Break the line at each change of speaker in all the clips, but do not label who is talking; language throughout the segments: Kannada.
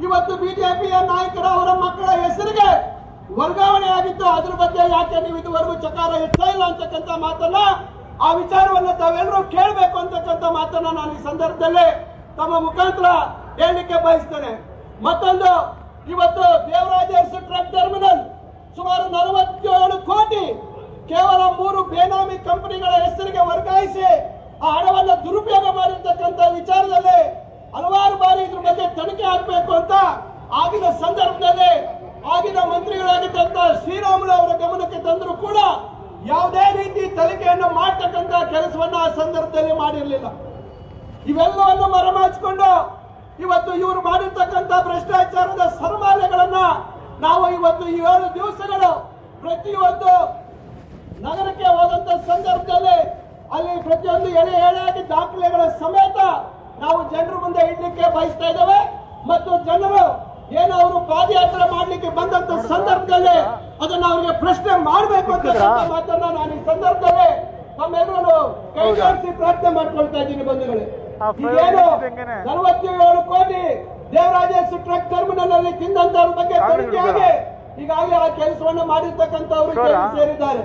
ಇವತ್ತು ಬಿಜೆಪಿಯ ನಾಯಕರ ಅವರ ಮಕ್ಕಳ ಹೆಸರಿಗೆ ವರ್ಗಾವಣೆ ಆಗಿತ್ತು. ಅದ್ರ ಬಗ್ಗೆ ಯಾಕೆ ನೀವು ಇದುವರೆಗೂ ಚಕಾರ ಎತ್ತಾ ಇಲ್ಲ ಅಂತಕ್ಕಂಥ ಮಾತನ್ನ, ಆ ವಿಚಾರವನ್ನ ತಾವೆಲ್ಲರೂ ಕೇಳಬೇಕು ಅಂತಕ್ಕಂಥ ಮಾತನ್ನ ನಾನು ಈ ಸಂದರ್ಭದಲ್ಲಿ ತಮ್ಮ ಮುಖಾಂತರ ಹೇಳಲಿಕ್ಕೆ ಬಯಸ್ತೇನೆ. ಮತ್ತೊಂದು, ಇವತ್ತು ದೇವರಾಜ ಟ್ರಕ್ ಟರ್ಮಿನಲ್ ಸುಮಾರು 47 ಕೋಟಿ ಕೇವಲ 3 ಬೇನಾಮಿ ಕಂಪನಿಗಳ ಹೆಸರಿಗೆ ವರ್ಗಾಯಿಸಿ ಆ ಹಣವನ್ನು ದುರುಪಯೋಗ ಮಾಡಿರ್ತಕ್ಕಂಥ ವಿಚಾರದಲ್ಲಿ ಹಲವಾರು ಬಾರಿ ಇದ್ರ ಬಗ್ಗೆ ತನಿಖೆ ಆಗಬೇಕು ಅಂತ ಆಗಿನ ಸಂದರ್ಭದಲ್ಲಿ ಆಗಿನ ಮಂತ್ರಿಗಳಾಗಿದ್ದಂತ ಶ್ರೀರಾಮುಲು ಅವರ ಗಮನಕ್ಕೆ ತಂದರೂ ಕೂಡ ಯಾವುದೇ ರೀತಿ ತನಿಖೆಯನ್ನು ಮಾಡತಕ್ಕಂತ ಕೆಲಸವನ್ನ ಆ ಸಂದರ್ಭದಲ್ಲಿ ಮಾಡಿರಲಿಲ್ಲ. ಇವೆಲ್ಲವನ್ನು ಮರೆಮಾಚಿಕೊಂಡು ಇವತ್ತು ಇವರು ಮಾಡಿರ್ತಕ್ಕಂಥ ಭ್ರಷ್ಟಾಚಾರದ ಸರ್ಮಾಲೆಗಳನ್ನ ನಾವು ಇವತ್ತು 7 ದಿವಸಗಳು ಪ್ರತಿಯೊಂದು ನಗರಕ್ಕೆ ಹೋದಂತ ಸಂದರ್ಭದಲ್ಲಿ ಅಲ್ಲಿ ಪ್ರತಿಯೊಂದು ಎಳೆಯಾಗಿ ದಾಖಲೆಗಳ ಸಮೇತ ನಾವು ಜನರ ಮುಂದೆ ಇಡ್ಲಿಕ್ಕೆ ಬಯಸ್ತಾ ಇದ್ದೇವೆ. ಮತ್ತು ಜನರು ಏನು ಅವರು ಪಾದಯಾತ್ರೆ ಮಾಡ್ಲಿಕ್ಕೆ ಬಂದಂತ ಸಂದರ್ಭದಲ್ಲಿ ಅದನ್ನ ಅವರಿಗೆ ಪ್ರಶ್ನೆ ಮಾಡಬೇಕು ಅಂತ ಮಾತನ್ನ ನಾನು ಈ ಸಂದರ್ಭದಲ್ಲಿ ನಮ್ಮೆಲ್ಲರೂ ಕೈ ಜೋಡಿಸಿ ಪ್ರಾರ್ಥನೆ ಮಾಡ್ಕೊಳ್ತಾ ಇದ್ದೀನಿ. ಬಂಧುಗಳೇ, ಈಗೇನು 47 ಕೋಟಿ ದೇವರಾಜ ಟ್ರಕ್ ಟರ್ಮಿನಲ್ ಅಲ್ಲಿ ತಿಂದಂತವ್ರ ಬಗ್ಗೆ ತನಿಖೆಯಾಗಿ ಈಗಾಗಲೇ ಆ ಕೆಲಸವನ್ನು ಮಾಡಿರ್ತಕ್ಕಂಥವ್ರು ಸೇರಿದ್ದಾರೆ.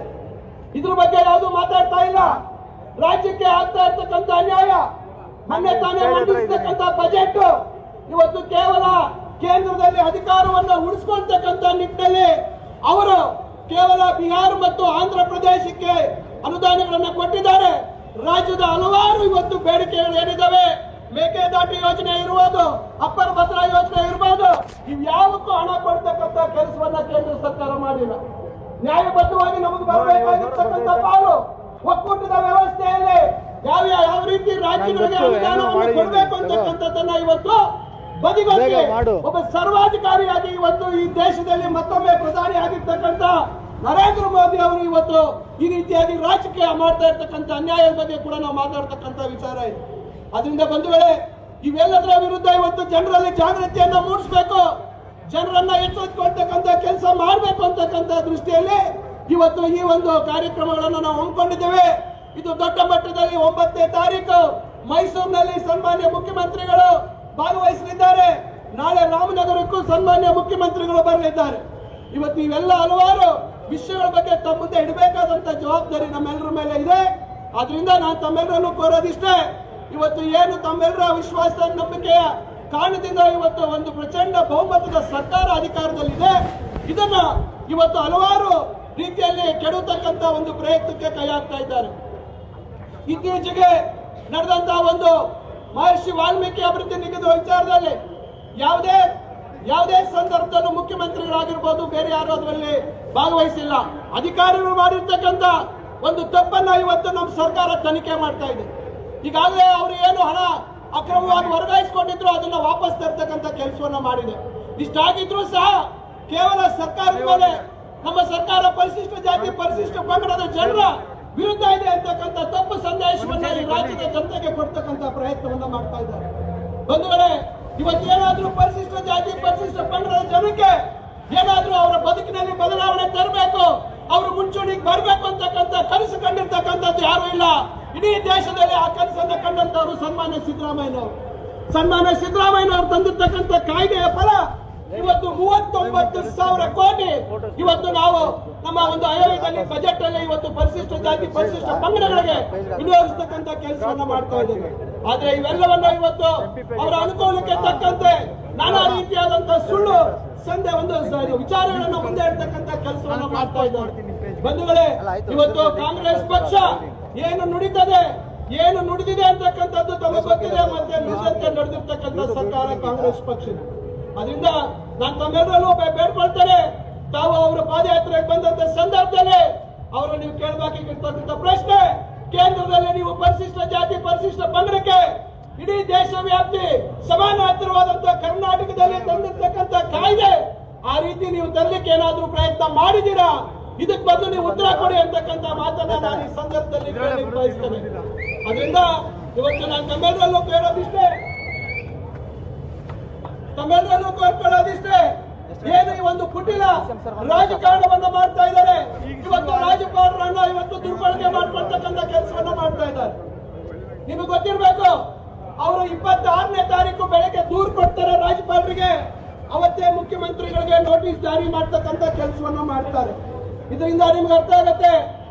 ಇದ್ರ ಬಗ್ಗೆ ಯಾವುದು ಮಾತಾಡ್ತಾ ಇಲ್ಲ. ರಾಜ್ಯಕ್ಕೆ ಆಗ್ತಾ ಇರ್ತಕ್ಕಂಥ ಅನ್ಯಾಯ, ಮೊನ್ನೆ ತಾನೇ ಮಂಡಿಸತಕ್ಕಂಥ ಬಜೆಟ್ ಇವತ್ತು ಕೇವಲ ಕೇಂದ್ರದಲ್ಲಿ ಅಧಿಕಾರವನ್ನು ಉಳಿಸಿಕೊಳ್ತಕ್ಕಂಥ ನಿಟ್ಟಿನಲ್ಲಿ ಅವರು ಕೇವಲ ಬಿಹಾರ ಮತ್ತು ಆಂಧ್ರ ಪ್ರದೇಶಕ್ಕೆ ಅನುದಾನಗಳನ್ನು ಕೊಟ್ಟಿದ್ದಾರೆ. ರಾಜ್ಯದ ಹಲವಾರು ಇವತ್ತು ಬೇಡಿಕೆಗಳು ಏನಿದ್ದಾವೆ, ಮೇಕೆದಾಟು ಯೋಜನೆ ಇರುವುದು, ಅಪ್ಪರ್ ಭದ್ರಾ ಯೋಜನೆ ಇರಬಹುದು, ಇವ್ಯಾವಕ್ಕೂ ಹಣ ಕೊಡ್ತಕ್ಕಂಥ ಕೆಲಸವನ್ನ ಕೇಂದ್ರ ಸರ್ಕಾರ ಮಾಡಿಲ್ಲ. ನ್ಯಾಯಬದ್ಧವಾಗಿ ನಮಗೆ ಬರಬೇಕಾಗಿರ್ತಕ್ಕಂಥ ಪಾಲು ಒಕ್ಕೂಟದ ವ್ಯವಸ್ಥೆಯಲ್ಲಿ ಯಾವ ರೀತಿ ರಾಜ್ಯಗಳಿಗೆ ಅನುದಾನವನ್ನು ಕೊಡಬೇಕು ಅಂತಕ್ಕಂಥದ್ದನ್ನ ಇವತ್ತು ಬದಿಗೊತ್ತಿ ಒಬ್ಬ ಸರ್ವಾಧಿಕಾರಿಯಾಗಿ ಇವತ್ತು ಈ ದೇಶದಲ್ಲಿ ಮತ್ತೊಮ್ಮೆ ಪ್ರಧಾನಿ ಆಗಿರ್ತಕ್ಕಂಥ ನರೇಂದ್ರ ಮೋದಿ ಅವರು ಇವತ್ತು ಈ ರೀತಿಯಾಗಿ ರಾಜಕೀಯ ಮಾಡ್ತಾ ಇರ್ತಕ್ಕಂಥ ಅನ್ಯಾಯದ ಬಗ್ಗೆ ಕೂಡ ನಾವು ಮಾತಾಡ್ತಕ್ಕಂಥ ವಿಚಾರ ಇದೆ. ಅದರಿಂದ ಬಂಧುಗಳೇ, ಇವೆಲ್ಲದರ ವಿರುದ್ಧ ಇವತ್ತು ಜನರಲ್ಲಿ ಜಾಗೃತಿಯನ್ನ ಮೂಡಿಸಬೇಕು, ಜನರನ್ನ ಎಚ್ಚೆತ್ತುಕೊಳ್ತಕ್ಕಂಥ ಕೆಲಸ ಮಾಡಬೇಕು ಅಂತಕ್ಕಂಥ ದೃಷ್ಟಿಯಲ್ಲಿ ಇವತ್ತು ಈ ಒಂದು ಕಾರ್ಯಕ್ರಮಗಳನ್ನು ನಾವು ಹಮ್ಮಿಕೊಂಡಿದ್ದೇವೆ. ಇದು ದೊಡ್ಡ ಮಟ್ಟದಲ್ಲಿ 9ನೇ ತಾರೀಕು ಮೈಸೂರಿನಲ್ಲಿ ಸನ್ಮಾನ್ಯ ಮುಖ್ಯಮಂತ್ರಿಗಳು ಭಾಗವಹಿಸಲಿದ್ದಾರೆ. ನಾಳೆ ರಾಮನಗರಕ್ಕೂ ಸನ್ಮಾನ್ಯ ಮುಖ್ಯಮಂತ್ರಿಗಳು ಬರಲಿದ್ದಾರೆ. ಇವತ್ತು ಇವೆಲ್ಲ ಹಲವಾರು ವಿಷಯಗಳ ಬಗ್ಗೆ ತಮ್ಮ ಮುಂದೆ ಇಡಬೇಕಾದಂತ ಜವಾಬ್ದಾರಿ ನಮ್ಮೆಲ್ಲರ ಮೇಲೆ ಇದೆ. ಆದ್ರಿಂದ ನಾನು ತಮ್ಮೆಲ್ಲರನ್ನು ಕೋರೋದಿಷ್ಟೇ, ಇವತ್ತು ಏನು ತಮ್ಮೆಲ್ಲರ ವಿಶ್ವಾಸ ನಂಬಿಕೆಯ ಕಾರಣದಿಂದ ಇವತ್ತು ಒಂದು ಪ್ರಚಂಡ ಬಹುಮತದ ಸರ್ಕಾರ ಅಧಿಕಾರದಲ್ಲಿದೆ. ಇದನ್ನ ಇವತ್ತು ಹಲವಾರು ರೀತಿಯಲ್ಲಿ ಕೆಡತಕ್ಕಂತ ಒಂದು ಪ್ರಯತ್ನಕ್ಕೆ ಕೈ ಹಾಕ್ತಾ ಇದ್ದಾರೆ. ಇತ್ತೀಚೆಗೆ ನಡೆದಂತಹ ಒಂದು ಮಹರ್ಷಿ ವಾಲ್ಮೀಕಿ ಅಭಿವೃದ್ಧಿ ನಿಗಮದ ವಿಚಾರದಲ್ಲಿ ಯಾವುದೇ ಸಂದರ್ಭದಲ್ಲೂ ಮುಖ್ಯಮಂತ್ರಿಗಳಾಗಿರ್ಬೋದು, ಬೇರೆ ಯಾರು ಅದರಲ್ಲಿ ಭಾಗವಹಿಸಿಲ್ಲ. ಅಧಿಕಾರಿಗಳು ಮಾಡಿರ್ತಕ್ಕಂಥ ಒಂದು ತಪ್ಪನ್ನ ಇವತ್ತು ನಮ್ಮ ಸರ್ಕಾರ ತನಿಖೆ ಮಾಡ್ತಾ ಇದೆ. ಈಗಾಗಲೇ ಅವರು ಏನು ಹಣ ಅಕ್ರಮವಾಗಿ ವರ್ಗಾಯಿಸಿಕೊಂಡಿದ್ರು ಅದನ್ನ ವಾಪಸ್ ತರ್ತಕ್ಕಂಥ ಕೆಲಸವನ್ನ ಮಾಡಿದೆ. ಇಷ್ಟಾಗಿದ್ರು ಸಹ ಕೇವಲ ಸರ್ಕಾರದ ಮೇಲೆ ನಮ್ಮ ಸರ್ಕಾರ ಪರಿಶಿಷ್ಟ ಜಾತಿ ಪರಿಶಿಷ್ಟ ಪಂಗಡದ ಜನರ ವಿರುದ್ಧ ಇದೆ ಅಂತಕ್ಕಂಥ ತಪ್ಪು ಸಂದೇಶವನ್ನ ಈ ರಾಜ್ಯದ ಜನತೆಗೆ ಕೊಡ್ತಕ್ಕಂಥ ಪ್ರಯತ್ನವನ್ನ ಮಾಡ್ತಾ ಇದ್ದಾರೆ. ಬಂಧುಗಳೇ, ಇವತ್ತೇನಾದ್ರೂ ಪರಿಶಿಷ್ಟ ಜಾತಿ ಪರಿಶಿಷ್ಟ ಪಂಗಡದ ಜನಕ್ಕೆ ಏನಾದ್ರೂ ಅವರ ಬದುಕಿನಲ್ಲಿ ಬದಲಾವಣೆ ತರಬೇಕು, ಅವರು ಮುಂಚೂಣಿಗೆ ಬರಬೇಕು ಅಂತಕ್ಕಂಥ ಕನಸು ಕಂಡಿರ್ತಕ್ಕಂಥದ್ದು ಯಾರು ಇಲ್ಲ. ಇಡೀ ದೇಶದಲ್ಲಿ ಆ ಕನಸನ್ನ ಕಂಡಂತವರು ಸನ್ಮಾನ್ಯ ಸಿದ್ದರಾಮಯ್ಯನವರು ತಂದಿರ್ತಕ್ಕಂಥ ಕಾಯ್ದೆಯ ಫಲ ಇವತ್ತು 39,000 ಕೋಟಿ ಇವತ್ತು ನಾವು ನಮ್ಮ ಒಂದು ಆಯೋಗದಲ್ಲಿ ಬಜೆಟ್ ಅಲ್ಲಿ ಇವತ್ತು ಪರಿಶಿಷ್ಟ ಜಾತಿ ಪರಿಶಿಷ್ಟ ಪಂಗಡಗಳಿಗೆ ವಿನಿಯೋಗಿಸತಕ್ಕಂಥ ಕೆಲಸವನ್ನ ಮಾಡ್ತಾ ಇದ್ದೇವೆ. ಆದ್ರೆ ಇವೆಲ್ಲವನ್ನ ಇವತ್ತು ಅವರ ಅನುಕೂಲಕ್ಕೆ ತಕ್ಕಂತೆ ನಾನಾ ರೀತಿಯಾದಂತಹ ಸುಳ್ಳು ಸಂದೆ ಒಂದು ವಿಚಾರಗಳನ್ನು ಮುಂದೆ ಇಡ್ತಕ್ಕಂಥ ಕೆಲಸವನ್ನ ಮಾಡ್ತಾ ಇದ್ದಾರೆ. ಬಂಧುಗಳೇ, ಇವತ್ತು ಕಾಂಗ್ರೆಸ್ ಪಕ್ಷ ಏನು ನುಡಿತದೆ ಏನು ನುಡಿದಿದೆ ಅಂತಕ್ಕಂಥದ್ದು ತಮಗೆ ಗೊತ್ತಿದೆ. ಮತ್ತೆ ನುಡಿದಂತೆ ನಡೆದಿರ್ತಕ್ಕಂಥ ಸರ್ಕಾರ ಕಾಂಗ್ರೆಸ್ ಪಕ್ಷ. ಅದರಿಂದ ನಾನು ತಮ್ಮೆಲ್ಲರಲ್ಲೂ ಬೇಡ್ಕೊಳ್ತೇನೆ, ತಾವು ಅವರ ಪಾದಯಾತ್ರೆಗೆ ಬಂದಂತ ಸಂದರ್ಭದಲ್ಲಿ ಅವರು ನೀವು ಕೇಳಬೇಕಾಗಿರ್ತಕ್ಕಂಥ ಪ್ರಶ್ನೆ, ಕೇಂದ್ರದಲ್ಲಿ ನೀವು ಪರಿಶಿಷ್ಟ ಜಾತಿ ಪರಿಶಿಷ್ಟ ಪಂಗಡಕ್ಕೆ ಇಡೀ ದೇಶವ್ಯಾಪ್ತಿ ಸಮಾನಾಂತರವಾದಂತಹ ಕರ್ನಾಟಕದಲ್ಲಿ ತಂದಿರ್ತಕ್ಕಂಥ ಕಾಯ್ದೆ ಆ ರೀತಿ ನೀವು ತರಲಿಕ್ಕೆ ಏನಾದ್ರೂ ಪ್ರಯತ್ನ ಮಾಡಿದ್ದೀರಾ? ಇದಕ್ಕೆ ಬಂದು ನೀವು ಉತ್ತರ ಕೊಡಿ ಅಂತಕ್ಕಂಥ ಮಾತನ್ನ ನಾನು ಈ ಸಂದರ್ಭದಲ್ಲಿ ಬಯಸ್ತೇನೆ. ಅದರಿಂದ ಇವತ್ತು ನಾನು ತಮ್ಮೆಲ್ಲರಲ್ಲೂ ಕೋರ್ಕೊಳ್ಳೋದಿಷ್ಟೇ, ಏನು ಈ ಒಂದು ಕುಟಿಲ ರಾಜಕಾರಣವನ್ನ ಮಾಡ್ತಾ ಇದ್ದಾರೆ. ಇವತ್ತು ರಾಜ್ಯಪಾಲರನ್ನ ಇವತ್ತು ದುರ್ಬಳಕೆ ಮಾಡ್ಕೊಳ್ತಕ್ಕಂಥ ಕೆಲಸವನ್ನ ಮಾಡ್ತಾ ಇದ್ದಾರೆ. ನಿಮಗೆ ಗೊತ್ತಿರಬೇಕು, ಅವರು 26ನೇ ತಾರೀಕು ಬೆಳಗ್ಗೆ ದೂರು ಕೊಡ್ತಾರೆ ರಾಜ್ಯಪಾಲರಿಗೆ. ಮತ್ತೆ ಮುಖ್ಯಮಂತ್ರಿಗಳಿಗೆ ನೋಟಿಸ್ ಜಾರಿ ಮಾಡ್ತಕ್ಕಂಥ ಕೆಲಸವನ್ನು ಮಾಡ್ತಾರೆ. ಇದರಿಂದ ನಿಮ್ಗೆ ಅರ್ಥ ಆಗತ್ತೆ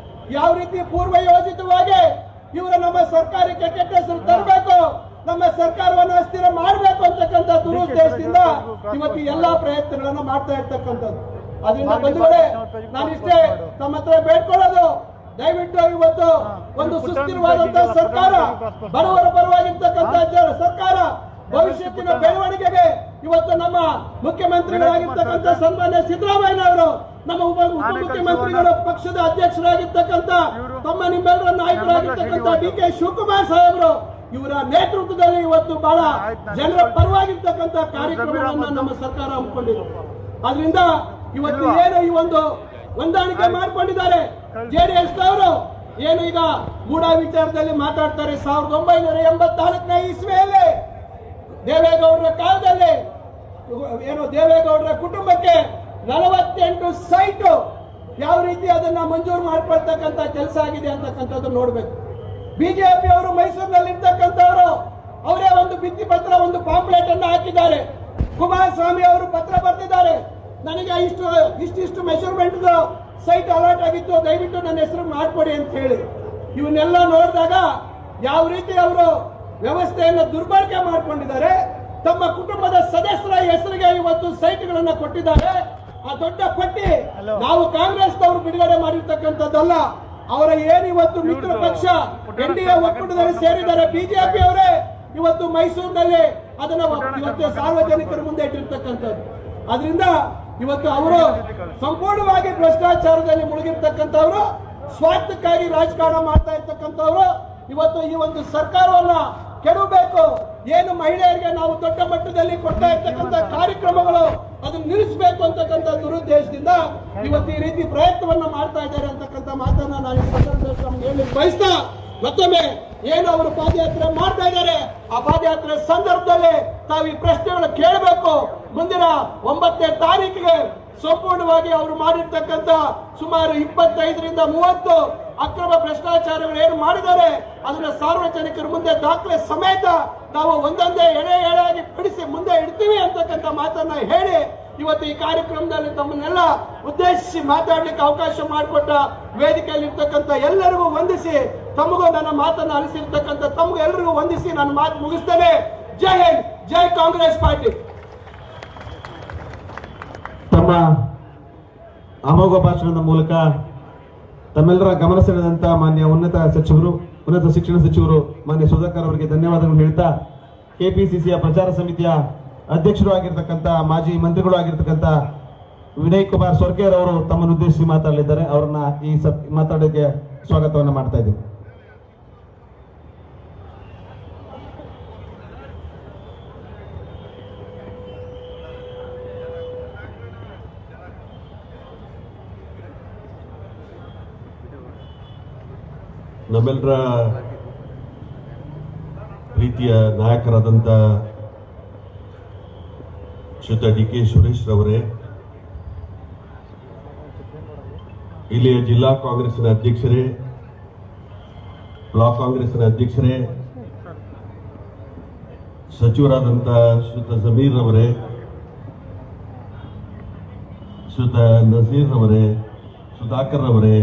ಯಾವ ರೀತಿ ಪೂರ್ವ ಯೋಜಿತವಾಗಿ ಇವರು ನಮ್ಮ ಸರ್ಕಾರಕ್ಕೆ ಕೆಟ್ಟ ಹೆಸರು ತರಬೇಕು, ನಮ್ಮ ಸರ್ಕಾರವನ್ನು ಅಸ್ಥಿರ ಮಾಡಬೇಕು ಅಂತಕ್ಕಂಥ ದುರುದ್ದೇಶದಿಂದ ಇವತ್ತು ಎಲ್ಲಾ ಪ್ರಯತ್ನಗಳನ್ನ ಮಾಡ್ತಾ ಇರ್ತಕ್ಕಂಥದ್ದು. ಅದರಿಂದ ಬಂಧುಗಳೇ, ನಾನಿಷ್ಟೇ ತಮ್ಮ ಹತ್ರ ಬೇಡ್ಕೊಳ್ಳೋದು, ದಯವಿಟ್ಟು ಇವತ್ತು ಒಂದು ಸುಸ್ಥಿರವಾದಂತಹ ಸರ್ಕಾರ, ಬಡವರ ಪರವಾಗಿರ್ತಕ್ಕಂಥ ಸರ್ಕಾರ, ಭವಿಷ್ಯತ್ತಿನ ಬೆಳವಣಿಗೆಗೆ ಇವತ್ತು ನಮ್ಮ ಮುಖ್ಯಮಂತ್ರಿಗಳಾಗಿರ್ತಕ್ಕಂಥ ಸನ್ಮಾನ್ಯ ಸಿದ್ದರಾಮಯ್ಯನವರು, ನಮ್ಮ ಉಪಮುಖ್ಯಮಂತ್ರಿಗಳು, ಪಕ್ಷದ ಅಧ್ಯಕ್ಷರಾಗಿರ್ತಕ್ಕಂಥ ತಮ್ಮ ನಿಮ್ಮೆಲ್ಲರ ನಾಯಕರಾಗಿರ್ತಕ್ಕಂಥ ಡಿ.ಕೆ. ಶಿವಕುಮಾರ್ ಸಾಹೇಬರು ಇವರ ನೇತೃತ್ವದಲ್ಲಿ ಇವತ್ತು ಬಹಳ ಜನರ ಪರವಾಗಿರ್ತಕ್ಕಂಥ ಕಾರ್ಯಕ್ರಮಗಳನ್ನ ನಮ್ಮ ಸರ್ಕಾರ ಹಮ್ಮಿಕೊಂಡಿದೆ. ಆದ್ರಿಂದ ಇವತ್ತು ಏನು ಈ ಒಂದು ಹೊಂದಾಣಿಕೆ ಮಾಡ್ಕೊಂಡಿದ್ದಾರೆ ಜೆಡಿಎಸ್ ಅವರು, ಏನು ಈಗ ಮೂಡ ವಿಚಾರದಲ್ಲಿ ಮಾತಾಡ್ತಾರೆ. 1984ನೇ ಇಸ್ವಿಯಲ್ಲಿ ದೇವೇಗೌಡರ ಕಾಲದಲ್ಲಿ ಏನು ದೇವೇಗೌಡರ ಕುಟುಂಬಕ್ಕೆ 48 ಸೈಟ್ ಯಾವ ರೀತಿ ಅದನ್ನ ಮಂಜೂರು ಮಾಡ್ಕೊಳ್ತಕ್ಕಂಥ ಕೆಲಸ ಆಗಿದೆ ಅಂತಕ್ಕಂಥದ್ದು ನೋಡ್ಬೇಕು. ಬಿಜೆಪಿ ಅವರು ಮೈಸೂರಿನಲ್ಲಿ ಇರ್ತಕ್ಕಂಥವರು ಅವರೇ ಒಂದು ಭಿತ್ತಿ ಪತ್ರ, ಒಂದು ಪಾಂಪ್ಲೆಟ್ ಅನ್ನು ಹಾಕಿದ್ದಾರೆ. ಕುಮಾರಸ್ವಾಮಿ ಅವರು ಪತ್ರ ಬರೆದಿದ್ದಾರೆ, ನನಗೆ ಇಷ್ಟಿಷ್ಟು ಮೆಷರ್ಮೆಂಟ್ ಸೈಟ್ ಅಲಾಟ್ ಆಗಿತ್ತು, ದಯವಿಟ್ಟು ನನ್ನ ಹೆಸರು ಮಾಡ್ಕೊಡಿ ಅಂತ ಹೇಳಿ. ಇವನ್ನೆಲ್ಲ ನೋಡಿದಾಗ ಯಾವ ರೀತಿ ಅವರು ವ್ಯವಸ್ಥೆಯನ್ನು ದುರ್ಬಳಕೆ ಮಾಡ್ಕೊಂಡಿದ್ದಾರೆ. ತಮ್ಮ ಕುಟುಂಬದ ಸದಸ್ಯರ ಹೆಸರಿಗೆ ಇವತ್ತು ಸೈಟ್ಗಳನ್ನ ಕೊಟ್ಟಿದ್ದಾರೆ. ಆ ದೊಡ್ಡ ಪಟ್ಟಿ ನಾವು ಕಾಂಗ್ರೆಸ್ನವರು ಬಿಡುಗಡೆ ಮಾಡಿರ್ತಕ್ಕಂಥದ್ದಲ್ಲ. ಅವರ ಏನಿವತ್ತು ಮಿತ್ರ ಪಕ್ಷ ಎನ್ಡಿಎ ಒಕ್ಕೂಟದಲ್ಲಿ ಸೇರಿದ್ದಾರೆ ಬಿಜೆಪಿ ಅವರೇ ಇವತ್ತು ಮೈಸೂರಿನಲ್ಲಿ ಅದನ್ನ ಇವತ್ತು ಸಾರ್ವಜನಿಕರ ಮುಂದೆ ಇಟ್ಟಿರ್ತಕ್ಕಂಥದ್ದು. ಅದರಿಂದ ಇವತ್ತು ಅವರು ಸಂಪೂರ್ಣವಾಗಿ ಭ್ರಷ್ಟಾಚಾರದಲ್ಲಿ ಮುಳುಗಿರ್ತಕ್ಕಂಥವ್ರು, ಸ್ವಾರ್ಥಕ್ಕಾಗಿ ರಾಜಕಾರಣ ಮಾಡ್ತಾ ಇರ್ತಕ್ಕಂಥವ್ರು. ಇವತ್ತು ಈ ಒಂದು ಸರ್ಕಾರವನ್ನ ಕೆಡಬೇಕು, ಏನು ಮಹಿಳೆಯರಿಗೆ ನಾವು ದೊಡ್ಡ ಮಟ್ಟದಲ್ಲಿ ಕೊಡ್ತಾ ಇರ್ತಕ್ಕಂಥ ಕಾರ್ಯಕ್ರಮಗಳು ಅದನ್ನು ನಿಲ್ಲಿಸಬೇಕು ಅಂತಕ್ಕಂಥ ದುರುದ್ದೇಶದಿಂದ ಇವತ್ತು ಈ ರೀತಿ ಪ್ರಯತ್ನವನ್ನ ಮಾಡ್ತಾ ಇದ್ದಾರೆ ಅಂತಕ್ಕಂಥ ಮಾತನ್ನ ನಾನು ಈ ಸಂದರ್ಭದಲ್ಲಿ ಹೇಳಿ ಬಯಸ್ತಾ, ಮತ್ತೊಮ್ಮೆ ಏನು ಅವರು ಪಾದಯಾತ್ರೆ ಮಾಡ್ತಾ ಇದ್ದಾರೆ, ಆ ಪಾದಯಾತ್ರೆ ಸಂದರ್ಭದಲ್ಲಿ ತಾವು ಈ ಪ್ರಶ್ನೆಗಳು ಕೇಳಬೇಕು. ಮುಂದಿನ 9ನೇ ತಾರೀಕಿಗೆ ಸಂಪೂರ್ಣವಾಗಿ ಅವರು ಮಾಡಿರ್ತಕ್ಕಂಥ ಸುಮಾರು 25ರಿಂದ 30 ಅಕ್ರಮ ಭ್ರಷ್ಟಾಚಾರಗಳು ಏನು ಮಾಡಿದ್ದಾರೆ ಅದನ್ನ ಸಾರ್ವಜನಿಕರ ಮುಂದೆ ದಾಖಲೆ ಸಮೇತ ನಾವು ಒಂದೊಂದೇ ಎಳೆಯಾಗಿ ಬಿಡಿಸಿ ಮುಂದೆ ಇಡ್ತೀವಿ ಅಂತಕ್ಕಂಥ ಮಾತನ್ನ ಹೇಳಿ ಇವತ್ತು ಈ ಕಾರ್ಯಕ್ರಮದಲ್ಲಿ ತಮ್ಮನ್ನೆಲ್ಲ ಉದ್ದೇಶಿಸಿ ಮಾತಾಡ್ಲಿಕ್ಕೆ ಅವಕಾಶ ಮಾಡಿಕೊಟ್ಟ ವೇದಿಕೆಯಲ್ಲಿ ಇರ್ತಕ್ಕಂಥ ಎಲ್ಲರಿಗೂ ವಂದಿಸಿ, ತಮಗೂ ನನ್ನ ಮಾತನ್ನು ಅಲಿಸಿರ್ತಕ್ಕಂಥ ತಮಗೂ ಎಲ್ಲರಿಗೂ ವಂದಿಸಿ ನನ್ನ ಮಾತು ಮುಗಿಸ್ತೇನೆ. ಜೈ ಹಿಂದ್, ಜೈ ಕಾಂಗ್ರೆಸ್ ಪಾರ್ಟಿ.
ತಮ್ಮ ಅಮೋಘ ಭಾಷಣದ ಮೂಲಕ ತಮ್ಮೆಲ್ಲರ ಗಮನ ಸೆಳೆದಂತ ಮಾನ್ಯ ಉನ್ನತ ಶಿಕ್ಷಣ ಸಚಿವರು ಮಾನ್ಯ ಸುಧಾಕರ್ ಅವರಿಗೆ ಧನ್ಯವಾದಗಳು ಹೇಳ್ತಾ, ಕೆಪಿಸಿಸಿಯ ಪ್ರಚಾರ ಸಮಿತಿಯ ಅಧ್ಯಕ್ಷರು ಆಗಿರ್ತಕ್ಕಂಥ ಮಾಜಿ ಮಂತ್ರಿಗಳು ಆಗಿರ್ತಕ್ಕಂಥ ವಿನಯ್ ಕುಮಾರ್ ಸೊರ್ಕೇರ್ ಅವರು ತಮ್ಮನ್ನು ಉದ್ದೇಶಿಸಿ ಮಾತಾಡಲಿದ್ದಾರೆ. ಅವರನ್ನ ಈ ಮಾತಾಡೋಕೆ ಸ್ವಾಗತವನ್ನ ಮಾಡ್ತಾ ಇದ್ದೀವಿ.
ನಮ್ಮೆಲ್ಲರ ಪ್ರೀತಿಯ ನಾಯಕರಾದಂಥ ಶ್ರೀಯುತ ಡಿ.ಕೆ. ಸುರೇಶ್ ರವರೇ, ಇಲ್ಲಿಯ ಜಿಲ್ಲಾ ಕಾಂಗ್ರೆಸ್ನ ಅಧ್ಯಕ್ಷರೇ, ಬ್ಲಾಕ್ ಕಾಂಗ್ರೆಸ್ನ ಅಧ್ಯಕ್ಷರೇ, ಸಚಿವರಾದಂಥ ಶ್ರೀಯುತ ಜಮೀರ್ ರವರೇ, ಶ್ರೀಯುತ ನಜೀರ್ ರವರೇ, ಸುಧಾಕರ್ ರವರೇ,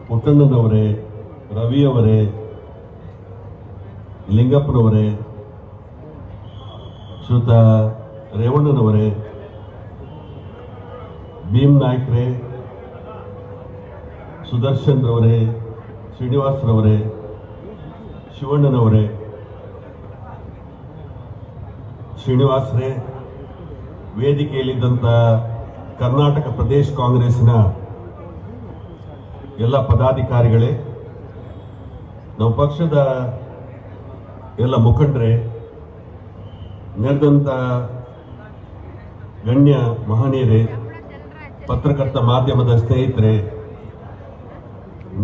ಪುಟ್ಟಣ್ಣನವರೇ, ರವಿಯವರೇ, ಲಿಂಗಪ್ಪನವರೇ, ಶ್ರೀಯುತ ರೇವಣ್ಣನವರೇ, ಭೀಮ್ ನಾಯ್ಕರೇ, ಸುದರ್ಶನ್ ರವರೇ, ಶ್ರೀನಿವಾಸ್ ರವರೇ, ಶಿವಣ್ಣನವರೇ, ಶ್ರೀನಿವಾಸರೇ, ವೇದಿಕೆಯಲ್ಲಿದ್ದಂಥ ಕರ್ನಾಟಕ ಪ್ರದೇಶ ಕಾಂಗ್ರೆಸ್ನ ಎಲ್ಲ ಪದಾಧಿಕಾರಿಗಳೇ, ನಮ್ಮ ಪಕ್ಷದ ಎಲ್ಲ ಮುಖಂಡರೇ, ನೆರೆದಂಥ ಗಣ್ಯ ಮಹನೀಯರೇ, ಪತ್ರಕರ್ತ ಮಾಧ್ಯಮದ ಸ್ನೇಹಿತರೆ,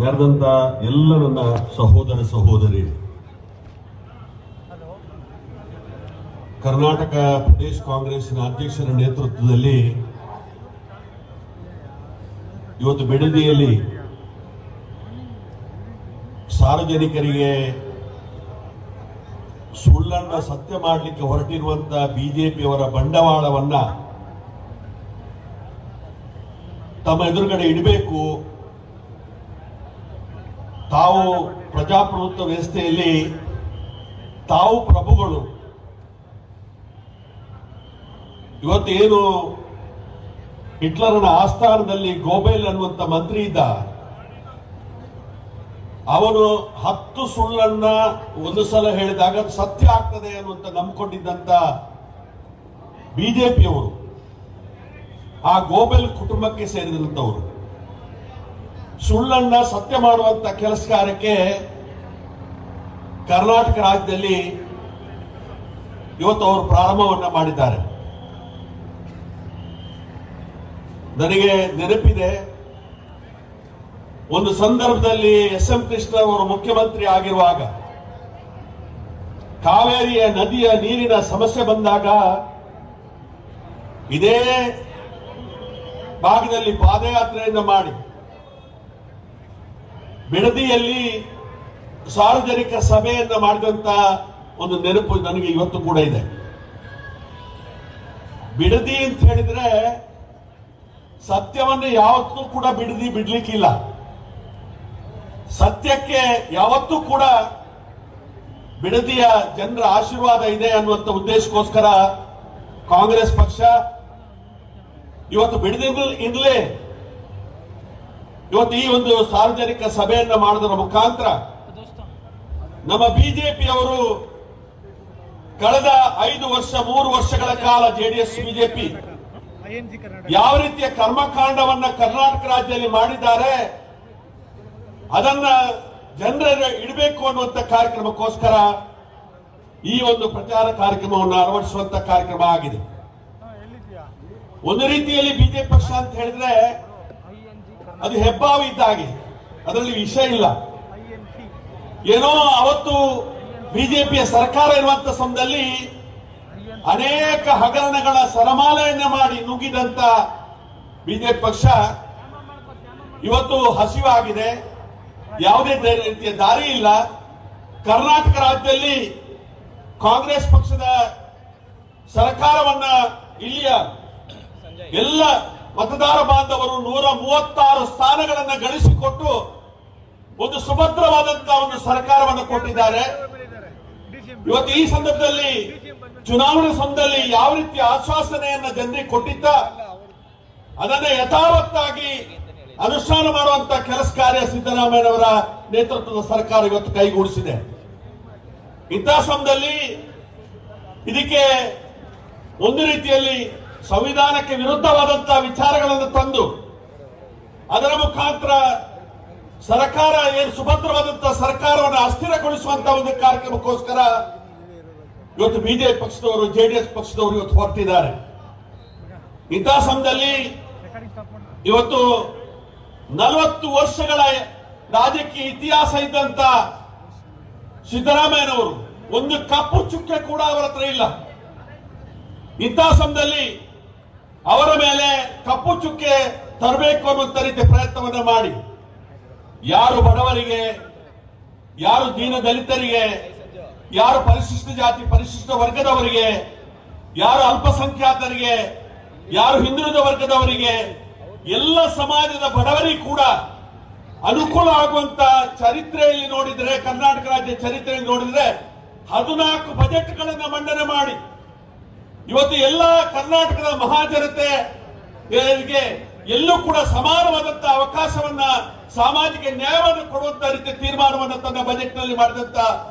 ನೆರೆದಂಥ ಎಲ್ಲ ನನ್ನ ಸಹೋದರ ಸಹೋದರಿ, ಕರ್ನಾಟಕ ಪ್ರದೇಶ ಕಾಂಗ್ರೆಸ್ನ ಅಧ್ಯಕ್ಷರ ನೇತೃತ್ವದಲ್ಲಿ ಇವತ್ತು ಬಿಡದಿಯಲ್ಲಿ ಸಾರ್ವಜನಿಕರಿಗೆ ಸುಳ್ಳನ್ನ ಸತ್ಯ ಮಾಡಲಿಕ್ಕೆ ಹೊರಟಿರುವಂತಹ ಬಿಜೆಪಿಯವರ ಬಂಡವಾಳವನ್ನ ತಮ್ಮ ಎದುರುಗಡೆ ಇಡಬೇಕು. ತಾವು ಪ್ರಜಾಪ್ರಭುತ್ವ ವ್ಯವಸ್ಥೆಯಲ್ಲಿ ತಾವು ಪ್ರಭುಗಳು. ಇವತ್ತೇನು ಹಿಟ್ಲರನ ಆಸ್ಥಾನದಲ್ಲಿ ಗೋಬೆಲ್ ಅನ್ನುವಂತ ಮಂತ್ರಿ ಇದ್ದ, ಅವನು 10 ಸುಳ್ಳನ್ನ ಒಂದು ಸಲ ಹೇಳಿದಾಗ ಅದು ಸತ್ಯ ಆಗ್ತದೆ ಅನ್ನುವಂತ ನಂಬಿಕೊಂಡಿದ್ದಂತ ಬಿಜೆಪಿಯವರು ಆ ಗೋಬೆಲ್ ಕುಟುಂಬಕ್ಕೆ ಸೇರಿದಂತವರು ಸುಳ್ಳನ್ನ ಸತ್ಯ ಮಾಡುವಂತ ಕೆಲಸ ಕಾರ್ಯಕ್ಕೆ ಕರ್ನಾಟಕ ರಾಜ್ಯದಲ್ಲಿ ಇವತ್ತು ಅವರು ಪ್ರಾರಂಭವನ್ನ ಮಾಡಿದ್ದಾರೆ. ನನಗೆ ನೆನಪಿದೆ, ಒಂದು ಸಂದರ್ಭದಲ್ಲಿ ಎಸ್.ಎಂ. ಕೃಷ್ಣ ಅವರು ಮುಖ್ಯಮಂತ್ರಿ ಆಗಿರುವಾಗ ಕಾವೇರಿಯ ನದಿಯ ನೀರಿನ ಸಮಸ್ಯೆ ಬಂದಾಗ ಇದೇ ಭಾಗದಲ್ಲಿ ಪಾದಯಾತ್ರೆಯನ್ನು ಮಾಡಿ ಬಿಡದಿಯಲ್ಲಿ ಸಾರ್ವಜನಿಕ ಸಭೆಯನ್ನ ಮಾಡಿದಂತ ಒಂದು ನೆನಪು ನನಗೆ ಇವತ್ತು ಕೂಡ ಇದೆ. ಬಿಡದಿ ಅಂತ ಹೇಳಿದ್ರೆ ಸತ್ಯವನ್ನು ಯಾವತ್ತೂ ಕೂಡ ಬಿಡ್ಲಿಕ್ಕಿಲ್ಲ. ಸತ್ಯಕ್ಕೆ ಯಾವತ್ತೂ ಕೂಡ ಬಿಡದಿಯ ಜನರ ಆಶೀರ್ವಾದ ಇದೆ ಅನ್ನುವಂತ ಉದ್ದೇಶಕ್ಕೋಸ್ಕರ ಕಾಂಗ್ರೆಸ್ ಪಕ್ಷ ಇವತ್ತು ಬಿಡದಿಂದಲೇ ಇವತ್ತು ಈ ಒಂದು ಸಾರ್ವಜನಿಕ ಸಭೆಯನ್ನ ಮಾಡೋದರ ಮುಖಾಂತರ ನಮ್ಮ ಬಿಜೆಪಿಯವರು ಕಳೆದ 5 ವರ್ಷ 3 ವರ್ಷಗಳ ಕಾಲ ಜೆಡಿಎಸ್ ಬಿಜೆಪಿ ಯಾವ ರೀತಿಯ ಕರ್ಮಕಾಂಡವನ್ನ ಕರ್ನಾಟಕ ರಾಜ್ಯದಲ್ಲಿ ಮಾಡಿದ್ದಾರೆ ಅದನ್ನ ಜನರ ಇಡಬೇಕು ಅನ್ನುವಂತ ಕಾರ್ಯಕ್ರಮಕ್ಕೋಸ್ಕರ ಈ ಒಂದು ಪ್ರಚಾರ ಕಾರ್ಯಕ್ರಮವನ್ನು ಅಳವಡಿಸುವಂತ ಕಾರ್ಯಕ್ರಮ ಆಗಿದೆ. ಒಂದು ರೀತಿಯಲ್ಲಿ ಬಿಜೆಪಿ ಪಕ್ಷ ಅಂತ ಹೇಳಿದ್ರೆ ಅದು ಹೆಬ್ಬಾವು ಇದ್ದ ಹಾಗೆ, ಅದರಲ್ಲಿ ವಿಷಯ ಇಲ್ಲ. ಏನೋ ಅವತ್ತು ಬಿಜೆಪಿಯ ಸರ್ಕಾರ ಇರುವಂತ ಸಮಯದಲ್ಲಿ ಅನೇಕ ಹಗರಣಗಳ ಸರಮಾಲೆಯನ್ನ ಮಾಡಿ ನುಗ್ಗಿದಂತ ಬಿಜೆಪಿ ಪಕ್ಷ ಇವತ್ತು ಹಸಿವಾಗಿದೆ. ಯಾವುದೇ ರೀತಿಯ ದಾರಿ ಇಲ್ಲ. ಕರ್ನಾಟಕ ರಾಜ್ಯದಲ್ಲಿ ಕಾಂಗ್ರೆಸ್ ಪಕ್ಷದ ಸರ್ಕಾರವನ್ನ ಇಲ್ಲಿಯ ಎಲ್ಲ ಮತದಾರ ಬಾಂಧವರು 136 ಸ್ಥಾನಗಳನ್ನು ಗಳಿಸಿಕೊಟ್ಟು ಒಂದು ಸುಭದ್ರವಾದಂತಹ ಒಂದು ಸರ್ಕಾರವನ್ನು ಕೊಟ್ಟಿದ್ದಾರೆ. ಇವತ್ತು ಈ ಸಂದರ್ಭದಲ್ಲಿ ಚುನಾವಣೆ ಸಮಯದಲ್ಲಿ ಯಾವ ರೀತಿಯ ಆಶ್ವಾಸನೆಯನ್ನ ಜನರಿಗೆ ಕೊಟ್ಟಿದ್ದ ಅದನ್ನ ಯಥಾವತ್ತಾಗಿ ಅನುಷ್ಠಾನ ಮಾಡುವಂತ ಕೆಲಸ ಕಾರ್ಯ ಸಿದ್ದರಾಮಯ್ಯನವರ ನೇತೃತ್ವದ ಸರ್ಕಾರ ಇವತ್ತು ಕೈಗೂಡಿಸಿದೆ. ಇಂತಹ ಸಮಯದಲ್ಲಿ ಇದಕ್ಕೆ ಒಂದು ರೀತಿಯಲ್ಲಿ ಸಂವಿಧಾನಕ್ಕೆ ವಿರುದ್ಧವಾದಂತಹ ವಿಚಾರಗಳನ್ನು ತಂದು ಅದರ ಮುಖಾಂತರ ಸರ್ಕಾರ ಏನು ಸುಭದ್ರವಾದಂತಹ ಸರ್ಕಾರವನ್ನು ಅಸ್ಥಿರಗೊಳಿಸುವಂತಹ ಒಂದು ಕಾರ್ಯಕ್ರಮಕ್ಕೋಸ್ಕರ ಇವತ್ತು ಬಿಜೆಪಿ ಪಕ್ಷದವರು ಜೆಡಿಎಸ್ ಪಕ್ಷದವರು ಇವತ್ತು ಹೊರಟಿದ್ದಾರೆ. ಇಂತಹ ಸಮಯದಲ್ಲಿ ಇವತ್ತು 40 ವರ್ಷಗಳ ರಾಜಕೀಯ ಇತಿಹಾಸ ಇದ್ದಂತ ಸಿದ್ದರಾಮಯ್ಯನವರು ಒಂದು ಕಪ್ಪು ಚುಕ್ಕೆ ಕೂಡ ಅವರ ಹತ್ರ ಇಲ್ಲ. ಇಂತಹ ಸಮಯದಲ್ಲಿ ಅವರ ಮೇಲೆ ಕಪ್ಪು ಚುಕ್ಕೆ ತರಬೇಕು ಅನ್ನುವಂತ ರೀತಿಯ ಪ್ರಯತ್ನವನ್ನು ಮಾಡಿ ಯಾರು ಬಡವರಿಗೆ, ಯಾರು ದೀನ ದಲಿತರಿಗೆ, ಯಾರು ಪರಿಶಿಷ್ಟ ಜಾತಿ ಪರಿಶಿಷ್ಟ ವರ್ಗದವರಿಗೆ, ಯಾರು ಅಲ್ಪಸಂಖ್ಯಾತರಿಗೆ, ಯಾರು ಹಿಂದುಳಿದ ವರ್ಗದವರಿಗೆ, ಎಲ್ಲ ಸಮಾಜದ ಬಡವರಿಗೆ ಕೂಡ ಅನುಕೂಲ ಆಗುವಂತ ಚರಿತ್ರೆಯಲ್ಲಿ ನೋಡಿದ್ರೆ, ಕರ್ನಾಟಕ ರಾಜ್ಯ ಚರಿತ್ರೆಯಲ್ಲಿ ನೋಡಿದ್ರೆ 14 ಬಜೆಟ್ಗಳನ್ನ ಮಂಡನೆ ಮಾಡಿ ಇವತ್ತು ಎಲ್ಲ ಕರ್ನಾಟಕದ ಮಹಾಜನತೆಗೆ ಎಲ್ಲೂ ಕೂಡ ಸಮಾನವಾದಂತಹ ಅವಕಾಶವನ್ನ, ಸಾಮಾಜಿಕ ನ್ಯಾಯವನ್ನು ಕೊಡುವಂತ ರೀತಿಯ ತೀರ್ಮಾನವನ್ನು ತನ್ನ ಬಜೆಟ್ ನಲ್ಲಿ ಮಾಡಿದಂತ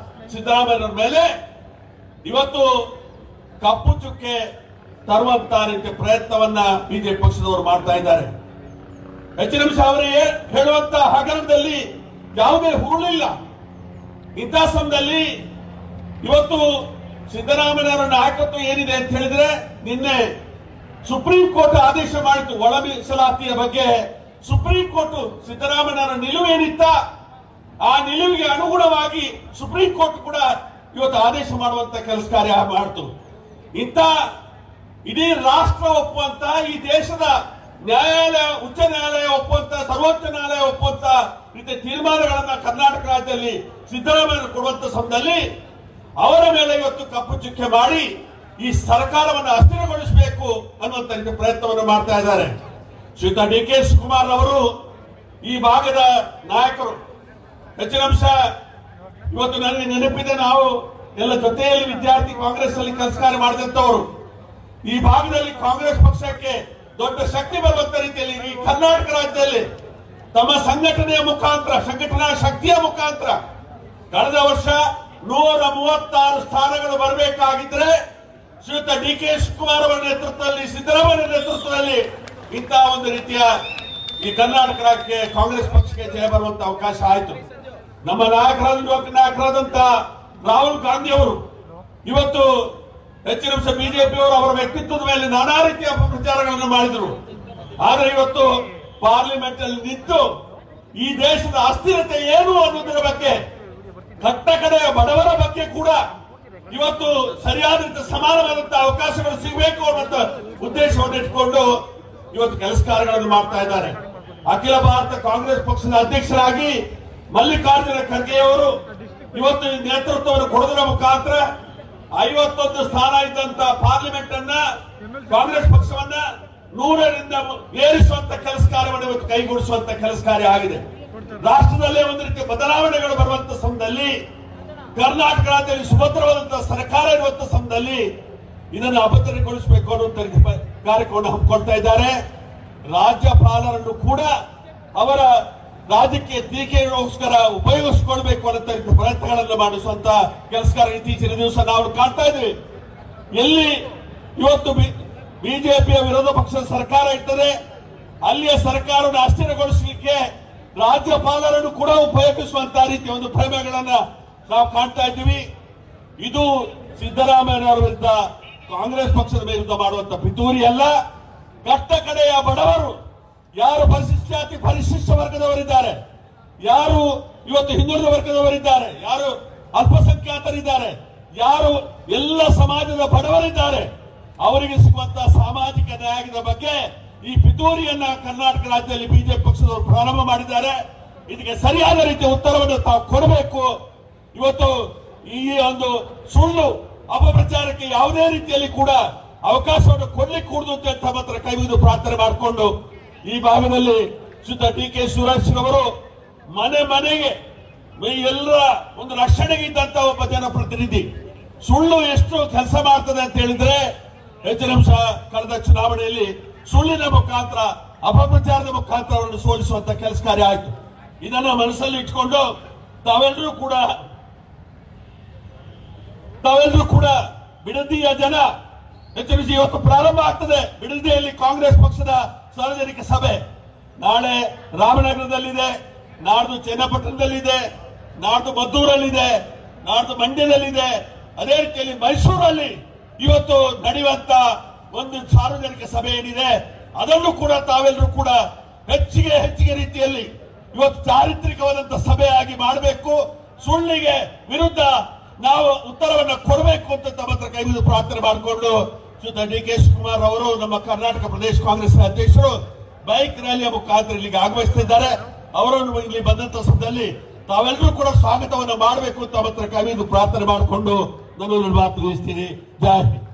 ಸಿದ್ದರಾಮಯ್ಯನವರ ಮೇಲೆ ಇವತ್ತು ಕಪ್ಪು ಚುಕ್ಕೆ ತರುವಂತ ರೀತಿಯ ಪ್ರಯತ್ನವನ್ನ ಬಿಜೆಪಿ ಪಕ್ಷದವರು ಮಾಡ್ತಾ ಇದ್ದಾರೆ. ಎಚ್.ಡಿ. ಅವರೇ ಹೇಳುವಂತ ಹಗರಣದಲ್ಲಿ ಯಾವುದೇ ಹುರುಳಿಲ್ಲ. ಇಂತಹ ಸಮಯದಲ್ಲಿ ಇವತ್ತು ಸಿದ್ದರಾಮಯ್ಯನವರ ನಾಯಕತ್ವ ಏನಿದೆ ಅಂತ ಹೇಳಿದ್ರೆ, ನಿನ್ನೆ ಸುಪ್ರೀಂ ಕೋರ್ಟ್ ಆದೇಶ ಮಾಡಿತು ಒಳ ಮೀಸಲಾತಿಯ ಬಗ್ಗೆ. ಸುಪ್ರೀಂ ಕೋರ್ಟ್ ಸಿದ್ದರಾಮಯ್ಯನವರ ನಿಲುವು ಏನಿತ್ತ ಆ ನಿಲುವಿಗೆ ಅನುಗುಣವಾಗಿ ಸುಪ್ರೀಂ ಕೋರ್ಟ್ ಕೂಡ ಇವತ್ತು ಆದೇಶ ಮಾಡುವಂತ ಕೆಲಸ ಕಾರ್ಯ ಮಾಡ್ತು. ಇಂಥ ಇಡೀ ರಾಷ್ಟ್ರ ಒಪ್ಪುವಂತ, ಈ ದೇಶದ ನ್ಯಾಯಾಲಯ, ಉಚ್ಚ ನ್ಯಾಯಾಲಯ ಒಪ್ಪುವಂತ, ಸರ್ವೋಚ್ಚ ನ್ಯಾಯಾಲಯ ಒಪ್ಪುವಂತ ರೀತಿಯ ತೀರ್ಮಾನಗಳನ್ನ ಕರ್ನಾಟಕ ರಾಜ್ಯದಲ್ಲಿ ಸಿದ್ದರಾಮಯ್ಯ ಕೊಡುವಂತ ಸಮಯದಲ್ಲಿ ಅವರ ಮೇಲೆ ಇವತ್ತು ಕಪ್ಪು ಚುಕ್ಕೆ ಮಾಡಿ ಈ ಸರ್ಕಾರವನ್ನು ಅಸ್ಥಿರಗೊಳಿಸಬೇಕು ಅನ್ನುವಂತ ಪ್ರಯತ್ನವನ್ನು ಮಾಡ್ತಾ ಇದ್ದಾರೆ. ಶ್ರೀಯುತ ಡಿ ಕೆ ಶಿವಕುಮಾರ್ ಅವರು ಈ ಭಾಗದ ನಾಯಕರು. ಹೆಚ್ಚಿನ ಅಂಶ ಇವತ್ತು ನನಗೆ ನೆನಪಿದೆ, ನಾವು ಎಲ್ಲ ಜೊತೆಯಲ್ಲಿ ವಿದ್ಯಾರ್ಥಿ ಕಾಂಗ್ರೆಸ್ ಅಲ್ಲಿ ಕೆಲಸ ಕಾರ್ಯ ಮಾಡಿದಂತವರು. ಈ ಭಾಗದಲ್ಲಿ ಕಾಂಗ್ರೆಸ್ ಪಕ್ಷಕ್ಕೆ ದೊಡ್ಡ ಶಕ್ತಿ ಬರುವಂತ ರೀತಿಯಲ್ಲಿ ಈ ಕರ್ನಾಟಕ ರಾಜ್ಯದಲ್ಲಿ ತಮ್ಮ ಸಂಘಟನೆಯ ಮುಖಾಂತರ, ಸಂಘಟನಾ ಶಕ್ತಿಯ ಮುಖಾಂತರ ಕಳೆದ ವರ್ಷ 136 ಸ್ಥಾನಗಳು ಬರಬೇಕಾಗಿದ್ರೆ ಶ್ರೀಯುತ ಡಿ ಕೆ ಶಿವಕುಮಾರ್ ಅವರ ನೇತೃತ್ವದಲ್ಲಿ, ಸಿದ್ದರಾಮಯ್ಯ ನೇತೃತ್ವದಲ್ಲಿ ಇಂತಹ ಒಂದು ರೀತಿಯ ಈ ಕರ್ನಾಟಕ ರಾಜ್ಯಕ್ಕೆ ಕಾಂಗ್ರೆಸ್ ಪಕ್ಷಕ್ಕೆ ಜಯ ಬರುವಂತ ಅವಕಾಶ ಆಯಿತು. ನಮ್ಮ ನಾಯಕರಾದಂತ ರಾಹುಲ್ ಗಾಂಧಿ ಅವರು ಇವತ್ತು ಹೆಚ್ಚಿನ ಅಂಶ ಬಿಜೆಪಿಯವರು ಅವರ ವ್ಯಕ್ತಿತ್ವದ ಮೇಲೆ ನಾನಾ ರೀತಿಯ ಅಪಪ್ರಚಾರಗಳನ್ನು ಮಾಡಿದರು. ಆದ್ರೆ ಇವತ್ತು ಪಾರ್ಲಿಮೆಂಟ್ ಅಲ್ಲಿ ನಿಂತು ಈ ದೇಶದ ಅಸ್ಥಿರತೆ ಏನು ಅನ್ನೋದರ ಬಗ್ಗೆ, ಕಟ್ಟ ಕಡೆಯ ಬಡವರ ಬಗ್ಗೆ ಕೂಡ ಇವತ್ತು ಸರಿಯಾದಂತ ಸಮಾನವಾದಂತಹ ಅವಕಾಶಗಳು ಸಿಗಬೇಕು ಅನ್ನುವಂತ ಉದ್ದೇಶವನ್ನು ಇಟ್ಕೊಂಡು ಇವತ್ತು ಕೆಲಸ ಕಾರ್ಯಗಳನ್ನು ಮಾಡ್ತಾ ಇದ್ದಾರೆ. ಅಖಿಲ ಭಾರತ ಕಾಂಗ್ರೆಸ್ ಪಕ್ಷದ ಅಧ್ಯಕ್ಷರಾಗಿ ಮಲ್ಲಿಕಾರ್ಜುನ ಖರ್ಗೆ ಅವರು ಇವತ್ತು ನೇತೃತ್ವವನ್ನು ಕೊಡುವುದರ ಮುಖಾಂತರ 51 ಸ್ಥಾನ ಇದ್ದಂತ ಪಾರ್ಲಿಮೆಂಟ್ ಅನ್ನ, ಕಾಂಗ್ರೆಸ್ ಪಕ್ಷವನ್ನ 100ರಿಂದ ಏರಿಸುವಂತ ಕೆಲಸ ಕಾರ್ಯವನ್ನು ಇವತ್ತು ಕೈಗೂಡಿಸುವಂತ ಕೆಲಸ ಕಾರ್ಯ ಆಗಿದೆ. ರಾಷ್ಟ್ರದಲ್ಲೇ ಒಂದು ರೀತಿಯ ಬದಲಾವಣೆಗಳು ಬರುವಂತ ಸಮಯದಲ್ಲಿ, ಕರ್ನಾಟಕ ರಾಜ್ಯದಲ್ಲಿ ಸುಭದ್ರವಾದಂತಹ ಸರ್ಕಾರ ಇರುವಂತ ಸಮಯದಲ್ಲಿ ಇದನ್ನು ಅಭದ್ರಗೊಳಿಸಬೇಕು ಅನ್ನುವಂತ ಕಾರ್ಯಕ್ರಮವನ್ನು ಹಮ್ಮಿಕೊಳ್ತಾ ಇದ್ದಾರೆ. ರಾಜ್ಯಪಾಲರನ್ನು ಕೂಡ ಅವರ ರಾಜಕೀಯ ಟೀಕೆಗೋಸ್ಕರ ಉಪಯೋಗಿಸಿಕೊಳ್ಬೇಕು ಅನ್ನೋ ಪ್ರಯತ್ನಗಳನ್ನು ಮಾಡಿಸುವಂತ ಕೆಲಸ ಕಾರ್ಯ ಇತ್ತೀಚಿನ ದಿವಸ ನಾವು ಕಾಣ್ತಾ ಇದ್ವಿ. ಎಲ್ಲಿ ಇವತ್ತು ಬಿಜೆಪಿಯ ವಿರೋಧ ಪಕ್ಷದ ಸರ್ಕಾರ ಇರ್ತದೆ, ಅಲ್ಲಿಯ ಸರ್ಕಾರವನ್ನು ಅಸ್ಥಿರಗೊಳಿಸಲಿಕ್ಕೆ ರಾಜ್ಯಪಾಲರನ್ನು ಕೂಡ ಉಪಯೋಗಿಸುವಂತಹ ರೀತಿಯ ಒಂದು ಪ್ರಮೇಯಗಳನ್ನ ನಾವು ಕಾಣ್ತಾ ಇದ್ದೀವಿ. ಇದು ಸಿದ್ದರಾಮಯ್ಯನವರ ವಿರುದ್ಧ, ಕಾಂಗ್ರೆಸ್ ಪಕ್ಷದ ವಿರುದ್ಧ ಮಾಡುವಂತ ಪಿತೂರಿ ಅಲ್ಲ. ಕಟ್ಟ ಕಡೆಯ ಬಡವರು, ಯಾರು ಪರಿಶಿಷ್ಟ ಜಾತಿ ಪರಿಶಿಷ್ಟ ವರ್ಗದವರಿದ್ದಾರೆ, ಯಾರು ಇವತ್ತು ಹಿಂದುಳಿದ ವರ್ಗದವರಿದ್ದಾರೆ, ಯಾರು ಅಲ್ಪಸಂಖ್ಯಾತರಿದ್ದಾರೆ, ಯಾರು ಎಲ್ಲ ಸಮಾಜದ ಬಡವರಿದ್ದಾರೆ, ಅವರಿಗೆ ಸಿಗುವಂತಹ ಸಾಮಾಜಿಕ ನ್ಯಾಯದ ಬಗ್ಗೆ ಈ ಪಿತೂರಿಯನ್ನ ಕರ್ನಾಟಕ ರಾಜ್ಯದಲ್ಲಿ ಬಿಜೆಪಿ ಪಕ್ಷದವರು ಪ್ರಾರಂಭ ಮಾಡಿದ್ದಾರೆ. ಇದಕ್ಕೆ ಸರಿಯಾದ ರೀತಿಯ ಉತ್ತರವನ್ನು ತಾವು ಕೊಡಬೇಕು. ಇವತ್ತು ಈ ಒಂದು ಸುಳ್ಳು ಅಪಪ್ರಚಾರಕ್ಕೆ ಯಾವುದೇ ರೀತಿಯಲ್ಲಿ ಕೂಡ ಅವಕಾಶವನ್ನು ಕೊಡ್ಲಿಕ್ಕೆ ಕೂಡದು ಅಂತ ಮಾತ್ರ ಕೈ ಮುಗಿದು ಪ್ರಾರ್ಥನೆ ಮಾಡಿಕೊಂಡು, ಈ ಭಾಗದಲ್ಲಿ ಶ್ರೀಯುತ ಡಿ ಕೆ ಸುರೇಶ್ ಅವರು ಮನೆ ಮನೆಗೆ ಎಲ್ಲರ ಒಂದು ರಕ್ಷಣೆಗೆ ಇದ್ದಂತ ಒಬ್ಬ ಜನಪ್ರತಿನಿಧಿ. ಸುಳ್ಳು ಎಷ್ಟು ಕೆಲಸ ಮಾಡ್ತದೆ ಅಂತ ಹೇಳಿದ್ರೆ, ಹೆಚ್ಚಿನ ಅಂಶ ಕಳೆದ ಚುನಾವಣೆಯಲ್ಲಿ ಸುಳ್ಳಿನ ಮುಖಾಂತರ, ಅಪಪ್ರಚಾರದ ಮುಖಾಂತರ ಅವರನ್ನು ಸೋಲಿಸುವಂತ ಕೆಲಸ ಕಾರ್ಯ ಆಯಿತು. ಇದನ್ನ ಮನಸ್ಸಲ್ಲಿ ಇಟ್ಕೊಂಡು ತಾವೆಲ್ಲರೂ ಕೂಡ ಬಿಡದಿಯ ಜನ ಹೆಚ್ಚಿನ ಇವತ್ತು ಪ್ರಾರಂಭ ಆಗ್ತದೆ. ಬಿಡದಿಯಲ್ಲಿ ಕಾಂಗ್ರೆಸ್ ಪಕ್ಷದ ಸಾರ್ವಜನಿಕ ಸಭೆ ನಾಳೆ ರಾಮನಗರದಲ್ಲಿದೆ, ನಾಡ್ದು ಚನ್ನಪಟ್ಟಣದಲ್ಲಿದೆ, ನಾಡ್ದು ಮದ್ದೂರಲ್ಲಿದೆ, ನಾಡ್ದು ಮಂಡ್ಯದಲ್ಲಿದೆ, ಅದೇ ರೀತಿಯಲ್ಲಿ ಮೈಸೂರಲ್ಲಿ ಇವತ್ತು ನಡೆಯುವಂತ ಒಂದು ಸಾರ್ವಜನಿಕ ಸಭೆ ಏನಿದೆ ಅದನ್ನು ಕೂಡ ತಾವೆಲ್ಲರೂ ಕೂಡ ಹೆಚ್ಚಿಗೆ ರೀತಿಯಲ್ಲಿ ಇವತ್ತು ಚಾರಿತ್ರಿಕವಾದಂತಹ ಸಭೆಯಾಗಿ ಮಾಡಬೇಕು. ಸುಳ್ಳಿಗೆ ವಿರುದ್ಧ ನಾವು ಉತ್ತರವನ್ನು ಕೊಡಬೇಕು ಅಂತ ತಮ್ಮ ಹತ್ರ ಕೈ ಮುಗಿದು ಪ್ರಾರ್ಥನೆ ಮಾಡಿಕೊಂಡು, ಶ್ರೀಯುತ ಡಿ ಕೆ ಶಿವಕುಮಾರ್ ಅವರು ನಮ್ಮ ಕರ್ನಾಟಕ ಪ್ರದೇಶ ಕಾಂಗ್ರೆಸ್ ಅಧ್ಯಕ್ಷರು ಬೈಕ್ ರ್ಯಾಲಿಯ ಮುಖಾಂತರ ಇಲ್ಲಿಗೆ ಆಗಮಿಸುತ್ತಿದ್ದಾರೆ. ಅವರನ್ನು ಇಲ್ಲಿ ಬಂದಂತ ಸಮಯದಲ್ಲಿ ತಾವೆಲ್ಲರೂ ಕೂಡ ಸ್ವಾಗತವನ್ನು ಮಾಡಬೇಕು ಅಂತ ತಮ್ಮ ಹತ್ರ ಕೈ ಮುಗಿದು ಪ್ರಾರ್ಥನೆ ಮಾಡಿಕೊಂಡು ನನ್ನ ಮಾತು ಮುಗಿಸ್ತೀನಿ. ಜೈ ಹಿಂದ್.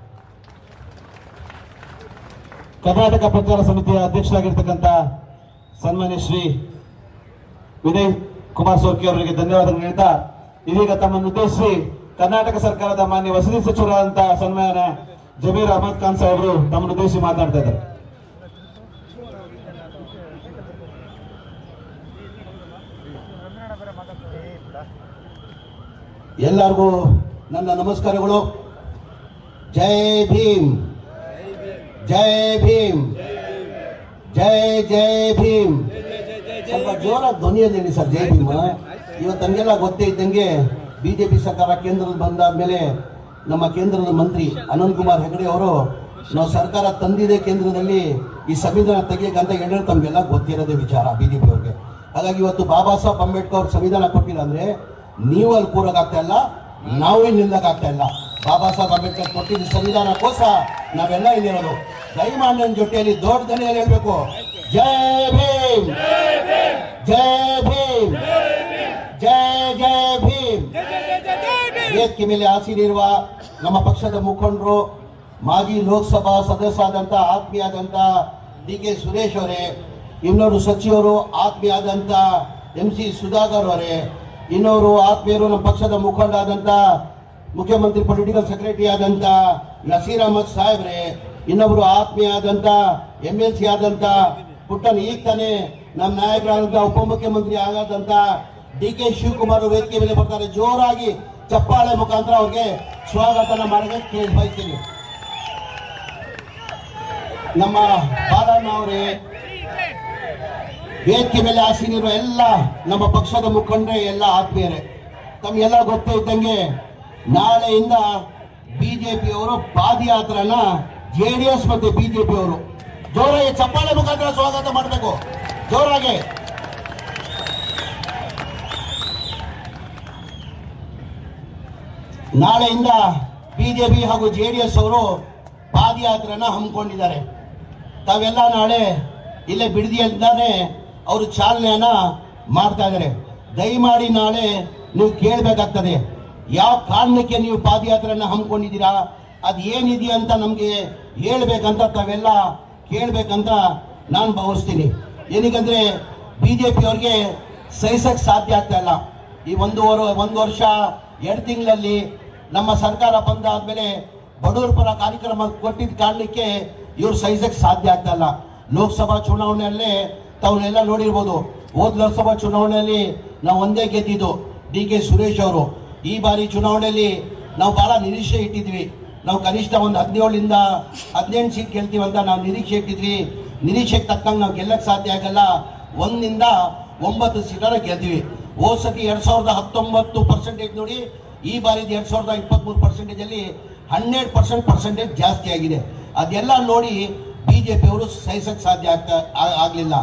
ಕರ್ನಾಟಕ ಪ್ರಚಾರ ಸಮಿತಿಯ ಅಧ್ಯಕ್ಷರಾಗಿರ್ತಕ್ಕಂಥ ಸನ್ಮಾನ್ಯ ಶ್ರೀ ವಿನಯ್ ಕುಮಾರ್ ಸೋರ್ಕಿ ಅವರಿಗೆ ಧನ್ಯವಾದಗಳು ಹೇಳ್ತಾ, ಇದೀಗ ತಮ್ಮನ್ನು ಉದ್ದೇಶಿಸಿ ಕರ್ನಾಟಕ ಸರ್ಕಾರದ ಮಾನ್ಯ ವಸತಿ ಸಚಿವರಾದಂತಹ ಸನ್ಮಾನ್ಯ ಜಮೀರ್ ಅಹಮದ್ ಖಾನ್ ಸಾಹೇಬರು ತಮ್ಮನ್ನು ಉದ್ದೇಶಿಸಿ ಮಾತನಾಡ್ತಾ ಇದ್ದಾರೆ.
ಎಲ್ಲರಿಗೂ ನನ್ನ ನಮಸ್ಕಾರಗಳು. ಜೈ ಭೀಮ್, ಜೈ ಭೀಮ್, ಜೈ ಜೈ ಭೀಮ್. ಸ್ವಲ್ಪ ಜೋರಾಗಿ ಧ್ವನಿಯಲ್ಲಿ ಹೇಳಿ ಸರ್, ಜೈ ಭೀಮ್. ಇವತ್ತು ನಮಗೆಲ್ಲ ಗೊತ್ತೇ ಇದ್ದಂಗೆ ಬಿಜೆಪಿ ಸರ್ಕಾರ ಕೇಂದ್ರದ ಬಂದಾದ್ಮೇಲೆ ನಮ್ಮ ಕೇಂದ್ರದ ಮಂತ್ರಿ ಅನಂತ್ ಕುಮಾರ್ ಹೆಗಡೆ ಅವರು ನಾವು ಸರ್ಕಾರ ತಂದಿದೆ ಕೇಂದ್ರದಲ್ಲಿ ಈ ಸಂವಿಧಾನ ತೆಗಿಯಕ್ಕೆ ಅಂತ ಹೇಳಿದ್ರೆ ತಮಗೆಲ್ಲ ಗೊತ್ತಿರೋದೇ ವಿಚಾರ ಬಿಜೆಪಿ ಅವ್ರಿಗೆ. ಹಾಗಾಗಿ ಇವತ್ತು ಬಾಬಾ ಸಾಹೇಬ್ ಅಂಬೇಡ್ಕರ್ ಅವ್ರು ಸಂವಿಧಾನ ಕೊಟ್ಟಿಲ್ಲ ಅಂದ್ರೆ ನೀವು ಅಲ್ಲಿ ಕೂರಕ್ಕಾಗ್ತಾ ಇಲ್ಲ, ನಾವೇ ನಿಲ್ಲಕ್ಕಾಗ್ತಾ ಇಲ್ಲ. ಬಾಬಾ ಸಾಹೇಬ್ ಅಂಬೇಡ್ಕರ್ ಕೊಟ್ಟಿದ್ದ ಸಂವಿಧಾನಕ್ಕೋಸ್ಕರ ನಾವೆಲ್ಲ ಇಲ್ಲಿರೋದು. ದಯಮಾಡಿ ನನ್ನ ಜೊತೆಯಲ್ಲಿ ದೊಡ್ಡ ದನಿಯಲ್ಲಿ ಹೇಳ್ಬೇಕು, ಜೈ ಭೀಮ್, ಜೈ ಭೀಮ್, ಜೈ ಜೈ ಭೀಮ್. ವೇದಿಕೆ ಮೇಲೆ ಆಸೀನಿರುವ ನಮ್ಮ ಪಕ್ಷದ ಮುಖಂಡರು, ಮಾಜಿ ಲೋಕಸಭಾ ಸದಸ್ಯರಾದಂತ ಆತ್ಮೀಯಾದಂತ ಡಿ ಕೆ ಸುರೇಶ್ ಅವರೇ, ಇನ್ನೋರು ಸಚಿವರು ಆತ್ಮೀಯ ಆದಂಥ MC ಸುಧಾಕರ್ ಅವರೇ, ಇನ್ನೋರು ಆತ್ಮೀಯರು ನಮ್ಮ ಪಕ್ಷದ ಮುಖಂಡ ಆದಂಥ ಮುಖ್ಯಮಂತ್ರಿ ಪೊಲಿಟಿಕಲ್ ಸೆಕ್ರೆಟರಿ ಆದಂಥ ನಸೀರ್ ಅಹಮದ್ ಸಾಹೇಬ್ರೆ, ಇನ್ನೊಬ್ರು ಆತ್ಮೀಯ ಆದಂಥ MLC ಆದಂಥ ಪುಟ್ಟನ್ ಈಗ ತಾನೇ ನಮ್ಮ ನಾಯಕರಾದಂಥ ಉಪಮುಖ್ಯಮಂತ್ರಿ ಆದಂಥ DK ಶಿವಕುಮಾರ್ ವೇದಿಕೆ ಮೇಲೆ ಬರ್ತಾರೆ. ಜೋರಾಗಿ ಚಪ್ಪಾಳೆ ಮುಖಾಂತರ ಅವ್ರಿಗೆ ಸ್ವಾಗತನ ಮಾಡೋದಕ್ಕೆ ಕೇಳಿ ಬಯಸ್ತೀನಿ. ನಮ್ಮ ಬಾಲಣ್ಣ ಅವರೇ, ವೇದಿಕೆ ಮೇಲೆ ಆಸೀನಿರುವ ಎಲ್ಲ ನಮ್ಮ ಪಕ್ಷದ ಮುಖಂಡರೇ, ಎಲ್ಲ ಆತ್ಮೀಯರೇ, ತಮಗೆಲ್ಲ ಗೊತ್ತೇ ಇದ್ದಂಗೆ ನಾಳೆಯಿಂದ ಬಿಜೆಪಿ ಅವರು ಪಾದಯಾತ್ರನ JDS ಮತ್ತೆ ಬಿಜೆಪಿ ಅವರು ಜೋರಾಗಿ ಚಪ್ಪಾಳೆ ಮುಖಾಂತರ ಸ್ವಾಗತ ಮಾಡಬೇಕು. ಜೋರಾಗಿ ನಾಳೆಯಿಂದ ಬಿಜೆಪಿ ಹಾಗೂ JDS ಅವರು ಪಾದಯಾತ್ರೆನ ಹಮ್ಮಿಕೊಂಡಿದ್ದಾರೆ. ತಾವೆಲ್ಲ ನಾಳೆ ಇಲ್ಲೇ ಬಿಡದಿಯಲ್ದಾನೆ ಅವರು ಚಾಲನೆಯನ್ನ ಮಾಡ್ತಾ ಇದ್ದಾರೆ. ದಯಮಾಡಿ ನಾಳೆ ನೀವು ಕೇಳಬೇಕಾಗ್ತದೆ, ಯಾವ ಕಾರಣಕ್ಕೆ ನೀವು ಪಾದಯಾತ್ರೆನ ಹಮ್ಮಿಕೊಂಡಿದ್ದೀರಾ, ಅದು ಏನಿದೆಯಾ ಅಂತ ನಮಗೆ ಹೇಳ್ಬೇಕಂತ ತಾವೆಲ್ಲ ಕೇಳಬೇಕಂತ ನಾನು ಭಾವಿಸ್ತೀನಿ. ಏನಕ್ಕಂದ್ರೆ ಬಿಜೆಪಿ ಅವ್ರಿಗೆ ಸಹಿಸಕ್ಕೆ ಸಾಧ್ಯ ಆಗ್ತಾ ಇಲ್ಲ. ಈ ಒಂದು ವರ್ಷ 2 ತಿಂಗಳಲ್ಲಿ ನಮ್ಮ ಸರ್ಕಾರ ಬಂದಾದ್ಮೇಲೆ ಬಡವರ ಪರ ಕಾರ್ಯಕ್ರಮ ಕೊಟ್ಟಿದ್ದ ಕಾರಣಕ್ಕೆ ಇವ್ರು ಸಹಿಸಕ್ಕೆ ಸಾಧ್ಯ ಆಗ್ತಾ ಇಲ್ಲ. ಲೋಕಸಭಾ ಚುನಾವಣೆಯಲ್ಲೇ ತಾವನ್ನೆಲ್ಲ ನೋಡಿರ್ಬೋದು. ಹೋದ ಲೋಕಸಭಾ ಚುನಾವಣೆಯಲ್ಲಿ ನಾವು ಒಂದೇ ಗೆದ್ದಿದ್ದು DK ಸುರೇಶ್ ಅವರು. ಈ ಬಾರಿ ಚುನಾವಣೆಯಲ್ಲಿ ನಾವು ಬಹಳ ನಿರೀಕ್ಷೆ ಇಟ್ಟಿದ್ವಿ. ನಾವು ಕನಿಷ್ಠ ಒಂದು 17ರಿಂದ 18 ಸೀಟ್ ಗೆಲ್ತೀವಿ ಅಂತ ನಾವು ನಿರೀಕ್ಷೆ ಇಟ್ಟಿದ್ವಿ. ನಿರೀಕ್ಷೆಗೆ ತಕ್ಕಂಗೆ ನಾವು ಗೆಲ್ಲಕ್ಕೆ ಸಾಧ್ಯ ಆಗಲ್ಲ. 1ರಿಂದ 9 ಸೀಟನ್ನು ಗೆದ್ವಿ. ಹೋದ ಸತಿ 2019% ನೋಡಿ, ಈ ಬಾರಿ 2023% 100% ಜಾಸ್ತಿ ಆಗಿದೆ. ಅದೆಲ್ಲ ನೋಡಿ ಬಿಜೆಪಿ ಅವರು ಸಹಿಸಕ್ಕೆ ಸಾಧ್ಯ ಆಗಲಿಲ್ಲ.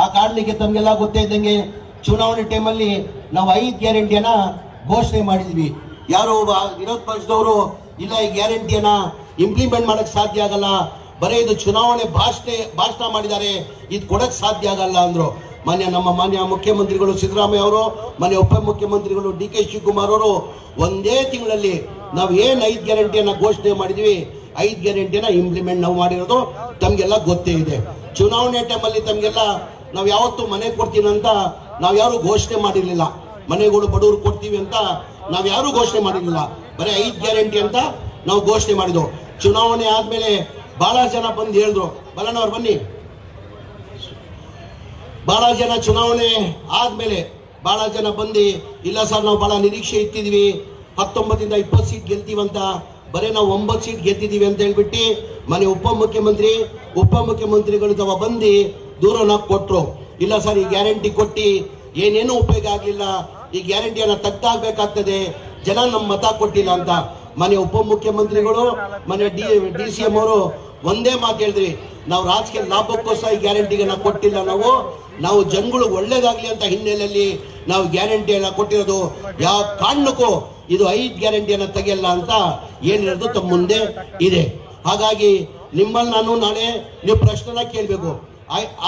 ಆ ಕಾರಣಕ್ಕೆ ತಮಗೆಲ್ಲ ಗೊತ್ತೇ ಇದ್ದಂಗೆ ಚುನಾವಣೆ ಟೈಮಲ್ಲಿ ನಾವು 5 ಗ್ಯಾರಂಟಿಯನ್ನ ಘೋಷಣೆ ಮಾಡಿದ್ವಿ. ಯಾರು ವಿರೋಧ ಪಕ್ಷದವರು ಇಲ್ಲ ಈ ಗ್ಯಾರಂಟಿಯನ್ನ ಇಂಪ್ಲಿಮೆಂಟ್ ಮಾಡಕ್ ಸಾಧ್ಯ ಆಗಲ್ಲ, ಬರೀ ಇದು ಚುನಾವಣೆ ಭಾಷಣ ಮಾಡಿದ್ದಾರೆ, ಇದು ಕೊಡಕ್ ಸಾಧ್ಯ ಆಗಲ್ಲ ಅಂದ್ರು. ನಮ್ಮ ಮಾನ್ಯ ಮುಖ್ಯಮಂತ್ರಿಗಳು ಸಿದ್ದರಾಮಯ್ಯ ಅವರು, ಮಾನ್ಯ ಉಪಮುಖ್ಯಮಂತ್ರಿಗಳು DK ಶಿವಕುಮಾರ್ ಅವರು ಒಂದೇ ತಿಂಗಳಲ್ಲಿ ನಾವು ಏನ್ 5 ಗ್ಯಾರಂಟಿಯನ್ನ ಘೋಷಣೆ ಮಾಡಿದ್ವಿ, 5 ಗ್ಯಾರಂಟಿಯನ್ನ ಇಂಪ್ಲಿಮೆಂಟ್ ನಾವು ಮಾಡಿರೋದು ತಮ್ಗೆಲ್ಲ ಗೊತ್ತೇ ಇದೆ. ಚುನಾವಣೆ ಟೈಮಲ್ಲಿ ತಮ್ಗೆಲ್ಲ ನಾವು ಯಾವತ್ತು ಮನೆ ಕೊಡ್ತೀವಿ ಅಂತ ನಾವು ಯಾರು ಘೋಷಣೆ ಮಾಡಿರ್ಲಿಲ್ಲ. ಮನೆಗಳು ಬಡವರು ಕೊಡ್ತೀವಿ ಅಂತ ನಾವು ಯಾರು ಘೋಷಣೆ ಮಾಡಿರ್ಲಿಲ್ಲ. ಬರೀ 5 ಗ್ಯಾರಂಟಿ ಅಂತ ನಾವು ಘೋಷಣೆ ಮಾಡಿದ್ವು. ಚುನಾವಣೆ ಆದ್ಮೇಲೆ ಬಹಳ ಜನ ಬಂದು ಹೇಳಿದ್ರು, ಬಲನವ್ರು ಬನ್ನಿ, ಬಹಳ ಜನ ಚುನಾವಣೆ ಆದ್ಮೇಲೆ ಬಹಳ ಜನ ಬಂದು ಇಲ್ಲ ಸರ್ ನಾವು ಬಹಳ ನಿರೀಕ್ಷೆ ಇಟ್ಟಿದ್ವಿ, 19ರಿಂದ 20 ಸೀಟ್ ಗೆಲ್ತೀವಂತ, ಬರೀ ನಾವು 9 ಸೀಟ್ ಗೆದ್ದಿದ್ದೀವಿ ಅಂತ ಹೇಳ್ಬಿಟ್ಟು ಮನೆ ಉಪಮುಖ್ಯಮಂತ್ರಿಗಳು ತಾವ ಬಂದು ದೂರನ ಕೊಟ್ರು. ಇಲ್ಲ ಸರ್ ಈ ಗ್ಯಾರಂಟಿ ಕೊಟ್ಟು ಏನೇನು ಉಪಯೋಗ ಆಗಲಿಲ್ಲ, ಈ ಗ್ಯಾರಂಟಿಯನ್ನ ತೆಗ್ದಾಗಬೇಕಾಗ್ತದೆ, ಜನ ನಮ್ಮ ಮತ ಕೊಟ್ಟಿಲ್ಲ ಅಂತ. ಮನೆ ಉಪಮುಖ್ಯಮಂತ್ರಿಗಳು, ಮನೆ DCM ಅವರು ಒಂದೇ ಮಾತು ಹೇಳಿದ್ರಿ, ನಾವು ರಾಜಕೀಯ ಲಾಭಕ್ಕೋಸ್ಕರ ಈ ಗ್ಯಾರಂಟಿಗಳನ್ನ ಕೊಟ್ಟಿಲ್ಲ, ನಾವು ಜನಗಳು ಒಳ್ಳೇದಾಗ್ಲಿ ಅಂತ ಹಿನ್ನೆಲೆಯಲ್ಲಿ ನಾವು ಗ್ಯಾರಂಟಿಯನ್ನ ಕೊಟ್ಟಿರೋದು. ಯಾವ ಕಾರಣಕ್ಕೂ ಇದು 5 ಗ್ಯಾರಂಟಿಯನ್ನ ತೆಗೆಯಲ್ಲ ಅಂತ ಏನಿರೋದು ತಮ್ಮ ಮುಂದೆ ಇದೆ. ಹಾಗಾಗಿ ನಿಮ್ಮಲ್ಲಿ ನಾನು ನಾಳೆ ನೀವು ಪ್ರಶ್ನೆನ ಕೇಳಬೇಕು.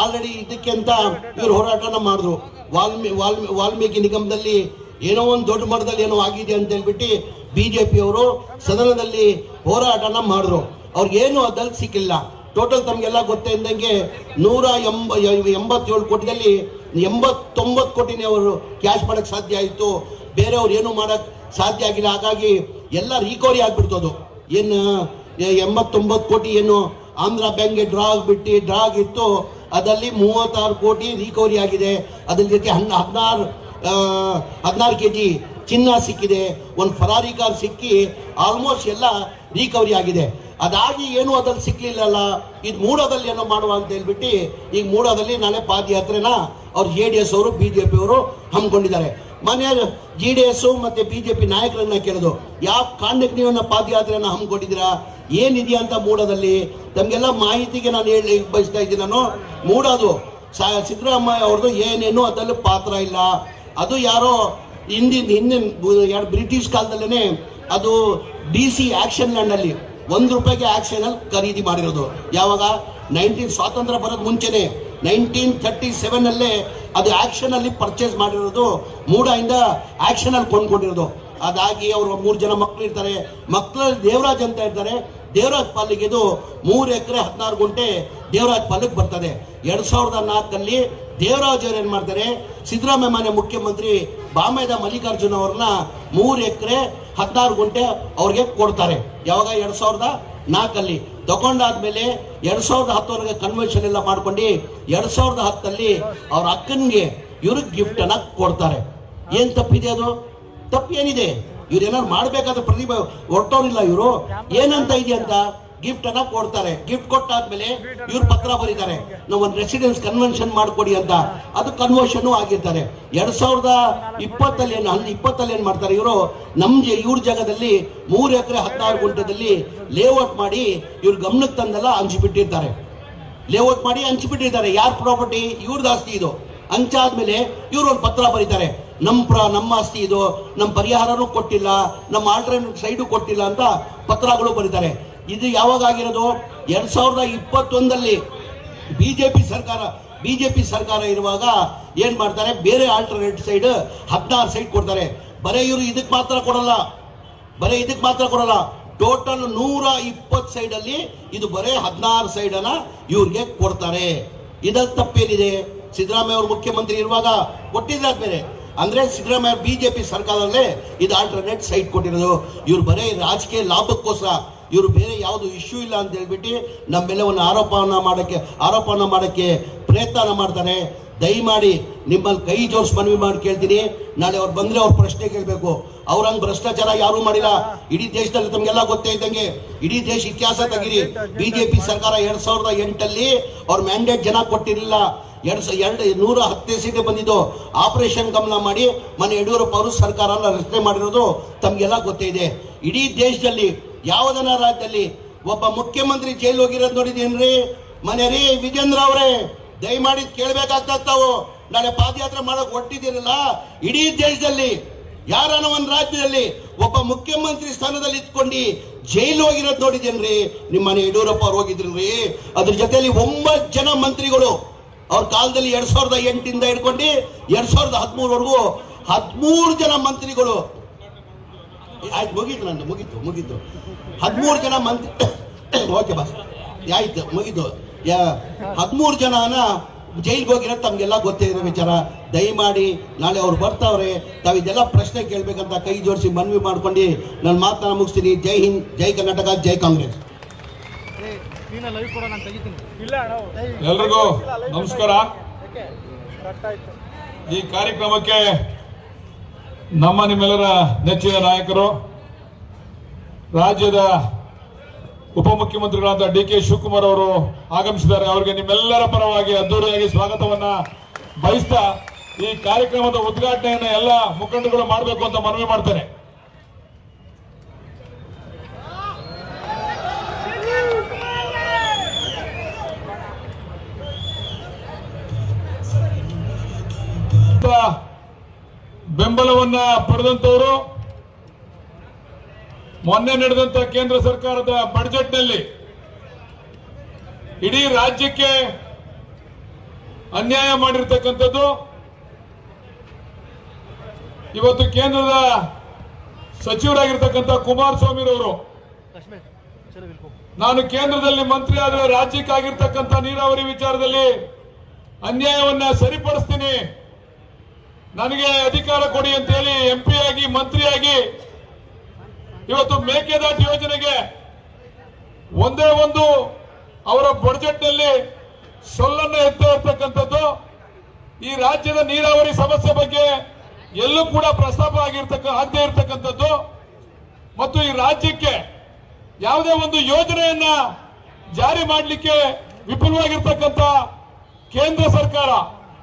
ಆಲ್ರೆಡಿ ಇದಕ್ಕೆ ಅಂತ ಇವರು ಹೋರಾಟನ ಮಾಡಿದ್ರು. ವಾಲ್ಮೀಕಿ ನಿಗಮದಲ್ಲಿ ಏನೋ ಒಂದು ದೊಡ್ಡ ಮಟ್ಟದಲ್ಲಿ ಏನೋ ಆಗಿದೆ ಅಂತ ಹೇಳ್ಬಿಟ್ಟು ಬಿಜೆಪಿ ಅವರು ಸದನದಲ್ಲಿ ಹೋರಾಟನ ಮಾಡಿದ್ರು. ಅವ್ರಿಗೇನು ಅದಲ್ಲಿ ಸಿಕ್ಕಿಲ್ಲ. ಟೋಟಲ್ ತಮ್ಗೆಲ್ಲ ಗೊತ್ತೇ ಇದ್ದಂಗೆ 187 ಕೋಟಿಯಲ್ಲಿ 89 ಕೋಟಿನೇ ಅವರು ಕ್ಯಾಶ್ ಮಾಡಕ್ ಸಾಧ್ಯ ಆಯಿತು. ಬೇರೆಯವ್ರು ಏನು ಮಾಡಕ್ ಸಾಧ್ಯ ಆಗಿಲ್ಲ. ಹಾಗಾಗಿ ಎಲ್ಲ ರಿಕವರಿ ಆಗ್ಬಿಡ್ತದು. ಏನು 89 ಕೋಟಿ ಏನು ಆಂಧ್ರ ಬ್ಯಾಂಕ್ಗೆ ಡ್ರಾ ಆಗಿತ್ತು, ಅದರಲ್ಲಿ 36 ಕೋಟಿ ರಿಕವರಿ ಆಗಿದೆ. ಅದ್ರ ಜೊತೆ 16 kg ಚಿನ್ನ ಸಿಕ್ಕಿದೆ, ಒಂದು ಫರಾರಿ ಕಾರ್ ಸಿಕ್ಕಿ ಆಲ್ಮೋಸ್ಟ್ ಎಲ್ಲ ರಿಕವರಿ ಆಗಿದೆ. ಅದಾಗಿ ಏನು ಅದ್ರಲ್ಲಿ ಸಿಕ್ಲಿಲ್ಲಲ್ಲ, ಇದು ಮೂಡೋದಲ್ಲಿ ಏನೋ ಮಾಡುವ ಅಂತ ಹೇಳ್ಬಿಟ್ಟು ಈಗ ಮೂಡೋದಲ್ಲಿ ನಾಳೆ ಪಾದಯಾತ್ರೆನ ಅವ್ರು JDS ಅವರು ಬಿಜೆಪಿ ಅವರು ಹಮ್ಮಿಕೊಂಡಿದ್ದಾರೆ. ಮನೆ JDS ಮತ್ತೆ ಬಿಜೆಪಿ ನಾಯಕರನ್ನ ಕೇಳಿದ್ರು, ಯಾವ ಕಾರಣಕ್ಕೆ ನೀವು ಪಾದಯಾತ್ರೆನ ಹಮ್ಮಿಕೊಂಡಿದ್ದೀರಾ, ಏನಿದೆಯಾ ಅಂತ ಮೂಡೋದಲ್ಲಿ ತಮ್ಗೆಲ್ಲ ಮಾಹಿತಿಗೆ ನಾನು ಹೇಳಿ ಬಯಸ್ತಾ ಇದ್ದೀನಿ. ನಾನು ಮೂಡೋದು ಸಿದ್ದರಾಮಯ್ಯ ಅವ್ರದ್ದು ಏನೇನು ಅದರಲ್ಲಿ ಪಾತ್ರ ಇಲ್ಲ. ಅದು ಯಾರೋ ಹಿಂದಿನ ಬ್ರಿಟಿಷ್ ಕಾಲದಲ್ಲೇ ಅದು DC ಆಕ್ಷನ್ ಲ್ಯಾಂಡ್ ಅಲ್ಲಿ ₹1 ಆಕ್ಷನ್ ಅಲ್ಲಿ ಖರೀದಿ ಮಾಡಿರೋದು. ಯಾವಾಗ 19 ಸ್ವಾತಂತ್ರ್ಯ ಬರೋದು ಮುಂಚೆನೆ 1937 ಅಲ್ಲೇ ಅದು ಆಕ್ಷನ್ ಅಲ್ಲಿ ಪರ್ಚೇಸ್ ಮಾಡಿರೋದು. ಮೂಡಾಯಿಂದ ಆಕ್ಷನ್ ಅಲ್ಲಿ ಕೊಂಡ್ಕೊಂಡಿರೋದು. ಅದಾಗಿ ಅವರು 3 ಜನ ಮಕ್ಕಳು ಇರ್ತಾರೆ. ಮಕ್ಕಳಲ್ಲಿ ದೇವರಾಜ್ ಅಂತ ಇರ್ತಾರೆ. ದೇವರಾಜ್ ಪಾಲಿಗೆ ಇದು 3 ಎಕರೆ 16 ಗುಂಟೆ ದೇವರಾಜ್ ಪಾಲಕ್ ಬರ್ತದೆ. 2004 ದೇವರಾಜ್ ಅವರು ಏನ್ ಮಾಡ್ತಾರೆ, ಸಿದ್ದರಾಮಯ್ಯ ಮನೆ ಮುಖ್ಯಮಂತ್ರಿ ಬಾಮೇದ ಮಲ್ಲಿಕಾರ್ಜುನ್ ಅವ್ರನ್ನ 3 ಎಕರೆ 16 ಗುಂಟೆ ಅವ್ರಿಗೆ ಕೊಡ್ತಾರೆ. ಯಾವಾಗ 2004 ತಗೊಂಡಾದ್ಮೇಲೆ 2010 ಕನ್ವೆನ್ಷನ್ ಎಲ್ಲ ಮಾಡ್ಕೊಂಡು 2010 ಅವ್ರ ಅಕ್ಕನ್ಗೆ ಇವ್ರಿಗೆ ಗಿಫ್ಟ್ ಅನ್ನ ಕೊಡ್ತಾರೆ. ಏನ್ ತಪ್ಪಿದೆ ಅದು? ತಪ್ಪು ಏನಿದೆ? ಇವ್ರು ಏನಾದ್ರು ಮಾಡ್ಬೇಕಾದ್ರೆ ಪ್ರತಿಭೆ ಹೊರಟೋರಿಲ್ಲ. ಇವರು ಏನಂತ ಇದೆ ಅಂತ ಗಿಫ್ಟ್ ಅನ್ನ ಕೊಡ್ತಾರೆ. ಗಿಫ್ಟ್ ಕೊಟ್ಟಾದ್ಮೇಲೆ ಇವ್ರು ಪತ್ರ ಬರೀತಾರೆ, ನಾವು ಒಂದು ರೆಸಿಡೆನ್ಸ್ ಕನ್ವೆನ್ಷನ್ ಮಾಡ್ಕೊಡಿ ಅಂತ. ಅದು ಕನ್ವರ್ಷನ್ ಆಗಿರ್ತಾರೆ. 2020 ಏನ್ ಮಾಡ್ತಾರೆ ಇವರು, ಇವ್ರ ಜಾಗದಲ್ಲಿ 3 ಎಕರೆ 16 ಗುಂಟೆದಲ್ಲಿ ಲೇಔಟ್ ಮಾಡಿ ಇವ್ರ ಗಮನಕ್ಕೆ ತಂದೆಲ್ಲ ಹಂಚಿಬಿಟ್ಟಿರ್ತಾರೆ. ಲೇಔಟ್ ಮಾಡಿ ಹಂಚಿಬಿಟ್ಟಿರ್ತಾರೆ. ಯಾರ ಪ್ರಾಪರ್ಟಿ? ಇವ್ರದ್ದು ಆಸ್ತಿ ಇದು. ಹಂಚಾದ್ಮೇಲೆ ಇವ್ರು ಒಂದು ಪತ್ರ ಬರೀತಾರೆ, ನಮ್ಮ ಆಸ್ತಿ ಇದು, ನಮ್ಮ ಪರಿಹಾರನೂ ಕೊಟ್ಟಿಲ್ಲ, ನಮ್ಮ ಆಲ್ಟರ್ನೇಟಿವ್ ಸೈಡು ಕೊಟ್ಟಿಲ್ಲ ಅಂತ ಪತ್ರಗಳು ಬರೀತಾರೆ. ಇದು ಯಾವಾಗ ಆಗಿರೋದು? 2021 ಬಿಜೆಪಿ ಸರ್ಕಾರ ಇರುವಾಗ ಏನ್ ಮಾಡ್ತಾರೆ, ಬೇರೆ ಆಲ್ಟರ್ನೇಟ್ ಸೈಡ್ 16 ಸೈಡ್ ಕೊಡ್ತಾರೆ. ಬರೀ ಇವರು ಇದಕ್ಕೆ ಮಾತ್ರ ಕೊಡಲ್ಲ, ಟೋಟಲ್ 120 ಸೈಡ್ ಅಲ್ಲಿ ಇದು ಬರೀ 16 ಸೈಡ್ ಅನ್ನ ಇವ್ರಿಗೆ ಕೊಡ್ತಾರೆ. ಇದ್ರಲ್ಲಿ ತಪ್ಪೇನಿದೆ? ಸಿದ್ದರಾಮಯ್ಯ ಅವರು ಮುಖ್ಯಮಂತ್ರಿ ಇರುವಾಗ ಕೊಟ್ಟಿದ್ದಾರೆ ಬೇರೆ. ಅಂದ್ರೆ ಸಿದ್ದರಾಮಯ್ಯ ಬಿಜೆಪಿ ಸರ್ಕಾರದಲ್ಲೇ ಇದು ಆಲ್ಟರ್ನೇಟ್ ಸೈಟ್ ಕೊಟ್ಟಿರೋದು. ಇವ್ರು ಬರೀ ರಾಜಕೀಯ ಲಾಭಕ್ಕೋಸ್ಕರ, ಇವರು ಬೇರೆ ಯಾವುದು ಇಶ್ಯೂ ಇಲ್ಲ ಅಂತ ಹೇಳ್ಬಿಟ್ಟು ನಮ್ಮೆಲ್ಲವನ್ನು ಆರೋಪನ ಮಾಡಕ್ಕೆ ಪ್ರಯತ್ನ ಮಾಡ್ತಾರೆ. ದಯಮಾಡಿ ನಿಮ್ಮಲ್ಲಿ ಕೈ ಜೋಡಿಸಿ ಮನವಿ ಮಾಡಿ ಕೇಳ್ತೀನಿ, ನಾಳೆ ಅವ್ರು ಬಂದ್ರೆ ಅವ್ರ ಪ್ರಶ್ನೆ ಕೇಳಬೇಕು. ಅವ್ರಂಗ್ ಭ್ರಷ್ಟಾಚಾರ ಯಾರು ಮಾಡಿಲ್ಲ. ಇಡೀ ದೇಶದಲ್ಲಿ ತಮ್ಗೆಲ್ಲ ಗೊತ್ತೇ ಇದ್ದಂಗೆ, ಇಡೀ ದೇಶ ಇತಿಹಾಸ ತೆಗಿರಿ. ಬಿಜೆಪಿ ಸರ್ಕಾರ 2008 ಅವ್ರ ಮ್ಯಾಂಡೇಟ್ ಜನ ಕೊಟ್ಟಿರಲಿಲ್ಲ. 110 ಸೀಟೆ ಬಂದಿದ್ದು. ಆಪರೇಷನ್ ಕಮಲ ಮಾಡಿ ಮನೆ ಯಡಿಯೂರಪ್ಪ ಅವರು ಸರ್ಕಾರನ ರಚನೆ ಮಾಡಿರೋದು ತಮ್ಗೆಲ್ಲ ಗೊತ್ತೇ ಇದೆ. ಇಡೀ ದೇಶದಲ್ಲಿ ಯಾವುದನ್ನ ರಾಜ್ಯದಲ್ಲಿ ಒಬ್ಬ ಮುಖ್ಯಮಂತ್ರಿ ಜೈಲು ಹೋಗಿರೋದು ನೋಡಿದೇನ್ರಿ? ಮನೆ ರೀ ವಿಜೇಂದ್ರ ಅವರೇ, ದಯಮಾಡಿ ಕೇಳ್ಬೇಕಾಗ್ತಾ ತಾವು. ನಾಳೆ ಪಾದಯಾತ್ರೆ ಮಾಡಕ್ ಹೊಟ್ಟಿದ್ದೀರಲ್ಲ, ಇಡೀ ದೇಶದಲ್ಲಿ ಯಾರನ್ನ ಒಂದು ರಾಜ್ಯದಲ್ಲಿ ಒಬ್ಬ ಮುಖ್ಯಮಂತ್ರಿ ಸ್ಥಾನದಲ್ಲಿ ಇಟ್ಕೊಂಡು ಜೈಲು ಹೋಗಿರೋದು ನೋಡಿದೇನ್ರಿ? ನಿಮ್ಮ ಮನೆ ಯಡಿಯೂರಪ್ಪ ಅವ್ರು ಹೋಗಿದ್ರಿ. ಅದ್ರ ಜೊತೆಯಲ್ಲಿ 9 ಜನ ಮಂತ್ರಿಗಳು ಅವ್ರ ಕಾಲದಲ್ಲಿ 2008 ಹಿಡ್ಕೊಂಡು 2013 13 ಜನ ಮಂತ್ರಿಗಳು. ಆಯ್ತು, ಮುಗೀತು 13 ಜನ ಮಂತ್ರಿ. ಓಕೆ ಬಸ್, ಆಯ್ತು, ಮುಗೀತು. 13 ಜನನ ಜೈಲ್ಗೆ ಹೋಗಿರೋ ತಮ್ಗೆಲ್ಲ ಗೊತ್ತೇ ಇರೋ ವಿಚಾರ. ದಯಮಾಡಿ ನಾಳೆ ಅವ್ರು ಬರ್ತಾವ್ರೆ, ತಾವು ಇದೆಲ್ಲ ಪ್ರಶ್ನೆ ಕೇಳ್ಬೇಕಂತ ಕೈ ಜೋಡಿಸಿ ಮನವಿ ಮಾಡ್ಕೊಂಡು ನನ್ನ ಮಾತನ್ನ ಮುಗಿಸ್ತೀನಿ. ಜೈ ಹಿಂದ್, ಜೈ ಕರ್ನಾಟಕ, ಜೈ ಕಾಂಗ್ರೆಸ್.
ಎಲ್ರಿಗೂ ನಮಸ್ಕಾರ. ಈ ಕಾರ್ಯಕ್ರಮಕ್ಕೆ ನಿಮ್ಮೆಲ್ಲರ ನೆಚ್ಚಿನ ನಾಯಕರು, ರಾಜ್ಯದ ಉಪಮುಖ್ಯಮಂತ್ರಿಗಳಾದ ಡಿ ಕೆ ಶಿವಕುಮಾರ್ ಅವರು ಆಗಮಿಸಿದ್ದಾರೆ. ಅವರಿಗೆ ನಿಮ್ಮೆಲ್ಲರ ಪರವಾಗಿ ಅದ್ದೂರಿಯಾಗಿ ಸ್ವಾಗತವನ್ನ ಬಯಸ್ತಾ ಈ ಕಾರ್ಯಕ್ರಮದ ಉದ್ಘಾಟನೆಯನ್ನು ಎಲ್ಲ ಮುಖಂಡರುಗಳು ಮಾಡಬೇಕು ಅಂತ ಮನವಿ ಮಾಡ್ತೇನೆ. ಬೆಂಬಲವನ್ನ ಪಡೆದಂತವರು ಮೊನ್ನೆ ನಡೆದಂತ ಕೇಂದ್ರ ಸರ್ಕಾರದ ಬಜೆಟ್ನಲ್ಲಿ ಇಡೀ ರಾಜ್ಯಕ್ಕೆ ಅನ್ಯಾಯ ಮಾಡಿರ್ತಕ್ಕಂಥದ್ದು. ಇವತ್ತು ಕೇಂದ್ರದ ಸಚಿವರಾಗಿರ್ತಕ್ಕಂಥ ಕುಮಾರಸ್ವಾಮಿ ಅವರು, ನಾನು ಕೇಂದ್ರದಲ್ಲಿ ಮಂತ್ರಿ ಆದರೆ ರಾಜ್ಯಕ್ಕಾಗಿರ್ತಕ್ಕಂಥ ನೀರಾವರಿ ವಿಚಾರದಲ್ಲಿ ಅನ್ಯಾಯವನ್ನ ಸರಿಪಡಿಸ್ತೀನಿ, ನನಗೆ ಅಧಿಕಾರ ಕೊಡಿ ಅಂತ ಹೇಳಿ ಎಂಪಿ ಆಗಿ ಮಂತ್ರಿಯಾಗಿ ಇವತ್ತು ಮೇಕೆದಾಟು ಯೋಜನೆಗೆ ಒಂದೇ ಒಂದು ಅವರ ಬಜೆಟ್ ನಲ್ಲಿ ಸೊಲ್ಲನ್ನು ಎತ್ತಾ ಇರ್ತಕ್ಕಂಥದ್ದು. ಈ ರಾಜ್ಯದ ನೀರಾವರಿ ಸಮಸ್ಯೆ ಬಗ್ಗೆ ಎಲ್ಲೂ ಕೂಡ ಪ್ರಸ್ತಾಪ ಆಗದೆ ಇರ್ತಕ್ಕಂಥದ್ದು ಮತ್ತು ಈ ರಾಜ್ಯಕ್ಕೆ ಯಾವುದೇ ಒಂದು ಯೋಜನೆಯನ್ನ ಜಾರಿ ಮಾಡಲಿಕ್ಕೆ ವಿಫಲವಾಗಿರ್ತಕ್ಕಂಥ ಕೇಂದ್ರ ಸರ್ಕಾರ,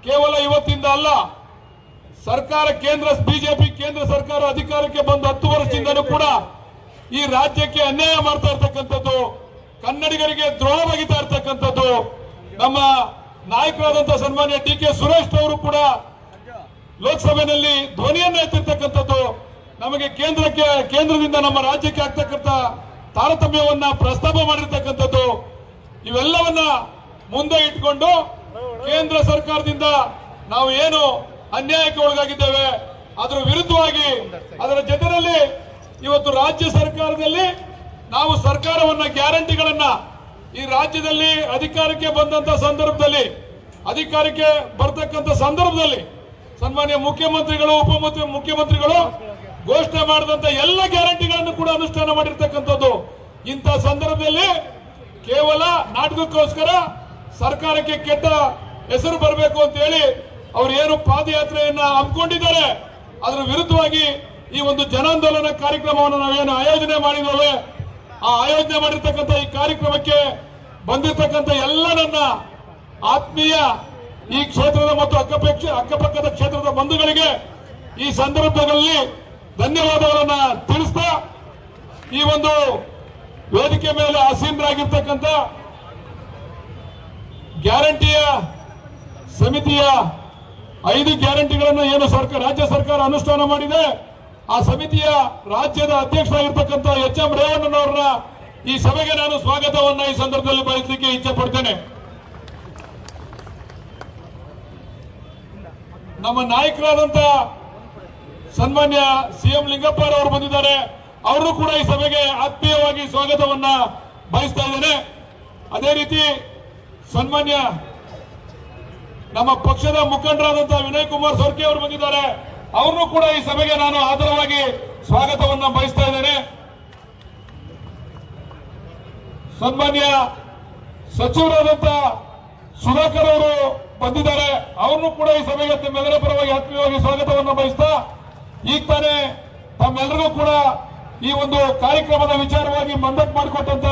ಕೇವಲ ಇವತ್ತಿಂದ ಅಲ್ಲ, ಸರ್ಕಾರ ಬಿಜೆಪಿ ಕೇಂದ್ರ ಸರ್ಕಾರ ಅಧಿಕಾರಕ್ಕೆ ಬಂದು 10 ವರ್ಷದಿಂದಲೂ ಕೂಡ ಈ ರಾಜ್ಯಕ್ಕೆ ಅನ್ಯಾಯ ಮಾಡ್ತಾ ಇರ್ತಕ್ಕಂಥದ್ದು, ಕನ್ನಡಿಗರಿಗೆ ದ್ರೋಹ ಬಗೆತಾ ಇರ್ತಕ್ಕಂಥದ್ದು. ನಮ್ಮ ನಾಯಕರಾದಂತಹ ಸನ್ಮಾನ್ಯ ಡಿ ಕೆ ಸುರೇಶ್ ಅವರು ಕೂಡ ಲೋಕಸಭೆಯಲ್ಲಿ ಧ್ವನಿಯನ್ನ ಎತ್ತಿರ್ತಕ್ಕಂಥದ್ದು. ನಮಗೆ ಕೇಂದ್ರದಿಂದ ನಮ್ಮ ರಾಜ್ಯಕ್ಕೆ ಆಗ್ತಕ್ಕಂಥ ತಾರತಮ್ಯವನ್ನ ಪ್ರಸ್ತಾಪ ಮಾಡಿರ್ತಕ್ಕಂಥದ್ದು. ಇವೆಲ್ಲವನ್ನ ಮುಂದೆ ಇಟ್ಕೊಂಡು ಕೇಂದ್ರ ಸರ್ಕಾರದಿಂದ ನಾವು ಏನು ಅನ್ಯಾಯಕ್ಕೆ ಒಳಗಾಗಿದ್ದೇವೆ ಅದರ ವಿರುದ್ಧವಾಗಿ, ಅದರ ಜೊತೆಯಲ್ಲಿ ಇವತ್ತು ರಾಜ್ಯ ಸರ್ಕಾರದಲ್ಲಿ ನಾವು ಸರ್ಕಾರವನ್ನ ಗ್ಯಾರಂಟಿಗಳನ್ನ ಈ ರಾಜ್ಯದಲ್ಲಿ ಅಧಿಕಾರಕ್ಕೆ ಬಂದಂತ ಸಂದರ್ಭದಲ್ಲಿ ಬರ್ತಕ್ಕಂಥ ಸಂದರ್ಭದಲ್ಲಿ ಸನ್ಮಾನ್ಯ ಮುಖ್ಯಮಂತ್ರಿಗಳು ಮುಖ್ಯಮಂತ್ರಿಗಳು ಘೋಷಣೆ ಮಾಡಿದಂತ ಎಲ್ಲ ಗ್ಯಾರಂಟಿಗಳನ್ನು ಕೂಡ ಅನುಷ್ಠಾನ ಮಾಡಿರ್ತಕ್ಕಂಥದ್ದು. ಇಂಥ ಸಂದರ್ಭದಲ್ಲಿ ಕೇವಲ ನಾಟಕಕ್ಕೋಸ್ಕರ ಸರ್ಕಾರಕ್ಕೆ ಕೆಟ್ಟ ಹೆಸರು ಬರಬೇಕು ಅಂತ ಹೇಳಿ ಅವರು ಏನು ಪಾದಯಾತ್ರೆಯನ್ನ ಹಮ್ಮಿಕೊಂಡಿದ್ದಾರೆ ಅದರ ವಿರುದ್ಧವಾಗಿ ಈ ಒಂದು ಜನಾಂದೋಲನ ಕಾರ್ಯಕ್ರಮವನ್ನು ನಾವೇನು ಆಯೋಜನೆ ಮಾಡಿದ್ದೇವೆ, ಆ ಆಯೋಜನೆ ಮಾಡಿರ್ತಕ್ಕಂಥ ಈ ಕಾರ್ಯಕ್ರಮಕ್ಕೆ ಬಂದಿರತಕ್ಕಂಥ ಎಲ್ಲ ನನ್ನ ಆತ್ಮೀಯ ಈ ಕ್ಷೇತ್ರದ ಮತ್ತು ಅಕ್ಕಪಕ್ಕದ ಕ್ಷೇತ್ರದ ಬಂಧುಗಳಿಗೆ ಈ ಸಂದರ್ಭದಲ್ಲಿ ಧನ್ಯವಾದಗಳನ್ನ ತಿಳಿಸ್ತಾ, ಈ ಒಂದು ವೇದಿಕೆ ಮೇಲೆ ಆಸೀನರಾಗಿರ್ತಕ್ಕಂಥ ಗ್ಯಾರಂಟಿಯ ಸಮಿತಿಯ 5 ಗ್ಯಾರಂಟಿಗಳನ್ನು ಏನು ರಾಜ್ಯ ಸರ್ಕಾರ ಅನುಷ್ಠಾನ ಮಾಡಿದೆ, ಆ ಸಮಿತಿಯ ರಾಜ್ಯದ ಅಧ್ಯಕ್ಷರಾಗಿರ್ತಕ್ಕಂಥ ಎಚ್.ಎಂ. ರೇವಣ್ಣನವರನ್ನ ಈ ಸಭೆಗೆ ನಾನು ಸ್ವಾಗತವನ್ನ ಈ ಸಂದರ್ಭದಲ್ಲಿ ಬಯಸಲಿಕ್ಕೆ ಇಚ್ಛೆ ಪಡ್ತೇನೆ. ನಮ್ಮ ನಾಯಕರಾದಂತ ಸನ್ಮಾನ್ಯ ಸಿಎಂ ಲಿಂಗಪ್ಪರವರು ಬಂದಿದ್ದಾರೆ, ಅವರು ಕೂಡ ಈ ಸಭೆಗೆ ಆತ್ಮೀಯವಾಗಿ ಸ್ವಾಗತವನ್ನ ಬಯಸ್ತಾ ಇದ್ದೇನೆ. ಅದೇ ರೀತಿ ಸನ್ಮಾನ್ಯ ನಮ್ಮ ಪಕ್ಷದ ಮುಖಂಡರಾದಂತಹ ವಿನಯ್ ಕುಮಾರ್ ಸೊರ್ಕೆ ಅವರು ಬಂದಿದ್ದಾರೆ, ಅವ್ರನ್ನೂ ಕೂಡ ಈ ಸಭೆಗೆ ನಾನು ಆದರವಾಗಿ ಸ್ವಾಗತವನ್ನ ಬಯಸ್ತಾ ಇದ್ದೇನೆ. ಸನ್ಮಾನ್ಯ ಸಚಿವರಾದಂತ ಸುಧಾಕರ್ ಅವರು ಬಂದಿದ್ದಾರೆ, ಅವ್ರನ್ನೂ ಕೂಡ ಈ ಸಭೆಗೆ ತಮ್ಮೆಲ್ಲರ ಪರವಾಗಿ ಆತ್ಮೀಯವಾಗಿ ಸ್ವಾಗತವನ್ನ ಬಯಸ್ತಾ, ಈಗ ತಾನೇ ತಮ್ಮೆಲ್ಲರಿಗೂ ಕೂಡ ಈ ಒಂದು ಕಾರ್ಯಕ್ರಮದ ವಿಚಾರವಾಗಿ ಮಂಡನೆ ಮಾಡಿಕೊಟ್ಟಂತ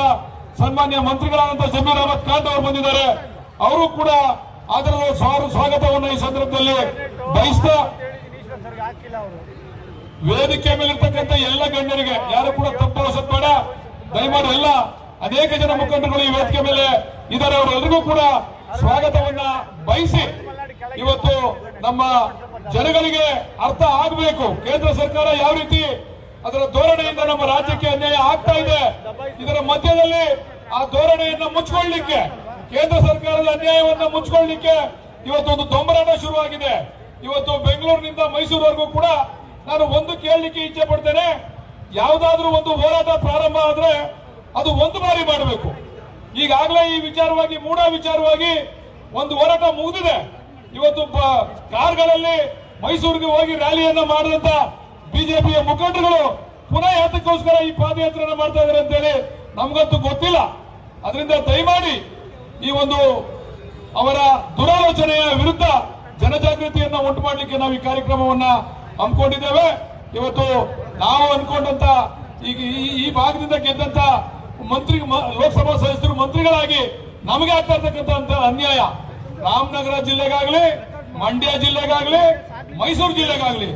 ಸನ್ಮಾನ್ಯ ಮಂತ್ರಿಗಳಾದಂತ ಜಮೀರ್ ಅಹಮದ್ ಖಾನ್ ಅವರು ಬಂದಿದ್ದಾರೆ, ಅವರು ಕೂಡ ಆದರದ ಸ್ವಾಗತವನ್ನು ಈ ಸಂದರ್ಭದಲ್ಲಿ ಬಯಸ್ತಾ, ವೇದಿಕೆ ಮೇಲಿರ್ತಕ್ಕಂಥ ಎಲ್ಲ ಗಣ್ಯರಿಗೆ ಯಾರು ಕೂಡ ತಪ್ಪು ಅನಿಸೋದು ಬೇಡ, ದಯಮಾಡಿ ಎಲ್ಲ ಅನೇಕ ಜನ ಮುಖಂಡರು ಈ ವೇದಿಕೆ ಮೇಲೆ ಇದ್ದಾರೆ, ಅವರೆಲ್ಲರಿಗೂ ಕೂಡ ಸ್ವಾಗತವನ್ನ ಬಯಸಿ, ಇವತ್ತು ನಮ್ಮ ಜನಗಳಿಗೆ ಅರ್ಥ ಆಗಬೇಕು ಕೇಂದ್ರ ಸರ್ಕಾರ ಯಾವ ರೀತಿ ಅದರ ಧೋರಣೆಯಿಂದ ನಮ್ಮ ರಾಜ್ಯಕ್ಕೆ ಅನ್ಯಾಯ ಆಗ್ತಾ ಇದೆ, ಇದರ ಮಧ್ಯದಲ್ಲಿ ಆ ಧೋರಣೆಯನ್ನ ಮುಚ್ಚಿಕೊಳ್ಳಲಿಕ್ಕೆ, ಕೇಂದ್ರ ಸರ್ಕಾರದ ಅನ್ಯಾಯವನ್ನ ಮುಚ್ಚಿಕೊಳ್ಳಲಿಕ್ಕೆ ಇವತ್ತು ಒಂದು ದೊಂಬರಾಟ ಶುರುವಾಗಿದೆ. ಇವತ್ತು ಬೆಂಗಳೂರಿನಿಂದ ಮೈಸೂರುವರೆಗೂ ಕೂಡ ನಾನು ಒಂದು ಕೇಳಲಿಕ್ಕೆ ಇಚ್ಛೆ ಪಡ್ತೇನೆ, ಯಾವುದಾದ್ರೂ ಒಂದು ಹೋರಾಟ ಪ್ರಾರಂಭ ಆದ್ರೆ ಅದು ಒಂದು ಬಾರಿ ಮಾಡಬೇಕು. ಈಗಾಗಲೇ ಈ ವಿಚಾರವಾಗಿ ಮೂಢ ವಿಚಾರವಾಗಿ ಒಂದು ಹೋರಾಟ ಮುಗಿದಿದೆ. ಇವತ್ತು ಕಾರ್ಗಳಲ್ಲಿ ಮೈಸೂರಿಗೆ ಹೋಗಿ ರ್ಯಾಲಿಯನ್ನ ಮಾಡಿದಂತ ಬಿಜೆಪಿಯ ಮುಖಂಡರುಗಳು ಪುನಃ ಯಾತಕ್ಕೋಸ್ಕರ ಈ ಪಾದಯಾತ್ರೆಯನ್ನು ಮಾಡ್ತಾ ಇದ್ದಾರೆ ಅಂತೇಳಿ ನಮ್ಗಂತೂ ಗೊತ್ತಿಲ್ಲ. ಅದರಿಂದ ದಯಮಾಡಿ ಈ ಒಂದು ಅವರ ದುರಾಲೋಚನೆಯ ವಿರುದ್ಧ ಜನಜಾಗೃತಿಯನ್ನ ಉಂಟು ಮಾಡಲಿಕ್ಕೆ ನಾವು ಈ ಕಾರ್ಯಕ್ರಮವನ್ನ ಹಮ್ಮಿಕೊಂಡಿದ್ದೇವೆ. ಇವತ್ತು ನಾವು ಅನ್ಕೊಂಡಂತ ಈಗ ಈ ಭಾಗದಿಂದ ಗೆದ್ದಂತ ಲೋಕಸಭಾ ಸದಸ್ಯರು ಮಂತ್ರಿಗಳಾಗಿ ನಮಗೆ ಆಗ್ತಾ ಇರ್ತಕ್ಕಂಥ ಅನ್ಯಾಯ ರಾಮನಗರ ಜಿಲ್ಲೆಗಾಗ್ಲಿ, ಮಂಡ್ಯ ಜಿಲ್ಲೆಗಾಗ್ಲಿ, ಮೈಸೂರು ಜಿಲ್ಲೆಗಾಗ್ಲಿ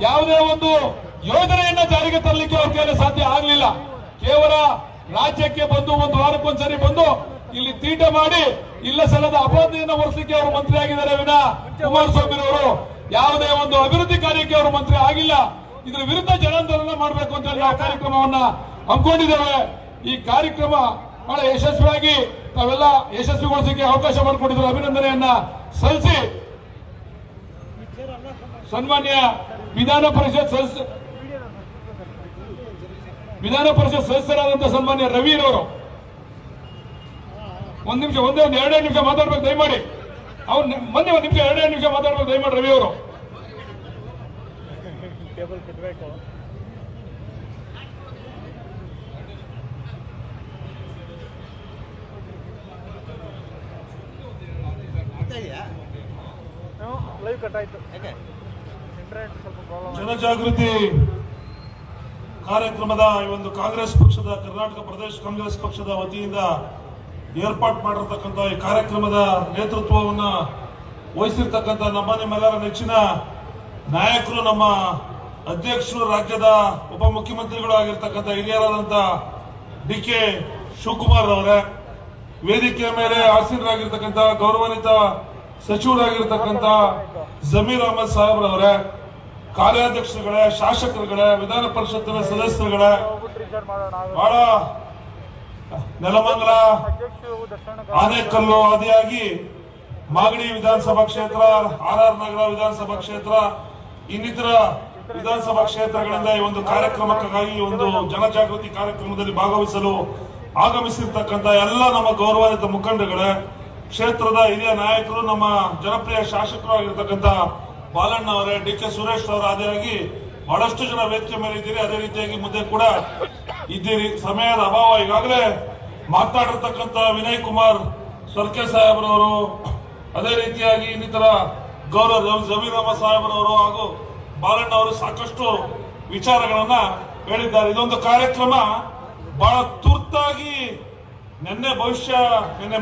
ಯಾವುದೇ ಒಂದು ಯೋಜನೆಯನ್ನ ಜಾರಿಗೆ ತರಲಿಕ್ಕೆ ಅವ್ರ ಕೈಯಲ್ಲಿ ಸಾಧ್ಯ ಆಗಲಿಲ್ಲ. ಕೇವಲ ರಾಜ್ಯಕ್ಕೆ ಬಂದು ಒಂದು ವಾರಕ್ಕೊಂದ್ಸರಿ ಬಂದು ಇಲ್ಲಿ ತೀಟ ಮಾಡಿ ಇಲ್ಲ ಸಲ್ಲದ ಅಪರಾಧೆಯನ್ನು ಹೊರಿಸಲಿಕ್ಕೆ ಅವರು ಮಂತ್ರಿ ಆಗಿದ್ದಾರೆ ವಿನಾ ಕುಮಾರಸ್ವಾಮಿ ಅವರು ಯಾವುದೇ ಒಂದು ಅಭಿವೃದ್ಧಿ ಕಾರ್ಯಕ್ಕೆ ಅವರು ಮಂತ್ರಿ ಆಗಿಲ್ಲ. ಇದರ ವಿರುದ್ಧ ಜನಾಂದೋಲನ ಮಾಡಬೇಕು ಅಂತ ಹೇಳಿ ನಾವು ಕಾರ್ಯಕ್ರಮವನ್ನ ಹಮ್ಮಿಕೊಂಡಿದ್ದೇವೆ. ಈ ಕಾರ್ಯಕ್ರಮ ಬಹಳ ಯಶಸ್ವಿಯಾಗಿ ತಾವೆಲ್ಲ ಯಶಸ್ವಿಗೊಳಿಸಲಿಕ್ಕೆ ಅವಕಾಶ ಮಾಡಿಕೊಟ್ಟಿದ್ರು, ಅಭಿನಂದನೆಯನ್ನ ಸಲ್ಲಿಸಿ ಸನ್ಮಾನ್ಯ ವಿಧಾನ ಪರಿಷತ್ ಸದಸ್ಯರಾದಂತಹ ಸನ್ಮಾನ್ಯ ರವಿರವರು ಒಂದ್ ನಿಮಿಷ ಎರಡೇ ನಿಮಿಷ ಮಾತಾಡ್ಬೇಕು ದಯಮಾಡಿ. ಅವ್ರು ಮೊನ್ನೆ ಒಂದ್ ನಿಮಿಷ ಎರಡೇ ನಿಮಿಷ ಮಾತಾಡ್ಬೇಕು ದಯಮಾಡಿ ರವಿ ಅವರು.
ಜನಜಾಗೃತಿ ಕಾರ್ಯಕ್ರಮದ ಈ ಒಂದು ಕಾಂಗ್ರೆಸ್ ಪಕ್ಷದ ಕರ್ನಾಟಕ ಪ್ರದೇಶ ಕಾಂಗ್ರೆಸ್ ಪಕ್ಷದ ವತಿಯಿಂದ ಏರ್ಪಾಟ್ ಮಾಡಿರ್ತಕ್ಕಂಥ ಈ ಕಾರ್ಯಕ್ರಮದ ನೇತೃತ್ವವನ್ನು ವಹಿಸಿರ್ತಕ್ಕಂಥ ನಿಮ್ಮೆಲ್ಲರ ನೆಚ್ಚಿನ ನಾಯಕರು, ನಮ್ಮ ಅಧ್ಯಕ್ಷರು, ರಾಜ್ಯದ ಉಪಮುಖ್ಯಮಂತ್ರಿಗಳು ಆಗಿರ್ತಕ್ಕಂಥ ಹಿರಿಯರಾದಂಥ ಡಿ.ಕೆ. ಶಿವಕುಮಾರ್ ಅವರೇ, ವೇದಿಕೆಯ ಮೇಲೆ ಆಸೀನರಾಗಿರ್ತಕ್ಕಂಥ ಗೌರವಾನ್ವಿತ ಸಚಿವರಾಗಿರ್ತಕ್ಕಂಥ ಜಮೀರ್ ಅಹಮದ್ ಸಾಹೇಬ್ರವರೇ, ಕಾರ್ಯಾಧ್ಯಕ್ಷರುಗಳೇ, ಶಾಸಕರುಗಳೇ, ವಿಧಾನ ಪರಿಷತ್ತಿನ ಸದಸ್ಯರುಗಳೇ, ಬಹಳ ನೆಲಮಂಗಲ, ಆನೇಕಲ್ಲು ಆದಿಯಾಗಿ ಮಾಗಡಿ ವಿಧಾನಸಭಾ ಕ್ಷೇತ್ರ, ಆರ್.ಆರ್. ನಗರ ವಿಧಾನಸಭಾ ಕ್ಷೇತ್ರ, ಇನ್ನಿತರ ವಿಧಾನಸಭಾ ಕ್ಷೇತ್ರಗಳಿಂದ ಈ ಒಂದು ಕಾರ್ಯಕ್ರಮಕ್ಕಾಗಿ ಒಂದು ಜನಜಾಗೃತಿ ಕಾರ್ಯಕ್ರಮದಲ್ಲಿ ಭಾಗವಹಿಸಲು ಆಗಮಿಸಿರ್ತಕ್ಕಂಥ ಎಲ್ಲ ನಮ್ಮ ಗೌರವಾನ್ವಿತ ಮುಖಂಡಗಳೇ, ಕ್ಷೇತ್ರದ ಹಿರಿಯ ನಾಯಕರು, ನಮ್ಮ ಜನಪ್ರಿಯ ಶಾಸಕರು ಆಗಿರ್ತಕ್ಕಂಥ ಬಾಲಣ್ಣ ಅವರೇ, ಡಿ ಕೆ ಸುರೇಶ್ ಅವರ ಆದಿಯಾಗಿ ಬಹಳಷ್ಟು ಜನ ವೇದಿಕೆ ಮೇಲೆ ಇದ್ದೀರಿ. ಅದೇ ರೀತಿಯಾಗಿ ಮುಂದೆ ಕೂಡ ಇದ್ದೀರಿ. ಸಮಯದ ಅಭಾವ. ಈಗಾಗಲೇ ಮಾತನಾಡಿರ್ತಕ್ಕಂಥ ವಿನಯ್ ಕುಮಾರ್ ಸ್ವರ್ಕೆ ಸಾಹೇಬ್ರವರು, ಅದೇ ರೀತಿಯಾಗಿ ಇನ್ನಿತರ ಗೌರವ ಜಮೀರಮ್ಮ ಸಾಹೇಬ್ರವರು ಹಾಗೂ ಬಾಲಣ್ಣ ಅವರು ಸಾಕಷ್ಟು ವಿಚಾರಗಳನ್ನ ಹೇಳಿದ್ದಾರೆ. ಇದೊಂದು ಕಾರ್ಯಕ್ರಮ ಬಹಳ ತುರ್ತಾಗಿ ನಿನ್ನೆ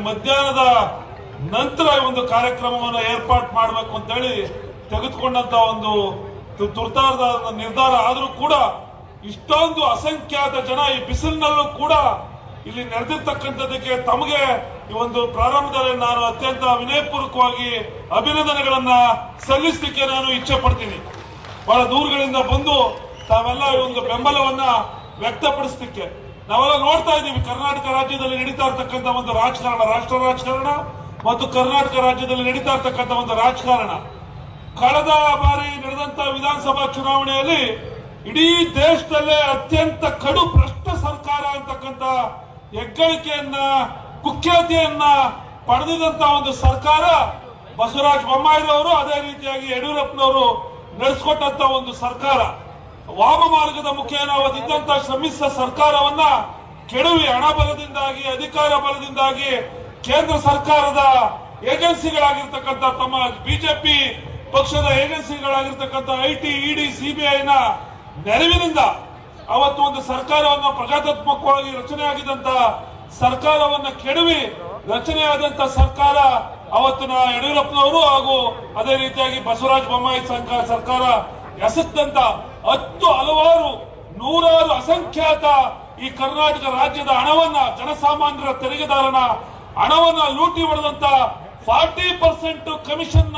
ಮಧ್ಯಾಹ್ನದ ನಂತರ ಒಂದು ಕಾರ್ಯಕ್ರಮವನ್ನು ಏರ್ಪಾಡು ಮಾಡಬೇಕು ಅಂತ ಹೇಳಿ ತೆಗೆದುಕೊಂಡಂತ ಒಂದು ತುರ್ತಾದ ನಿರ್ಧಾರ. ಆದರೂ ಕೂಡ ಇಷ್ಟೊಂದು ಅಸಂಖ್ಯಾತ ಜನ ಈ ಬಿಸಿಲಿನಲ್ಲೂ ಕೂಡ ಇಲ್ಲಿ ನೆರೆದಿರ್ತಕ್ಕಂಥದಕ್ಕೆ ತಮಗೆ ಈ ಒಂದು ಪ್ರಾರಂಭದಲ್ಲಿ ನಾನು ಅತ್ಯಂತ ವಿನಯಪೂರ್ವಕವಾಗಿ ಅಭಿನಂದನೆಗಳನ್ನ ಸಲ್ಲಿಸಲಿಕ್ಕೆ ನಾನು ಇಚ್ಛೆ ಪಡ್ತೀನಿ. ಬಹಳ ದೂರಗಳಿಂದ ಬಂದು ತಾವೆಲ್ಲ ಈ ಒಂದು ಬೆಂಬಲವನ್ನ ವ್ಯಕ್ತಪಡಿಸಲಿಕ್ಕೆ ನಾವೆಲ್ಲ ನೋಡ್ತಾ ಇದ್ದೀವಿ. ಕರ್ನಾಟಕ ರಾಜ್ಯದಲ್ಲಿ ನಡೀತಾ ಇರ್ತಕ್ಕಂಥ ಒಂದು ರಾಜಕಾರಣ, ರಾಷ್ಟ್ರ ರಾಜಕಾರಣ ಮತ್ತು ಕರ್ನಾಟಕ ರಾಜ್ಯದಲ್ಲಿ ನಡೀತಾ ಇರ್ತಕ್ಕಂಥ ಒಂದು ರಾಜಕಾರಣ. ಕಳೆದ ಬಾರಿ ನಡೆದಂತ ವಿಧಾನಸಭಾ ಚುನಾವಣೆಯಲ್ಲಿ ಇಡೀ ದೇಶದಲ್ಲೇ ಅತ್ಯಂತ ಕಡು ಭ್ರಷ್ಟ ಸರ್ಕಾರ ಅಂತಕ್ಕಂಥ ಹೆಗ್ಗಳಿಕೆಯನ್ನ, ಕುಖ್ಯಾತಿಯನ್ನ ಪಡೆದಿದ್ದಂತ ಒಂದು ಸರ್ಕಾರ ಬಸವರಾಜ ಬೊಮ್ಮಾಯಿರವರು, ಅದೇ ರೀತಿಯಾಗಿ ಯಡಿಯೂರಪ್ಪನವರು ನಡೆಸಿಕೊಟ್ಟಂತ ಒಂದು ಸರ್ಕಾರ. ವಾಮ ಮಾರ್ಗದ ಮುಖೇನವಾಗಿದ್ದಂತ ಶ್ರಮಿಸಿದ ಸರ್ಕಾರವನ್ನ ಕೆಡವಿ ಹಣ ಬಲದಿಂದಾಗಿ, ಅಧಿಕಾರ ಬಲದಿಂದಾಗಿ ಕೇಂದ್ರ ಸರ್ಕಾರದ ಏಜೆನ್ಸಿಗಳಾಗಿರ್ತಕ್ಕಂಥ ತಮ್ಮ ಬಿಜೆಪಿ ಪಕ್ಷದ ಏಜೆನ್ಸಿಗಳಾಗಿರ್ತಕ್ಕಂಥ ಐಟಿ, ಇಡಿ, ಸಿಬಿಐನ ನೆರವಿನಿಂದ ಅವತ್ತು ಒಂದು ಸರ್ಕಾರವನ್ನು ಪ್ರಜಾತಾತ್ಮಕವಾಗಿ ರಚನೆಯಾಗಿದ್ದಂತ ಸರ್ಕಾರವನ್ನ ಕೆಡವಿ ರಚನೆಯಾದಂತ ಸರ್ಕಾರ ಅವತ್ತಿನ ಯಡಿಯೂರಪ್ಪನವರು ಹಾಗೂ ಅದೇ ರೀತಿಯಾಗಿ ಬಸವರಾಜ ಬೊಮ್ಮಾಯಿ ಸರ್ಕಾರ ಎಸೆದಂತ ಹಲವಾರು ನೂರಾರು ಅಸಂಖ್ಯಾತ ಈ ಕರ್ನಾಟಕ ರಾಜ್ಯದ ಹಣವನ್ನ, ಜನಸಾಮಾನ್ಯರ ತೆರಿಗೆದಾರನ ಹಣವನ್ನ ಲೂಟಿ ಹೊಡೆದಂತ 40% ಕಮಿಷನ್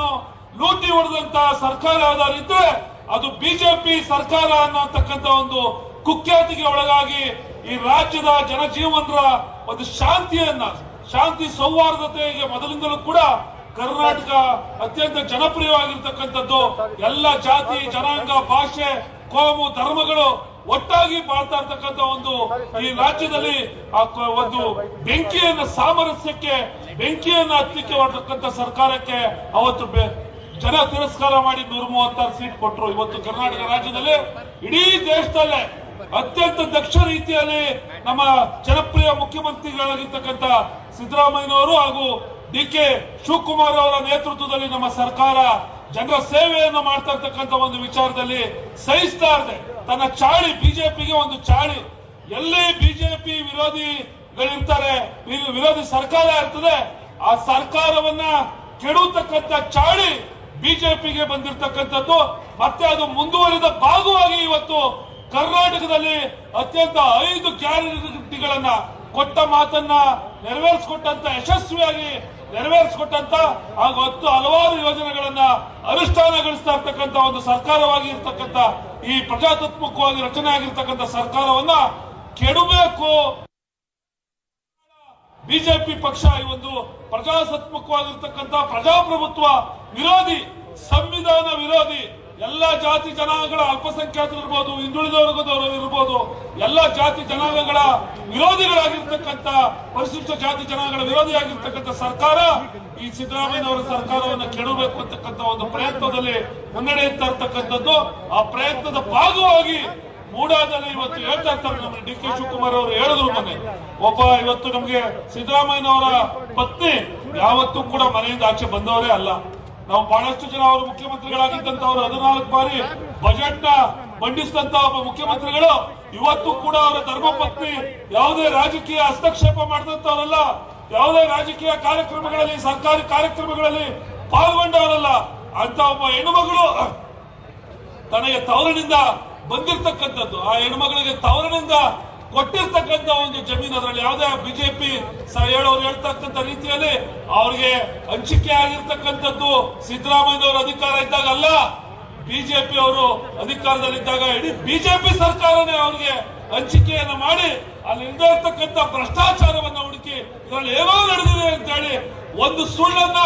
ಲೂಟಿ ಹೊಡೆದಂತ ಸರ್ಕಾರ ಯಾವ್ದಾರಿದ್ರೆ ಅದು ಬಿಜೆಪಿ ಸರ್ಕಾರ ಅನ್ನತಕ್ಕಂಥ ಒಂದು ಕುಖ್ಯಾತಿಗೆ ಒಳಗಾಗಿ ಈ ರಾಜ್ಯದ ಜನಜೀವನರ ಒಂದು ಶಾಂತಿ ಸೌಹಾರ್ದತೆಗೆ ಮೊದಲಿಂದಲೂ ಕೂಡ ಕರ್ನಾಟಕ ಅತ್ಯಂತ ಜನಪ್ರಿಯವಾಗಿರ್ತಕ್ಕಂಥದ್ದು. ಎಲ್ಲ ಜಾತಿ, ಜನಾಂಗ, ಭಾಷೆ, ಕೋಮು, ಧರ್ಮಗಳು ಒಟ್ಟಾಗಿ ಬಾಳ್ತಾ ಇರ್ತಕ್ಕಂಥ ಒಂದು ಈ ರಾಜ್ಯದಲ್ಲಿ ಒಂದು ಬೆಂಕಿಯನ್ನ ಸಾಮರಸ್ಯಕ್ಕೆ ಬೆಂಕಿಯನ್ನ ಹತ್ತಲಿಕ್ಕೆ ಹೊರತಕ್ಕಂಥ ಸರ್ಕಾರಕ್ಕೆ ಅವತ್ತು ಜನ ತಿರಸ್ಕಾರ ಮಾಡಿ 136 ಸೀಟ್ ಕೊಟ್ಟರು. ಇವತ್ತು ಕರ್ನಾಟಕ ರಾಜ್ಯದಲ್ಲಿ ಇಡೀ ದೇಶದಲ್ಲೇ ಅತ್ಯಂತ ದಕ್ಷ ರೀತಿಯಲ್ಲಿ ನಮ್ಮ ಜನಪ್ರಿಯ ಮುಖ್ಯಮಂತ್ರಿಗಳಾಗಿರ್ತಕ್ಕಂಥ ಸಿದ್ದರಾಮಯ್ಯನವರು ಹಾಗೂ ಡಿ ಕೆ ಶಿವಕುಮಾರ್ ಅವರ ನೇತೃತ್ವದಲ್ಲಿ ನಮ್ಮ ಸರ್ಕಾರ ಜನರ ಸೇವೆಯನ್ನು ಮಾಡ್ತಾ ಇರ್ತಕ್ಕಂಥ ಒಂದು ವಿಚಾರದಲ್ಲಿ ಸಹಿಸ್ತಾ ಇದೆ. ತನ್ನ ಚಾಳಿ, ಬಿಜೆಪಿಗೆ ಒಂದು ಚಾಳಿ, ಎಲ್ಲಿ ಬಿಜೆಪಿ ವಿರೋಧಿಗಳಿರ್ತಾರೆ, ವಿರೋಧಿ ಸರ್ಕಾರ ಇರ್ತದೆ, ಆ ಸರ್ಕಾರವನ್ನ ಕೆಡುತ್ತಕ್ಕಂಥ ಚಾಳಿ ಬಿಜೆಪಿಗೆ ಬಂದಿರತಕ್ಕಂಥದ್ದು. ಮತ್ತೆ ಅದು ಮುಂದುವರಿದ ಭಾಗವಾಗಿ ಇವತ್ತು ಕರ್ನಾಟಕದಲ್ಲಿ ಅತ್ಯಂತ 5 ಗ್ಯಾರಂಟಿಗಳನ್ನ ಕೊಟ್ಟ ಮಾತನ್ನ ನೆರವೇರಿಸಿಕೊಟ್ಟಂತ, ಯಶಸ್ವಿಯಾಗಿ ನೆರವೇರಿಸಿಕೊಟ್ಟಂತ ಹಾಗೂ ಹಲವಾರು ಯೋಜನೆಗಳನ್ನ ಅನುಷ್ಠಾನಗೊಳಿಸ್ತಾ ಇರ್ತಕ್ಕಂಥ ಒಂದು ಸರ್ಕಾರವಾಗಿ ಇರ್ತಕ್ಕಂಥ ಈ ಪ್ರಜಾತಾತ್ಮಕವಾಗಿ ರಚನೆ ಆಗಿರ್ತಕ್ಕಂಥ ಸರ್ಕಾರವನ್ನ ಕೆಡಬೇಕು. ಬಿಜೆಪಿ ಪಕ್ಷ ಈ ಒಂದು ಪ್ರಜಾಸತ್ತಾತ್ಮಕವಾಗಿರ್ತಕ್ಕಂಥ ಪ್ರಜಾಪ್ರಭುತ್ವ ವಿರೋಧಿ, ಸಂವಿಧಾನ ವಿರೋಧಿ, ಎಲ್ಲ ಜಾತಿ ಜನಾಂಗಗಳ ಅಲ್ಪಸಂಖ್ಯಾತರು ಇರ್ಬೋದು, ಹಿಂದುಳಿದ ವರ್ಗದವರು ಇರ್ಬೋದು, ಎಲ್ಲ ಜಾತಿ ಜನಾಂಗಗಳ ವಿರೋಧಿಗಳಾಗಿರ್ತಕ್ಕಂಥ, ಪರಿಶಿಷ್ಟ ಜಾತಿ ಜನಾಂಗಗಳ ವಿರೋಧಿಯಾಗಿರ್ತಕ್ಕಂಥ ಸರ್ಕಾರ ಈ ಸಿದ್ದರಾಮಯ್ಯನವರ ಸರ್ಕಾರವನ್ನು ಕೆಡಬೇಕು ಅಂತಕ್ಕಂಥ ಒಂದು ಪ್ರಯತ್ನದಲ್ಲಿ ಮುನ್ನಡೆಯುತ್ತಾ ಇರ್ತಕ್ಕಂಥದ್ದು. ಆ ಪ್ರಯತ್ನದ ಭಾಗವಾಗಿ ಮೂಡಾದಲ್ಲಿ ಇವತ್ತು ಹೇಳ್ತಾ ಇರ್ತಾರೆ. ನಮ್ಮ ಡಿ ಕೆ ಶಿವಕುಮಾರ್ ಅವರು ಹೇಳಿದ್ರು ಮೊನ್ನೆ, ಇವತ್ತು ನಮಗೆ ಸಿದ್ದರಾಮಯ್ಯನವರ ಪತ್ನಿ ಯಾವತ್ತೂ ಕೂಡ ಮನೆಯಿಂದ ಆಚೆ ಬಂದವರೇ ಅಲ್ಲ. ನಾವು ಬಹಳಷ್ಟು ಜನ ಅವರು ಮುಖ್ಯಮಂತ್ರಿಗಳಾಗಿದ್ದಂತವರು 14 ಬಾರಿ ಬಜೆಟ್ ನ ಮಂಡಿಸಿದಂತ ಒಬ್ಬ ಮುಖ್ಯಮಂತ್ರಿಗಳು ಇವತ್ತು ಕೂಡ ಅವರ ಧರ್ಮಪತ್ನಿ ಯಾವುದೇ ರಾಜಕೀಯ ಹಸ್ತಕ್ಷೇಪ ಮಾಡಿದಂತವರಲ್ಲ, ಯಾವುದೇ ರಾಜಕೀಯ ಕಾರ್ಯಕ್ರಮಗಳಲ್ಲಿ, ಸರ್ಕಾರಿ ಕಾರ್ಯಕ್ರಮಗಳಲ್ಲಿ ಪಾಲ್ಗೊಂಡವರಲ್ಲ. ಅಂತ ಒಬ್ಬ ಹೆಣ್ಣುಮಗಳು ತನಗೆ ತವರಿನಿಂದ ಬಂದಿರತಕ್ಕಂಥದ್ದು, ಆ ಹೆಣ್ಮಗಳಿಗೆ ತವರಿನಿಂದ ಕೊಟ್ಟಿರ್ತಕ್ಕಂಥ ಒಂದು ಜಮೀನು, ಅದರಲ್ಲಿ ಯಾವುದೇ ಬಿಜೆಪಿ ಹೇಳೋರು ಹೇಳ್ತಕ್ಕಂಥ ರೀತಿಯಲ್ಲಿ ಅವ್ರಿಗೆ ಹಂಚಿಕೆ ಆಗಿರ್ತಕ್ಕಂಥದ್ದು ಸಿದ್ದರಾಮಯ್ಯನವರು ಅಧಿಕಾರ ಇದ್ದಾಗ ಅಲ್ಲ, ಬಿಜೆಪಿ ಅವರು ಅಧಿಕಾರದಲ್ಲಿದ್ದಾಗ ಇಡೀ ಬಿಜೆಪಿ ಸರ್ಕಾರನೇ ಅವ್ರಿಗೆ ಹಂಚಿಕೆಯನ್ನು ಮಾಡಿ ಅಲ್ಲಿ ಇರ್ತಕ್ಕಂಥ ಭ್ರಷ್ಟಾಚಾರವನ್ನ ಹುಡುಕಿ ಇದರಲ್ಲಿ ಏನೋ ನಡೆದಿದೆ ಅಂತ ಹೇಳಿ ಒಂದು ಸುಳ್ಳನ್ನ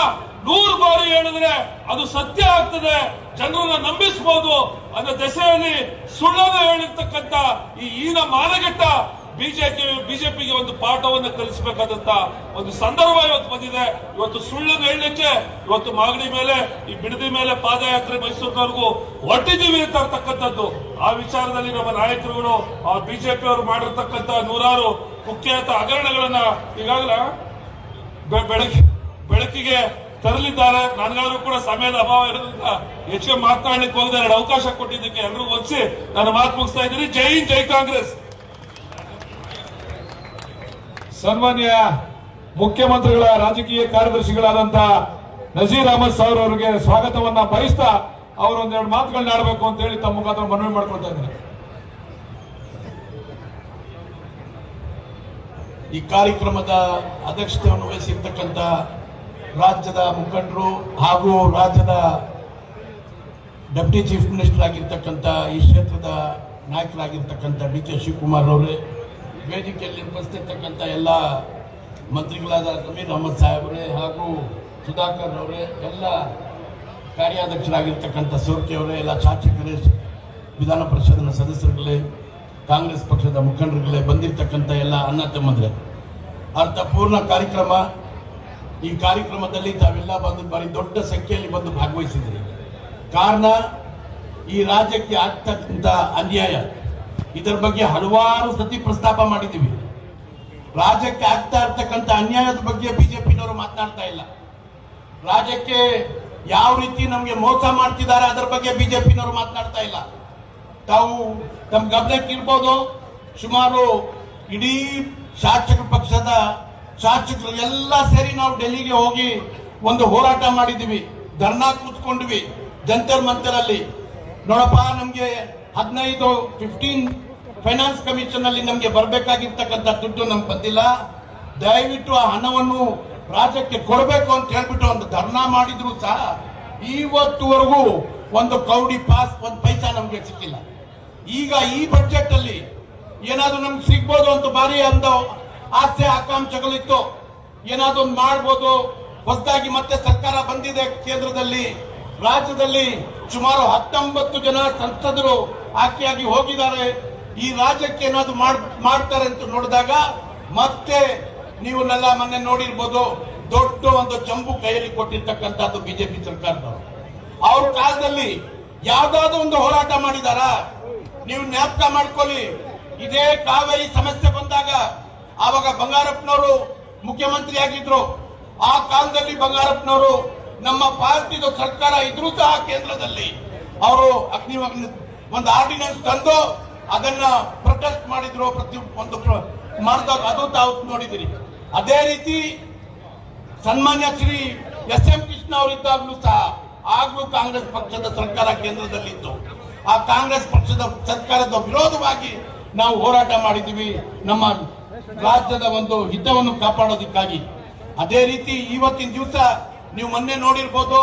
100 ಬಾರಿ ಹೇಳಿದ್ರೆ ಅದು ಸತ್ಯ ಆಗ್ತದೆ, ಜನರನ್ನ ನಂಬಿಸಬಹುದು ಅನ್ನೋ ದೆಸೆಯಲ್ಲಿ ಸುಳ್ಳನ್ನು ಹೇಳಿರ್ತಕ್ಕಂಥ ಈ ಮಾನಗೆಟ್ಟ ಬಿಜೆಪಿಗೆ ಒಂದು ಪಾಠವನ್ನು ಕಲಿಸಬೇಕಾದಂತ ಒಂದು ಸಂದರ್ಭ ಇವತ್ತು ಬಂದಿದೆ. ಇವತ್ತು ಸುಳ್ಳನ್ನು ಹೇಳಲಿಕ್ಕೆ ಇವತ್ತು ಮಾಗಡಿ ಮೇಲೆ ಈ ಬಿಡದಿ ಮೇಲೆ ಪಾದಯಾತ್ರೆ ಮೈಸೂರಿನವರೆಗೂ ಹೊರಟಿದ್ದೀವಿ ಅಂತ ಇರ್ತಕ್ಕಂಥದ್ದು. ಆ ವಿಚಾರದಲ್ಲಿ ನಮ್ಮ ನಾಯಕರುಗಳು ಆ ಬಿಜೆಪಿ ಅವರು ಮಾಡಿರ್ತಕ್ಕಂಥ ನೂರಾರು ಕುಖ್ಯಾತ ಹಗರಣಗಳನ್ನ ಈಗಾಗಲೇ ಬೆಳಕಿಗೆ ತರಲಿದ್ದಾರೆ. ನನಗಾದ್ರೂ ಕೂಡ ಸಮಯದ ಅಭಾವ ಇರೋದ್ರಿಂದ ಹೆಚ್ಚಿಗೆ ಮಾತನಾಡಲಿಕ್ಕೆ ಹೋಗದೆ ಎರಡು ಅವಕಾಶ ಕೊಟ್ಟಿದ್ದಕ್ಕೆ ಎಲ್ಲರಿಗೂ ಒಲಿಸಿ ನಾನು ಮಾತು ಮುಗಿಸ್ತಾ ಇದ್ದೀನಿ. ಜೈ ಹಿಂದ್, ಜೈ ಕಾಂಗ್ರೆಸ್.
ಸನ್ಮಾನ್ಯ ಮುಖ್ಯಮಂತ್ರಿಗಳ ರಾಜಕೀಯ ಕಾರ್ಯದರ್ಶಿಗಳಾದಂತ ನಜೀರ್ ಅಹಮದ್ ಸಾವ್ರ ಅವರಿಗೆ ಸ್ವಾಗತವನ್ನ ಬಯಸ್ತಾ ಅವರು ಒಂದೆರಡು ಮಾತುಗಳನ್ನ ಆಡಬೇಕು ಅಂತ ಹೇಳಿ ತಮ್ಮ ಮುಖಾಂತರ ಮನವಿ ಮಾಡ್ಕೊಳ್ತಾ ಇದ್ದಾರೆ.
ಈ ಕಾರ್ಯಕ್ರಮದ ಅಧ್ಯಕ್ಷತೆಯನ್ನು ವಹಿಸಿರ್ತಕ್ಕಂಥ ರಾಜ್ಯದ ಮುಖಂಡರು ಹಾಗೂ ರಾಜ್ಯದ ಡೆಪ್ಟಿ ಚೀಫ್ ಮಿನಿಸ್ಟರ್ ಆಗಿರ್ತಕ್ಕಂಥ ಈ ಕ್ಷೇತ್ರದ ನಾಯಕರಾಗಿರ್ತಕ್ಕಂಥ ಡಿ.ಕೆ. ಶಿವಕುಮಾರ್ ಅವರೇ, ವೇದಿಕೆಯಲ್ಲಿ ಉಪಸ್ಥಿತಕ್ಕಂಥ ಎಲ್ಲ ಮಂತ್ರಿಗಳಾದ ಜಮೀರ್ ಅಹಮದ್ ಸಾಹೇಬ್ರೆ ಹಾಗೂ ಸುಧಾಕರ್ ಅವರೇ, ಎಲ್ಲ ಕಾರ್ಯಾಧ್ಯಕ್ಷರಾಗಿರ್ತಕ್ಕಂಥ ಸೋರ್ಕೆ ಅವರೇ, ಎಲ್ಲ ಶಾಸಕರೇ, ವಿಧಾನ ಪರಿಷತ್ನ ಸದಸ್ಯರುಗಳೇ, ಕಾಂಗ್ರೆಸ್ ಪಕ್ಷದ ಮುಖಂಡರುಗಳೇ, ಬಂದಿರತಕ್ಕಂಥ ಎಲ್ಲ ಅಣ್ಣ ತಮ್ಮಂದ್ರೆ, ಅರ್ಥಪೂರ್ಣ ಕಾರ್ಯಕ್ರಮ. ಈ ಕಾರ್ಯಕ್ರಮದಲ್ಲಿ ತಾವೆಲ್ಲ ಬಂದು ಬಾರಿ ದೊಡ್ಡ ಸಂಖ್ಯೆಯಲ್ಲಿ ಬಂದು ಭಾಗವಹಿಸಿದ್ರಿ. ಕಾರಣ ಈ ರಾಜ್ಯಕ್ಕೆ ಆಗ್ತಕ್ಕಂಥ ಅನ್ಯಾಯ, ಇದರ ಬಗ್ಗೆ ಹಲವಾರು ಸತಿ ಪ್ರಸ್ತಾಪ ಮಾಡಿದ್ದೀವಿ. ರಾಜ್ಯಕ್ಕೆ ಆಗ್ತಾ ಇರ್ತಕ್ಕಂಥ ಅನ್ಯಾಯದ ಬಗ್ಗೆ ಬಿಜೆಪಿನವರು ಮಾತನಾಡ್ತಾ ಇಲ್ಲ. ರಾಜ್ಯಕ್ಕೆ ಯಾವ ರೀತಿ ನಮಗೆ ಮೋಸ ಮಾಡ್ತಿದ್ದಾರೆ ಅದರ ಬಗ್ಗೆ ಬಿಜೆಪಿನವರು ಮಾತನಾಡ್ತಾ ಇಲ್ಲ. ತಾವು ತಮ್ಮ ಗಮನಕ್ಕೆ ಇರ್ಬೋದು, ಸುಮಾರು ಇಡೀ ಶಾಸಕ ಪಕ್ಷದ ಶಾಸಕರು ಎಲ್ಲ ಸೇರಿ ನಾವು ಡೆಲ್ಲಿಗೆ ಹೋಗಿ ಒಂದು ಹೋರಾಟ ಮಾಡಿದ್ದೀವಿ, ಧರ್ನಾ ಕೂತ್ಕೊಂಡ್ವಿ ಜಂತರ್ ಮಂತರಲ್ಲಿ. ನೋಡಪ್ಪ, ನಮಗೆ 15 ಫೈನಾನ್ಸ್ ಕಮಿಷನ್ ಅಲ್ಲಿ ನಮಗೆ ಬರಬೇಕಾಗಿರ್ತಕ್ಕಂಥ ದುಡ್ಡು ನಮ್ಗೆ ಬಂದಿಲ್ಲ, ದಯವಿಟ್ಟು ಆ ಹಣವನ್ನು ರಾಜ್ಯಕ್ಕೆ ಕೊಡಬೇಕು ಅಂತ ಹೇಳ್ಬಿಟ್ಟು ಒಂದು ಧರ್ನಾ ಮಾಡಿದ್ರು ಸಹ ಇವತ್ತುವರೆಗೂ ಒಂದು ಕೌಡಿ ಪಾಸ್, ಒಂದು ಪೈಸಾ ನಮ್ಗೆ ಸಿಕ್ಕಿಲ್ಲ. ಈಗ ಈ ಬಜೆಟ್ ಅಲ್ಲಿ ಏನಾದ್ರು ನಮ್ಗೆ ಸಿಗ್ಬೋದು ಅಂತ ಭಾರಿ ಒಂದು ಆಸೆ ಆಕಾಂಕ್ಷೆಗಳಿತ್ತು, ಏನಾದ್ರು ಒಂದು ಮಾಡ್ಬೋದು. ಹೊಸದಾಗಿ ಮತ್ತೆ ಸರ್ಕಾರ ಬಂದಿದೆ ಕೇಂದ್ರದಲ್ಲಿ, ರಾಜ್ಯದಲ್ಲಿ ಸುಮಾರು 19 ಜನ ಸಂಸದರು ಆಯ್ಕೆಯಾಗಿ ಹೋಗಿದ್ದಾರೆ. ಈ ರಾಜ್ಯಕ್ಕೆ ಏನಾದ್ರು ಮಾಡ್ತಾರೆ ಅಂತ ನೋಡಿದಾಗ ಮತ್ತೆ ನೀವನ್ನೆಲ್ಲ ಮೊನ್ನೆ ನೋಡಿರ್ಬೋದು, ದೊಡ್ಡ ಒಂದು ಚಂಬು ಕೈಯಲ್ಲಿ ಕೊಟ್ಟಿರ್ತಕ್ಕಂಥದ್ದು ಬಿಜೆಪಿ ಸರ್ಕಾರದವರು. ಅವ್ರ ಕಾಲದಲ್ಲಿ ಯಾವ್ದಾದ್ರು ಒಂದು ಹೋರಾಟ ಮಾಡಿದಾರ? ನೀವು ಜ್ಞಾಪಕ ಮಾಡ್ಕೊಳ್ಳಿ, ಇದೇ ಕಾವೇರಿ ಸಮಸ್ಯೆ ಬಂದಾಗ ಆವಾಗ ಬಂಗಾರಪ್ಪನವರು ಮುಖ್ಯಮಂತ್ರಿ ಆಗಿದ್ರು. ಆ ಕಾಲದಲ್ಲಿ ಬಂಗಾರಪ್ಪನವರು ನಮ್ಮ ಪಾರ್ಟಿದ ಸರ್ಕಾರ ಇದ್ರೂ ಸಹ ಕೇಂದ್ರದಲ್ಲಿ ಅವರು ಒಂದು ಆರ್ಡಿನೆನ್ಸ್ ತಂದು ಅದನ್ನ ಪ್ರೊಟೆಸ್ಟ್ ಮಾಡಿದ್ರು, ಪ್ರತಿ ಒಂದು ಮಾಡಿದಾಗ ಅದು ತಾವು ನೋಡಿದಿರಿ. ಅದೇ ರೀತಿ ಸನ್ಮಾನ್ಯ ಶ್ರೀ ಎಸ್.ಎಂ. ಕೃಷ್ಣ ಅವರಿದ್ದಾಗಲೂ ಸಹ ಆಗ್ಲೂ ಕಾಂಗ್ರೆಸ್ ಪಕ್ಷದ ಸರ್ಕಾರ ಕೇಂದ್ರದಲ್ಲಿತ್ತು. ಆ ಕಾಂಗ್ರೆಸ್ ಪಕ್ಷದ ಸರ್ಕಾರದ ವಿರೋಧವಾಗಿ ನಾವು ಹೋರಾಟ ಮಾಡಿದ್ದೀವಿ, ನಮ್ಮ ರಾಜ್ಯದ ಒಂದು ಹಿತವನ್ನು ಕಾಪಾಡೋದಕ್ಕಾಗಿ. ಅದೇ ರೀತಿ ಇವತ್ತಿನ ದಿವಸ ನೀವು ಮೊನ್ನೆ ನೋಡಿರ್ಬೋದು,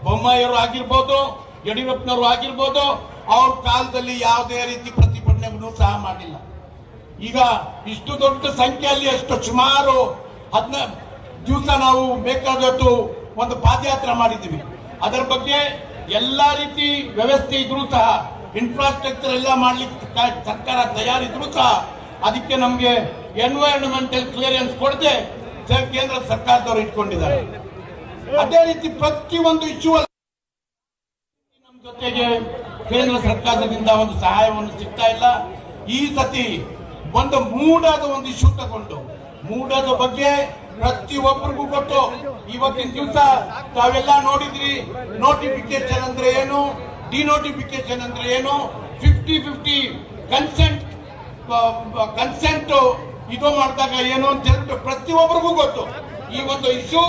ಬೊಮ್ಮಾಯಿಯವರು ಆಗಿರ್ಬೋದು, ಯಡಿಯೂರಪ್ಪನವರು ಆಗಿರ್ಬೋದು, ಅವ್ರ ಕಾಲದಲ್ಲಿ ಯಾವುದೇ ರೀತಿ ಪ್ರತಿಭಟನೆಯನ್ನು ಸಹ ಮಾಡಿಲ್ಲ. ಈಗ ಇಷ್ಟು ದೊಡ್ಡ ಸಂಖ್ಯೆಯಲ್ಲಿ ಎಷ್ಟು ಸುಮಾರು 15 ದಿವಸ ನಾವು ಬೇಕಾದಷ್ಟು ಒಂದು ಪಾದಯಾತ್ರೆ ಮಾಡಿದ್ದೀವಿ. ಅದರ ಬಗ್ಗೆ ಎಲ್ಲಾ ರೀತಿ ವ್ಯವಸ್ಥೆ ಇದ್ರೂ ಸಹ, ಇನ್ಫ್ರಾಸ್ಟ್ರಕ್ಚರ್ ಎಲ್ಲ ಮಾಡ್ಲಿಕ್ಕೆ ಸರ್ಕಾರ ತಯಾರಿದ್ರು ಸಹ ಅದಕ್ಕೆ ನಮಗೆ ಎನ್ವೈರನ್ಮೆಂಟಲ್ ಕ್ಲಿಯರೆನ್ಸ್ ಕೊಡದೆ ಕೇಂದ್ರ ಸರ್ಕಾರದವರು ಇಟ್ಕೊಂಡಿದ್ದಾರೆ. ಅದೇ ರೀತಿ ಪ್ರತಿಯೊಂದು ಇಶ್ಯೂ ನಮ್ಮ ಜೊತೆಗೆ ಕೇಂದ್ರ ಸರ್ಕಾರದಿಂದ ಒಂದು ಸಹಾಯವನ್ನು ಸಿಗ್ತಾ ಇಲ್ಲ. ಈ ಸತಿ ಒಂದು ಮೂಡಾದ ಒಂದು ಇಶ್ಯೂ ತಗೊಂಡು, ಮೂಡಾದ ಬಗ್ಗೆ ಪ್ರತಿಯೊಬ್ಬರಿಗೂ ಕೊಟ್ಟು ಇವತ್ತಿನ ದಿವಸ ತಾವೆಲ್ಲ ನೋಡಿದ್ರಿ, ನೋಟಿಫಿಕೇಶನ್ ಅಂದ್ರೆ ಏನು, ಡಿನೋಟಿಫಿಕೇಶನ್ ಅಂದ್ರೆ ಏನು, 50-50 ಕನ್ಸೆಂಟ್ ಇದು ಮಾಡಿದಾಗ ಏನು ಅಂತ ಹೇಳ್ಬಿಟ್ಟು ಪ್ರತಿಯೊಬ್ಬರಿಗೂ ಗೊತ್ತು. ಈ ಒಂದು ಇಶ್ಯೂ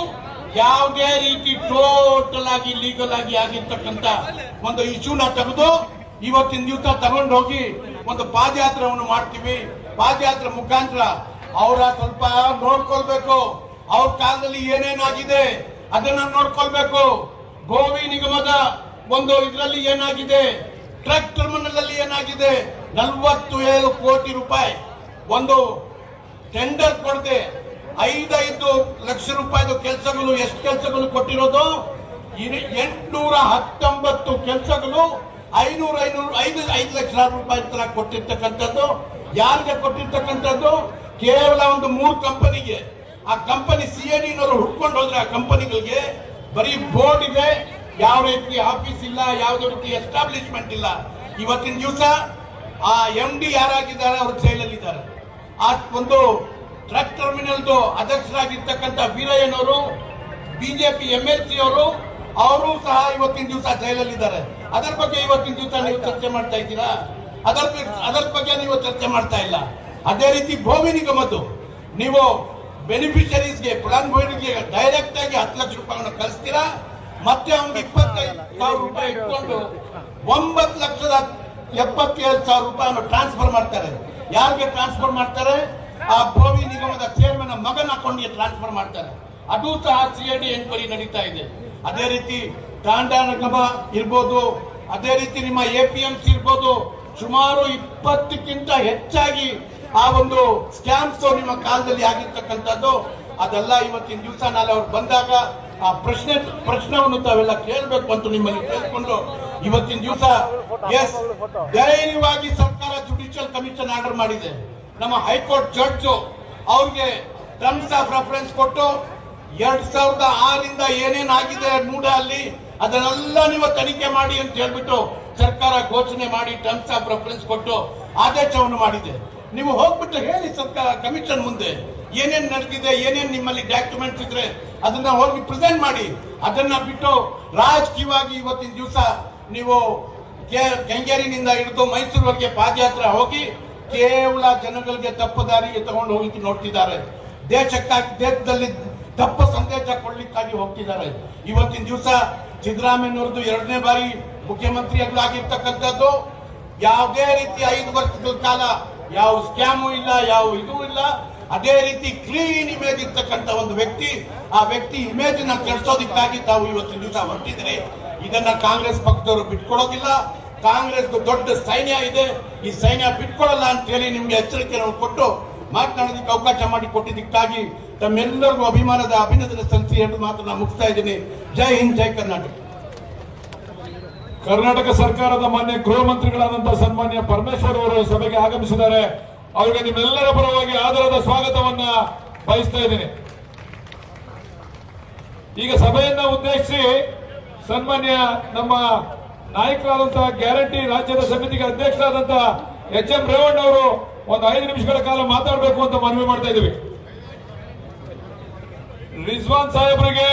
ಯಾವುದೇ ರೀತಿ ಟೋಟಲ್ ಆಗಿ ಲೀಗಲ್ ಆಗಿ ಆಗಿರ್ತಕ್ಕಂಥ ಒಂದು ಇಶ್ಯೂನ ತೆಗೆದು ಇವತ್ತಿನ ದಿವಸ ತಗೊಂಡು ಹೋಗಿ ಒಂದು ಪಾದಯಾತ್ರೆಯನ್ನು ಮಾಡ್ತೀವಿ. ಪಾದಯಾತ್ರೆ ಮುಖಾಂತರ ಅವರ ಸ್ವಲ್ಪ ನೋಡ್ಕೊಳ್ಬೇಕು, ಅವ್ರ ಕಾಲದಲ್ಲಿ ಏನೇನಾಗಿದೆ ಅದನ್ನ ನೋಡ್ಕೊಳ್ಬೇಕು. ಗೋವಿ ನಿಗಮದ ಒಂದು ಇದರಲ್ಲಿ ಏನಾಗಿದೆ, ಟ್ರಕ್ ಟರ್ಮಿನಲ್ ಅಲ್ಲಿ ಏನಾಗಿದೆ, 47 ಕೋಟಿ ರೂಪಾಯಿ ಒಂದು ಟೆಂಡರ್ ಕೊಡದೆ 5 ಲಕ್ಷ ರೂಪಾಯಿದು ಕೆಲಸಗಳು, ಎಷ್ಟು ಕೆಲಸಗಳು ಕೊಟ್ಟಿರೋದು 819 ಕೆಲಸಗಳು 5 ಲಕ್ಷ ರೂಪಾಯಿ ತರ ಕೊಟ್ಟಿರ್ತಕ್ಕಂಥದ್ದು. ಯಾರಿಗೆ ಕೊಟ್ಟಿರ್ತಕ್ಕಂಥದ್ದು? ಕೇವಲ ಒಂದು 3 ಕಂಪನಿಗೆ. ಆ ಕಂಪನಿ CID ನವರು ಹುಡ್ಕೊಂಡು ಹೋದ್ರೆ ಆ ಕಂಪನಿಗಳಿಗೆ ಬರೀ ಬೋರ್ಡ್ ಇದೆ, ಯಾವ ರೀತಿ ಆಫೀಸ್ ಇಲ್ಲ, ಯಾವುದೇ ರೀತಿ ಎಸ್ಟಾಬ್ಲಿಷ್ಮೆಂಟ್ ಇಲ್ಲ. ಇವತ್ತಿನ ದಿವಸ ಆ MD ಯಾರಾಗಿದ್ದಾರೆ ಅವರು ಜೈಲಲ್ಲಿದ್ದಾರೆ. ಆ ಒಂದು ಟ್ರಕ್ ಟರ್ಮಿನಲ್ದು ಅಧ್ಯಕ್ಷರಾಗಿರ್ತಕ್ಕಂಥ ವೀರಯ್ಯನವರು, ಬಿಜೆಪಿ MLC ಅವರು ಸಹ ಇವತ್ತಿನ ದಿವಸ ಜೈಲಲ್ಲಿದ್ದಾರೆ. ಅದರ ಬಗ್ಗೆ ಇವತ್ತಿನ ದಿವಸ ನೀವು ಚರ್ಚೆ ಮಾಡ್ತಾ ಇದ್ದೀರಾ? ಅದರ ಬಗ್ಗೆ ನೀವು ಚರ್ಚೆ ಮಾಡ್ತಾ ಇಲ್ಲ. ಅದೇ ರೀತಿ ಭೂಮಿ ನಿಗಮದ್ದು ನೀವು ಬೆನಿಫಿಷರೀಸ್ಗೆ, ಫಲಾನುಭವಿಗಳಿಗೆ ಡೈರೆಕ್ಟ್ ಆಗಿ 10 ಲಕ್ಷ ರೂಪಾಯಿಯನ್ನು ಕಳಿಸ್ತೀರಾ, ಮತ್ತೆ ಅವ್ನಿಗೆ 25,000 ರೂಪಾಯಿ ಇಟ್ಕೊಂಡು 9,77,000 ರೂಪಾಯಿಯನ್ನು ಟ್ರಾನ್ಸ್ಫರ್ ಮಾಡ್ತಾರೆ. ಯಾರಿಗೆ ಟ್ರಾನ್ಸ್ಫರ್ ಮಾಡ್ತಾರೆ? ಆ ಭೂಮಿ ನಿಗಮದ ಚೇರ್ಮನ್ ಮಗನ ಅಕೌಂಟ್ಗೆ ಟ್ರಾನ್ಸ್ಫರ್ ಮಾಡ್ತಾರೆ. ಅದು ಸಹ CID ಎನ್ಕ್ವೈರಿ ನಡೀತಾ ಇದೆ. ಅದೇ ರೀತಿ ಟಾಂಡಾ ನಿಗಮ ಇರ್ಬೋದು, ಅದೇ ರೀತಿ ನಿಮ್ಮ APMC ಇರ್ಬೋದು, ಸುಮಾರು 20ಕ್ಕಿಂತ ಹೆಚ್ಚಾಗಿ ಆ ಒಂದು ಸ್ಕ್ಯಾಮ್ಸ್ ನಿಮ್ಮ ಕಾಲದಲ್ಲಿ ಆಗಿರ್ತಕ್ಕಂಥದ್ದು. ಅದೆಲ್ಲ ಇವತ್ತಿನ ದಿವಸ ನಾಳೆ ಅವ್ರು ಬಂದಾಗ ಆ ಪ್ರಶ್ನೆವನ್ನು ತಾವೆಲ್ಲ ಕೇಳಬೇಕು ಅಂತ ನಿಮ್ಮಲ್ಲಿ ಕೇಳಿಕೊಂಡು ಇವತ್ತಿನ ದಿವಸ ಧೈರ್ಯವಾಗಿ ಸರ್ಕಾರ ಜುಡಿಷಿಯಲ್ ಕಮಿಷನ್ ಆರ್ಡರ್ ಮಾಡಿದೆ. ನಮ್ಮ ಹೈಕೋರ್ಟ್ ಜಡ್ಜ್ ಅವ್ರಿಗೆ ಟರ್ಮ್ಸ್ ಆಫ್ ರೆಫರೆನ್ಸ್ ಕೊಟ್ಟು 2006ರಿಂದ ಏನೇನಾಗಿದೆ ಮೂಡ ಅಲ್ಲಿ ಅದನ್ನೆಲ್ಲ ನೀವು ತನಿಖೆ ಮಾಡಿ ಅಂತ ಹೇಳ್ಬಿಟ್ಟು ಸರ್ಕಾರ ಘೋಷಣೆ ಮಾಡಿ ಟರ್ಮ್ಸ್ ಆಫ್ ರೆಫರೆನ್ಸ್ ಕೊಟ್ಟು ಆದೇಶವನ್ನು ಮಾಡಿದೆ. ನೀವು ಹೋಗ್ಬಿಟ್ಟು ಹೇಳಿ ಸರ್ಕಾರ ಕಮಿಷನ್ ಮುಂದೆ ಏನೇನ್ ನಡೆದಿದೆ, ಏನೇನ್ ನಿಮ್ಮಲ್ಲಿ ಡಾಕ್ಯುಮೆಂಟ್ಸ್ ಇದ್ರೆ ಅದನ್ನ ಹೋಗಿ ಪ್ರೆಸೆಂಟ್ ಮಾಡಿ. ಅದನ್ನ ಬಿಟ್ಟು ರಾಜಕೀಯವಾಗಿ ಇವತ್ತಿನ ದಿವಸ ನೀವು ಕೆಂಗೇರಿನಿಂದ ಹಿಡಿದು ಮೈಸೂರುವರೆಗೆ ಪಾದಯಾತ್ರೆ ಹೋಗಿ ಕೇವಲ ಜನಗಳಿಗೆ ತಪ್ಪದಾರಿಗೆ ತಗೊಂಡು ಹೋಗ್ಲಿಕ್ಕೆ ನೋಡ್ತಿದ್ದಾರೆ. ದೇಶದಲ್ಲಿ ತಪ್ಪು ಸಂದೇಶ ಕೊಡ್ಲಿಕ್ಕಾಗಿ ಹೋಗ್ತಿದ್ದಾರೆ. ಇವತ್ತಿನ ದಿವಸ ಸಿದ್ದರಾಮಯ್ಯನವರದ್ದು 2ನೇ ಬಾರಿ ಮುಖ್ಯಮಂತ್ರಿಯಾಗಿರ್ತಕ್ಕಂಥದ್ದು. ಯಾವುದೇ ರೀತಿ 5 ವರ್ಷಗಳ ಕಾಲ ಯಾವ ಸ್ಕ್ಯಾಮು ಇಲ್ಲ, ಯಾವ ಇದು ಇಲ್ಲ. ಅದೇ ರೀತಿ ಕ್ಲೀನ್ ಇಮೇಜ್ ಇರ್ತಕ್ಕಂಥ ಒಂದು ವ್ಯಕ್ತಿ, ಆ ವ್ಯಕ್ತಿ ಇಮೇಜ್ ನ ಕೆಡಿಸೋದಕ್ಕಾಗಿ ತಾವು ಇವತ್ತಿನ ದಿವಸ ಹೊರಟಿದ್ರಿ. ಇದನ್ನ ಕಾಂಗ್ರೆಸ್ ಪಕ್ಷದವರು ಬಿಟ್ಕೊಡೋದಿಲ್ಲ. ಕಾಂಗ್ರೆಸ್ ದೊಡ್ಡ ಸೈನ್ಯ ಇದೆ, ಈ ಸೈನ್ಯ ಬಿಟ್ಕೊಡಲ್ಲ ಅಂತ ಹೇಳಿ ನಿಮ್ಗೆ ಎಚ್ಚರಿಕೆಯನ್ನು ಕೊಟ್ಟು ಮಾತನಾಡೋದಕ್ಕೆ ಅವಕಾಶ ಮಾಡಿ ಕೊಟ್ಟಿದ್ದಕ್ಕಾಗಿ ತಮ್ಮೆಲ್ಲರಿಗೂ ಅಭಿನಂದನೆ ಸಲ್ಲಿಸಿ ಎರಡು ಮಾತನ್ನ ಮುಗಿಸ್ತಾ ಇದ್ದೀನಿ. ಜೈ ಹಿಂದ್, ಜೈ ಕರ್ನಾಟಕ.
ಕರ್ನಾಟಕ ಸರ್ಕಾರದ ಮಾನ್ಯ ಗೃಹ ಮಂತ್ರಿಗಳಾದಂತಹ ಸನ್ಮಾನ್ಯ ಪರಮೇಶ್ವರ್ ಅವರು ಸಭೆಗೆ ಆಗಮಿಸಿದ್ದಾರೆ. ಅವರಿಗೆ ನಿಮ್ಮೆಲ್ಲರ ಪರವಾಗಿ ಆದರದ ಸ್ವಾಗತವನ್ನ ಬಯಸ್ತಾ ಇದ್ದೀನಿ. ಈಗ ಸಭೆಯನ್ನ ಉದ್ದೇಶಿಸಿ ಸನ್ಮಾನ್ಯ ನಮ್ಮ ನಾಯಕರಾದಂತಹ ಗ್ಯಾರಂಟಿ ರಾಜ್ಯದ ಸಮಿತಿಗೆ ಅಧ್ಯಕ್ಷರಾದಂತಹ HM ರೇವಣ್ಣ ಅವರು ಒಂದು 5 ನಿಮಿಷಗಳ ಕಾಲ ಮಾತಾಡಬೇಕು ಅಂತ ಮನವಿ ಮಾಡ್ತಾ ಇದ್ದೀವಿ. ರಿಜ್ವಾನ್ ಸಾಹೇಬರಿಗೆ,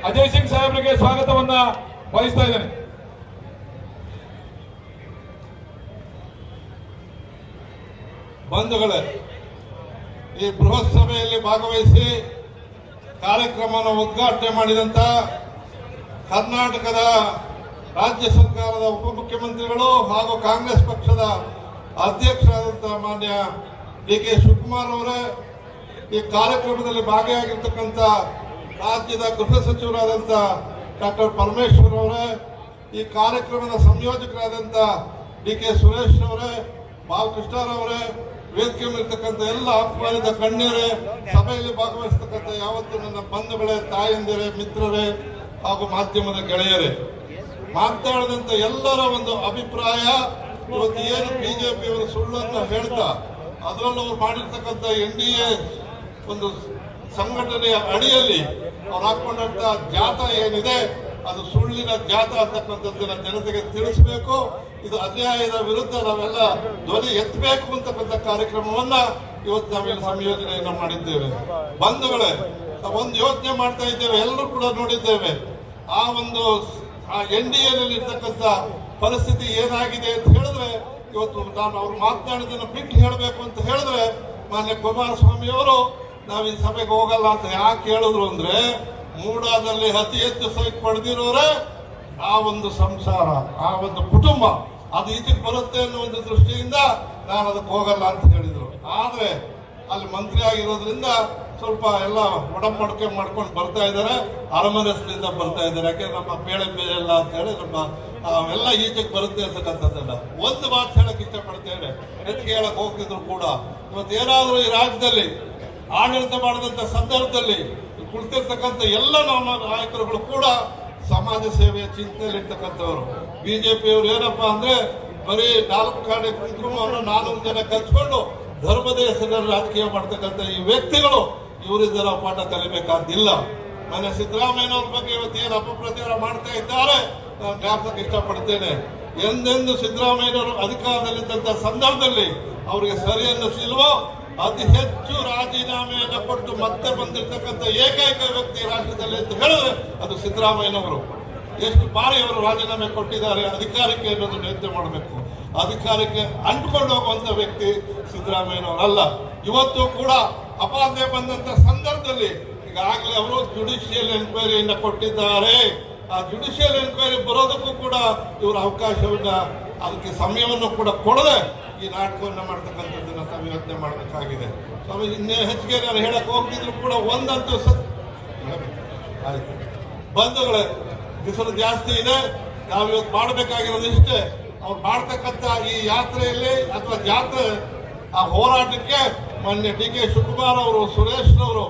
ಅಜಯ್ ಸಿಂಗ್ ಸಾಹೇಬರಿಗೆ ಸ್ವಾಗತವನ್ನ ಬಯಸ್ತಾ ಇದ್ದೇನೆ.
ಬಂಧುಗಳೇ, ಈ ಬೃಹತ್ ಸಭೆಯಲ್ಲಿ ಭಾಗವಹಿಸಿ ಕಾರ್ಯಕ್ರಮವನ್ನು ಉದ್ಘಾಟನೆ ಮಾಡಿದಂತ ಕರ್ನಾಟಕದ ರಾಜ್ಯ ಸರ್ಕಾರದ ಉಪಮುಖ್ಯಮಂತ್ರಿಗಳು ಹಾಗೂ ಕಾಂಗ್ರೆಸ್ ಪಕ್ಷದ ಅಧ್ಯಕ್ಷರಾದಂತಹ ಮಾನ್ಯ DK ಶಿವಕುಮಾರ್ ಅವರೇ, ಈ ಕಾರ್ಯಕ್ರಮದಲ್ಲಿ ಭಾಗಿಯಾಗಿರ್ತಕ್ಕಂಥ ರಾಜ್ಯದ ಗೃಹ ಸಚಿವರಾದಂಥ ಡಾಕ್ಟರ್ ಪರಮೇಶ್ವರ್ ಅವರೇ, ಈ ಕಾರ್ಯಕ್ರಮದ ಸಂಯೋಜಕರಾದಂಥ DK ಸುರೇಶ್ ಅವರೇ, ಬಾಲಕೃಷ್ಣರವರೇ, ವೇದಿಕೆ ಮೇಲಿರ್ತಕ್ಕಂಥ ಎಲ್ಲ ಆಹ್ವಾನಿತ ಗಣ್ಯರೇ, ಸಭೆಯಲ್ಲಿ ಭಾಗವಹಿಸತಕ್ಕಂಥ ಯಾವತ್ತು ನನ್ನ ಬಂಧುಗಳೇ, ತಾಯಂದಿರೇ, ಮಿತ್ರರೇ ಹಾಗೂ ಮಾಧ್ಯಮದ ಗೆಳೆಯರೇ, ಮಾತಾಡಿದಂತ ಎಲ್ಲರ ಒಂದು ಅಭಿಪ್ರಾಯ, ಇವತ್ತು ಏನು ಬಿಜೆಪಿಯವರು ಸುಳ್ಳನ್ನು ಹೇಳ್ತಾ ಅದರಲ್ಲೂ ಅವರು ಮಾಡಿರ್ತಕ್ಕಂಥ NDA ಒಂದು ಸಂಘಟನೆಯ ಅಡಿಯಲ್ಲಿ ಅವ್ರು ಹಾಕೊಂಡಂತ ಜಾತ ಏನಿದೆ ಅದು ಸುಳ್ಳಿನ ಜಾತ ಅಂತಕ್ಕಂಥದ್ದನ್ನ ಜನತೆಗೆ ತಿಳಿಸಬೇಕು. ಇದು ಅನ್ಯಾಯದ ವಿರುದ್ಧ ನಾವೆಲ್ಲ ಧ್ವನಿ ಎತ್ತಬೇಕು ಅಂತಕ್ಕಂಥ ಕಾರ್ಯಕ್ರಮವನ್ನ ಇವತ್ತು ನಾವೆಲ್ಲ ಸಂಯೋಜನೆಯನ್ನ ಮಾಡಿದ್ದೇವೆ. ಬಂಧುಗಳೇ, ಒಂದು ಯೋಚನೆ ಮಾಡ್ತಾ ಇದ್ದೇವೆ, ಎಲ್ಲರೂ ಕೂಡ ನೋಡಿದ್ದೇವೆ ಆ ಒಂದು NDA ನಲ್ಲಿ ಇರ್ತಕ್ಕಂಥ ಪರಿಸ್ಥಿತಿ ಏನಾಗಿದೆ ಅಂತ ಹೇಳಿದ್ರೆ, ಇವತ್ತು ನಾನು ಅವ್ರು ಮಾತನಾಡಿದ್ದನ್ನು ಬಿಟ್ಟು ಹೇಳಬೇಕು ಅಂತ ಹೇಳಿದ್ರೆ, ಮಾನ್ಯ ಕುಮಾರಸ್ವಾಮಿ ಅವರು ನಾವು ಈ ಸಭೆಗೆ ಹೋಗಲ್ಲ ಅಂತ ಯಾಕೆ ಹೇಳಿದ್ರು ಅಂದ್ರೆ, ಮೂಡಾದಲ್ಲಿ ಅತಿ ಹೆಚ್ಚು ಸೈಟ್ ಪಡೆದಿರೋರೆ ಆ ಒಂದು ಸಂಸಾರ, ಆ ಒಂದು ಕುಟುಂಬ ಅದು ಇದಕ್ಕೆ ಬರುತ್ತೆ ಅನ್ನೋ ಒಂದು ದೃಷ್ಟಿಯಿಂದ ನಾನು ಅದಕ್ಕೆ ಹೋಗಲ್ಲ ಅಂತ ಹೇಳಿದ್ರು. ಆದ್ರೆ ಅಲ್ಲಿ ಮಂತ್ರಿ ಆಗಿರೋದ್ರಿಂದ ಸ್ವಲ್ಪ ಎಲ್ಲ ಒಡಂಬಡಿಕೆ ಮಾಡ್ಕೊಂಡು ಬರ್ತಾ ಇದ್ದಾರೆ, ಅರಮನೆಸ್ಲಿಂದ ಬರ್ತಾ ಇದ್ದಾರೆ. ಯಾಕೆ ನಮ್ಮ ಬೇಳೆ ಬೇಳೆಲ್ಲ ಅಂತ ಹೇಳಿ ನಮ್ಮ ಎಲ್ಲ ಈಚೆಗೆ ಬರುತ್ತೆ ಅಂತಕ್ಕಂಥದ್ದಲ್ಲ. ಒಂದು ಮಾತು ಹೇಳಕ್ ಇಷ್ಟಪಡ್ತೇನೆ, ಹೆಚ್ಚಿಗೆ ಹೇಳಕ್ ಹೋಗ್ತಿದ್ರು ಕೂಡ ಇವತ್ತೇನಾದ್ರೂ ಈ ರಾಜ್ಯದಲ್ಲಿ ಆಡಳಿತ ಮಾಡಿದಂತ ಸಂದರ್ಭದಲ್ಲಿ ಕುಳಿತಿರ್ತಕ್ಕಂಥ ಎಲ್ಲ ನಮ್ಮ ನಾಯಕರುಗಳು ಕೂಡ ಸಮಾಜ ಸೇವೆಯ ಚಿಂತನೆಯಲ್ಲಿರ್ತಕ್ಕಂಥವ್ರು. ಬಿಜೆಪಿಯವರು ಏನಪ್ಪಾ ಅಂದ್ರೆ ಬರೀ 4 ಕಾಣೆ ಕುಂಕುಮವನ್ನು 400 ಜನ ಕಚ್ಕೊಂಡು ಧರ್ಮದ ಹೆಸರಲ್ಲಿ ರಾಜಕೀಯ ಮಾಡ್ತಕ್ಕಂಥ ಈ ವ್ಯಕ್ತಿಗಳು ಇವರಿಂದ ನಾವು ಪಾಠ ಕಲಿಬೇಕಾದಿಲ್ಲ. ಮನೆ ಸಿದ್ದರಾಮಯ್ಯನವ್ರ ಬಗ್ಗೆ ಇವತ್ತೇನು ಅಪಪ್ರಚಾರ ಮಾಡ್ತಾ ಇದ್ದಾರೆ ನಾನು ಜ್ಞಾಪಕಕ್ಕೆ ಇಷ್ಟಪಡ್ತೇನೆ. ಎಂದೆಂದು ಸಿದ್ದರಾಮಯ್ಯನವರು ಅಧಿಕಾರದಲ್ಲಿದ್ದಂಥ ಸಂದರ್ಭದಲ್ಲಿ ಅವರಿಗೆ ಸರಿ ಅನ್ನಿಸಿಲ್ವೋ ಅತಿ ಹೆಚ್ಚು ರಾಜೀನಾಮೆಯನ್ನು ಕೊಟ್ಟು ಮತ್ತೆ ಬಂದಿರತಕ್ಕಂಥ ಏಕೈಕ ವ್ಯಕ್ತಿ ರಾಷ್ಟ್ರದಲ್ಲಿ ಅಂತ ಹೇಳಿದ್ರೆ ಅದು ಸಿದ್ದರಾಮಯ್ಯನವರು. ಎಷ್ಟು ಬಾರಿ ಅವರು ರಾಜೀನಾಮೆ ಕೊಟ್ಟಿದ್ದಾರೆ ಅಧಿಕಾರಕ್ಕೆ ಅನ್ನೋದನ್ನು ಯೋಚನೆ ಮಾಡಬೇಕು. ಅಧಿಕಾರಕ್ಕೆ ಅಂಟಿಕೊಂಡು ಹೋಗುವಂತ ವ್ಯಕ್ತಿ ಸಿದ್ದರಾಮಯ್ಯನವರಲ್ಲ. ಇವತ್ತು ಕೂಡ ಅಪಾದೆ ಬಂದಂತ ಸಂದರ್ಭದಲ್ಲಿ ಈಗಾಗಲೇ ಅವರು ಜುಡಿಷಿಯಲ್ ಎನ್ಕ್ವೈರಿಯನ್ನು ಕೊಟ್ಟಿದ್ದಾರೆ. ಆ ಜುಡಿಷಿಯಲ್ ಎನ್ಕ್ವೈರಿ ಬರೋದಕ್ಕೂ ಕೂಡ ಇವರು ಅವಕಾಶವನ್ನ ಅದಕ್ಕೆ ಸಮಯವನ್ನು ಕೂಡ ಕೊಡದೆ ಈ ನಾಟಕವನ್ನ ಮಾಡ್ತಕ್ಕಂಥದ್ದನ್ನ ತಾವು ಯೋಚನೆ ಮಾಡಬೇಕಾಗಿದೆ. ಸ್ವಾಮಿ ಇನ್ನೇ ಹೆಚ್ಚಿಗೆ ನಾನು ಹೇಳಕ್ ಹೋಗ್ತಿದ್ರು ಕೂಡ ಒಂದಂತೂ ಆಯ್ತು ಬಂಧುಗಳೇ, ಬಿಸಿಲು ಜಾಸ್ತಿ ಇದೆ. ನಾವು ಇವತ್ತು ಮಾಡಬೇಕಾಗಿರೋದು ಇಷ್ಟೇ, ಅವ್ರು ಮಾಡ್ತಕ್ಕಂಥ ಈ ಯಾತ್ರೆಯಲ್ಲಿ ಅಥವಾ ಜಾತ್ರೆ ಆ ಹೋರಾಟಕ್ಕೆ ಮೊನ್ನೆ ಡಿ ಕೆ ಶಿವಕುಮಾರ್ ಅವರು, ಸುರೇಶ್ ಅವರು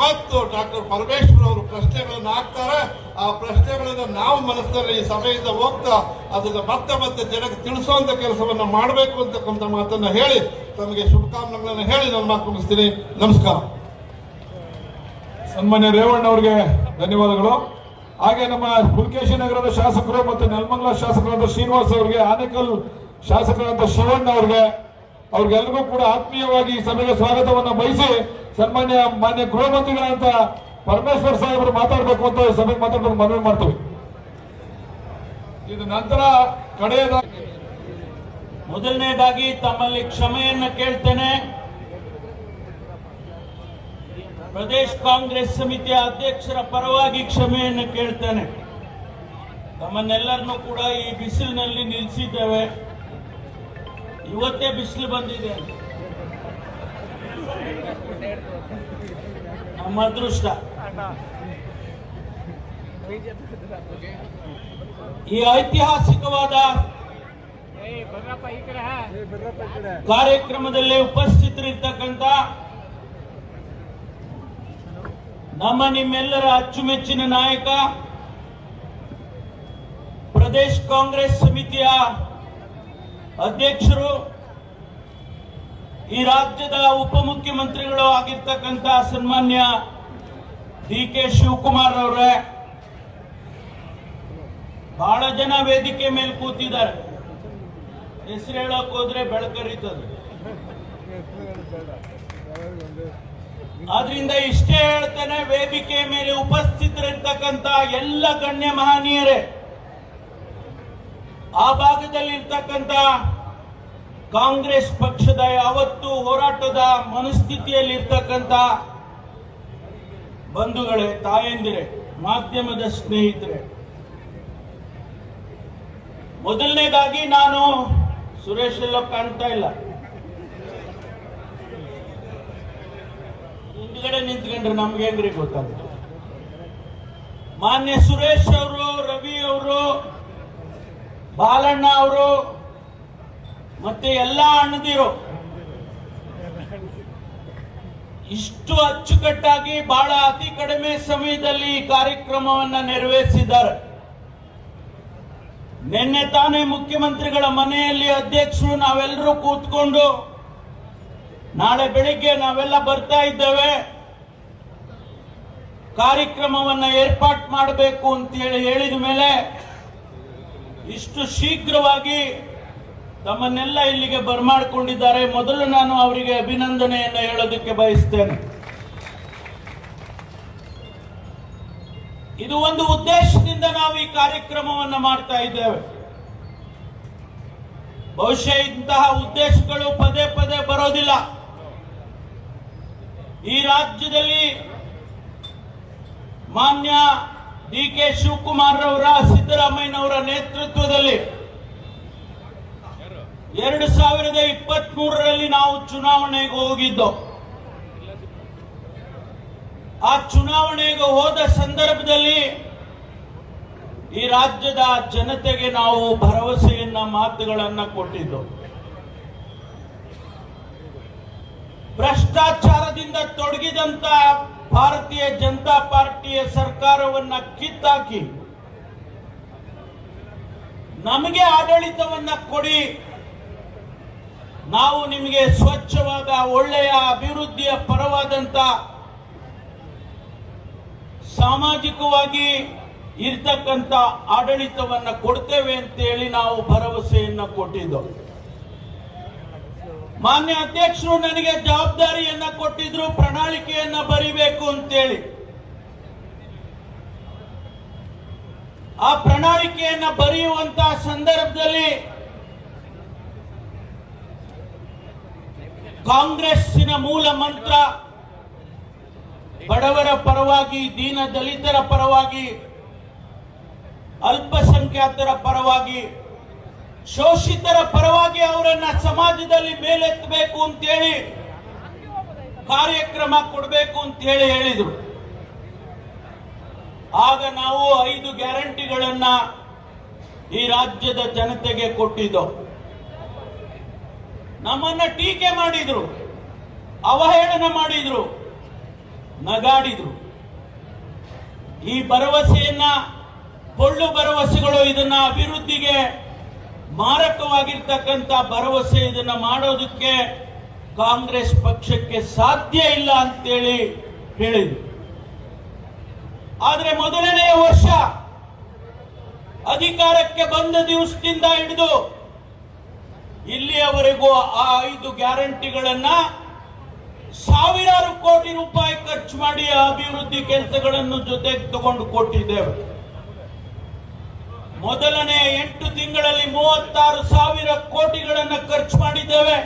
ಮತ್ತು ಡಾಕ್ಟರ್ ಪರಮೇಶ್ವರ್ ಅವರು ಪ್ರಶ್ನೆಗಳನ್ನು ಹಾಕ್ತಾರೆ. ಆ ಪ್ರಶ್ನೆಗಳನ್ನ ನಾವು ಮನಸ್ಸಿನಲ್ಲಿ ಈ ಸಭೆಯಿಂದ ಹೋಗ್ತಾ ಅದನ್ನ ಮತ್ತೆ ಜನಕ್ಕೆ ತಿಳಿಸುವಂತ ಕೆಲಸವನ್ನ ಮಾಡಬೇಕು ಅಂತಕ್ಕಂಥ ಮಾತನ್ನ ಹೇಳಿ ತಮಗೆ ಶುಭಕಾಮನೆಗಳನ್ನು ಹೇಳಿ ನನ್ನ ಮಾತು ಮುಗಿಸ್ತೀನಿ. ನಮಸ್ಕಾರ.
ಸನ್ಮಾನ್ಯ ರೇವಣ್ಣ ಅವರಿಗೆ ಧನ್ಯವಾದಗಳು. ಹಾಗೆ ನಮ್ಮ ಪುಲಕೇಶಿ ನಗರದ ಶಾಸಕರು ಮತ್ತು ನೆಲಮಂಗಲ ಶಾಸಕರಾದ ಶ್ರೀನಿವಾಸ್ ಅವರಿಗೆ, ಆನೇಕಲ್ ಶಾಸಕರಾದ ಶಿವಣ್ಣ ಅವ್ರಿಗೆಲ್ಲರಿಗೂ ಕೂಡ ಆತ್ಮೀಯವಾಗಿ ಈ ಸಭೆಗೆ ಸ್ವಾಗತವನ್ನ ಬಯಸಿ ಮಾನ್ಯ ಗೃಹ ಮಂತ್ರಿಗಳಂತ ಪರಮೇಶ್ವರ್ ಸಾಹೇಬರು ಮಾತಾಡಬೇಕು ಅಂತ ಈ ಸಭೆಗೆ ಮಾತಾಡಬೇಕು ಮನವಿ ಮಾಡ್ತೀವಿ. ಇದು ನಂತರ
ಮೊದಲನೇದಾಗಿ ತಮ್ಮಲ್ಲಿ ಕ್ಷಮೆಯನ್ನ ಕೇಳ್ತೇನೆ. ಪ್ರದೇಶ ಕಾಂಗ್ರೆಸ್ ಸಮಿತಿಯ ಅಧ್ಯಕ್ಷರ ಪರವಾಗಿ ಕ್ಷಮೆಯನ್ನು ಕೇಳ್ತೇನೆ. ತಮ್ಮನ್ನೆಲ್ಲರನ್ನೂ ಕೂಡ ಈ ಬಿಸಿಲಿನಲ್ಲಿ ನಿಲ್ಲಿಸಿದ್ದೇವೆ. ಇವತ್ತೇ ಬಿಸಿಲು ಬಂದಿದೆ, ನಮ್ಮ ಅದೃಷ್ಟ. ಈ ಐತಿಹಾಸಿಕವಾದ ಕಾರ್ಯಕ್ರಮದಲ್ಲಿ ಉಪಸ್ಥಿತರಿರ್ತಕ್ಕಂಥ ನಮ್ಮ ನಿಮ್ಮೆಲ್ಲರ ಅಚ್ಚುಮೆಚ್ಚಿನ ನಾಯಕ, ಪ್ರದೇಶ ಕಾಂಗ್ರೆಸ್ ಸಮಿತಿಯ ಅಧ್ಯಕ್ಷರು, ಈ ರಾಜ್ಯದ ಉಪಮುಖ್ಯಮಂತ್ರಿಗಳು ಆಗಿರ್ತಕ್ಕಂಥ ಸನ್ಮಾನ್ಯ ಡಿ ಕೆ ಶಿವಕುಮಾರ್ ಅವರೇ, ಬಹಳ ಜನ ವೇದಿಕೆ ಮೇಲೆ ಕೂತಿದ್ದಾರೆ. ಹೆಸರು ಹೇಳಕ್ ಹೋದ್ರೆ ಬೆಳಕರಿತದೆ. ಆದ್ರಿಂದ ಇಷ್ಟೇ ಹೇಳ್ತೇನೆ, ವೇದಿಕೆ ಮೇಲೆ ಉಪಸ್ಥಿತರಿರ್ತಕ್ಕಂಥ ಎಲ್ಲ ಗಣ್ಯ ಮಹನೀಯರೇ, ಆ ಭಾಗದಲ್ಲಿರ್ತಕ್ಕಂಥ ಕಾಂಗ್ರೆಸ್ ಪಕ್ಷದ ಯಾವತ್ತು ಹೋರಾಟದ ಮನಸ್ಥಿತಿಯಲ್ಲಿರ್ತಕ್ಕಂಥ ಬಂಧುಗಳೇ, ತಾಯಂದಿರೇ, ಮಾಧ್ಯಮದ ಸ್ನೇಹಿತರೆ, ಮೊದಲನೇದಾಗಿ ನಾನು ಸುರೇಶ್ ಎಲ್ಲೋ ಕಾಣ್ತಾ ಇಲ್ಲ, ಹಿಂದ್ಗಡೆ ನಿಂತ್ಕೊಂಡ್ರೆ ನಮ್ಗೆ ಹೆಂಗ್ರಿ ಗೊತ್ತಾಗುತ್ತೆ. ಮಾನ್ಯ ಸುರೇಶ್ ಅವರು, ರವಿ ಅವರು, ಬಾಲಣ್ಣ ಅವರು ಮತ್ತೆ ಎಲ್ಲ ಅಣ್ಣದಿರು ಇಷ್ಟು ಅಚ್ಚುಕಟ್ಟಾಗಿ ಬಹಳ ಅತಿ ಕಡಿಮೆ ಸಮಯದಲ್ಲಿ ಈ ಕಾರ್ಯಕ್ರಮವನ್ನ ನೆರವೇರಿಸಿದ್ದಾರೆ. ನಿನ್ನೆ ತಾನೇ ಮುಖ್ಯಮಂತ್ರಿಗಳ ಮನೆಯಲ್ಲಿ ಅಧ್ಯಕ್ಷರು ನಾವೆಲ್ಲರೂ ಕೂತ್ಕೊಂಡು ನಾಳೆ ಬೆಳಿಗ್ಗೆ ನಾವೆಲ್ಲ ಬರ್ತಾ ಇದ್ದೇವೆ, ಕಾರ್ಯಕ್ರಮವನ್ನ ಏರ್ಪಾಟ್ ಮಾಡಬೇಕು ಅಂತ ಹೇಳಿದ ಮೇಲೆ ಇಷ್ಟು ಶೀಘ್ರವಾಗಿ ತಮ್ಮನ್ನೆಲ್ಲ ಇಲ್ಲಿಗೆ ಬರಮಾಡಿಕೊಂಡಿದ್ದಾರೆ. ಮೊದಲು ನಾನು ಅವರಿಗೆ ಅಭಿನಂದನೆಯನ್ನು ಹೇಳೋದಕ್ಕೆ ಬಯಸ್ತೇನೆ. ಇದು ಒಂದು ಉದ್ದೇಶದಿಂದ ನಾವು ಈ ಕಾರ್ಯಕ್ರಮವನ್ನು ಮಾಡ್ತಾ ಇದ್ದೇವೆ. ಬಹುಶಃ ಇಂತಹ ಉದ್ದೇಶಗಳು ಪದೇ ಪದೇ ಬರೋದಿಲ್ಲ. ಈ ರಾಜ್ಯದಲ್ಲಿ ಮಾನ್ಯ ಡಿ ಕೆ ಶಿವಕುಮಾರ್ ಅವರ, ಸಿದ್ದರಾಮಯ್ಯನವರ ನೇತೃತ್ವದಲ್ಲಿ 2023ರಲ್ಲಿ ನಾವು ಚುನಾವಣೆಗೆ ಹೋಗಿದ್ದು. ಆ ಚುನಾವಣೆಗೆ ಹೋದ ಸಂದರ್ಭದಲ್ಲಿ ಈ ರಾಜ್ಯದ ಜನತೆಗೆ ನಾವು ಭರವಸೆಯನ್ನ, ಮಾತುಗಳನ್ನ ಕೊಟ್ಟಿದ್ದು. ಭ್ರಷ್ಟಾಚಾರದಿಂದ ತೊಡಗಿದಂತ ಭಾರತೀಯ ಜನತಾ ಪಾರ್ಟಿಯ ಸರ್ಕಾರವನ್ನ ಕಿತ್ತಾಕಿ ನಮಗೆ ಆಡಳಿತವನ್ನ ಕೊಡಿ, ನಾವು ನಿಮಗೆ ಸ್ವಚ್ಛವಾದ ಒಳ್ಳೆಯ ಅಭಿವೃದ್ಧಿಯ ಪರವಾದಂತ ಸಾಮಾಜಿಕವಾಗಿ ಇರ್ತಕ್ಕಂಥ ಆಡಳಿತವನ್ನ ಕೊಡ್ತೇವೆ ಅಂತೇಳಿ ನಾವು ಭರವಸೆಯನ್ನ ಕೊಟ್ಟಿದ್ದು. ಮಾನ್ಯ ಅಧ್ಯಕ್ಷರು ನನಗೆ ಜವಾಬ್ದಾರಿಯನ್ನ ಕೊಟ್ಟಿದ್ರು, ಪ್ರಣಾಳಿಕೆಯನ್ನ ಬರಿಬೇಕು ಅಂತೇಳಿ. ಆ ಪ್ರಣಾಳಿಕೆಯನ್ನ ಬರೆಯುವಂತಹ ಸಂದರ್ಭದಲ್ಲಿ ಕಾಂಗ್ರೆಸ್ಸಿನ ಮೂಲ ಮಂತ್ರ ಬಡವರ ಪರವಾಗಿ, ದೀನ ದಲಿತರ ಪರವಾಗಿ, ಅಲ್ಪಸಂಖ್ಯಾತರ ಪರವಾಗಿ, ಶೋಷಿತರ ಪರವಾಗಿ ಅವರನ್ನ ಸಮಾಜದಲ್ಲಿ ಮೇಲೆತ್ತಬೇಕು ಅಂತೇಳಿ ಕಾರ್ಯಕ್ರಮ ಕೊಡಬೇಕು ಅಂತೇಳಿ ಹೇಳಿದ್ರು. ಆಗ ನಾವು 5 ಗ್ಯಾರಂಟಿಗಳನ್ನ ಈ ರಾಜ್ಯದ ಜನತೆಗೆ ಕೊಟ್ಟಿದ್ದು. ನಮ್ಮನ್ನ ಟೀಕೆ ಮಾಡಿದ್ರು, ಅವಹೇಳನ ಮಾಡಿದ್ರು, ನಗಾಡಿದ್ರು. ಈ ಭರವಸೆಯನ್ನ, ಪೊಳ್ಳು ಭರವಸೆಗಳು, ಇದನ್ನ ಅಭಿವೃದ್ಧಿಗೆ ಮಾರಕವಾಗಿರ್ತಕ್ಕಂಥ ಭರವಸೆ, ಇದನ್ನ ಮಾಡೋದಕ್ಕೆ ಕಾಂಗ್ರೆಸ್ ಪಕ್ಷಕ್ಕೆ ಸಾಧ್ಯ ಇಲ್ಲ ಅಂತೇಳಿ ಹೇಳಿದ್ರು. ಆದ್ರೆ ಮೊದಲನೆಯ ವರ್ಷ ಅಧಿಕಾರಕ್ಕೆ ಬಂದ ದಿವಸದಿಂದ ಹಿಡಿದು ಇಲ್ಲಿಯವರೆಗೂ ಆ 5 ಗ್ಯಾರಂಟಿಗಳನ್ನ ಸಾವಿರಾರು ಕೋಟಿ ರೂಪಾಯಿ ಖರ್ಚು ಮಾಡಿ ಆ ಅಭಿವೃದ್ಧಿ ಕೆಲಸಗಳನ್ನು ಜೊತೆಗೆ ತಗೊಂಡು ಕೊಟ್ಟಿದ್ದೇವೆ. ಮೊದಲನೇ 8 ತಿಂಗಳಲ್ಲಿ 36,000 ಕೋಟಿಗಳನ್ನು ಖರ್ಚು ಮಾಡಿದ್ದೇವೆ.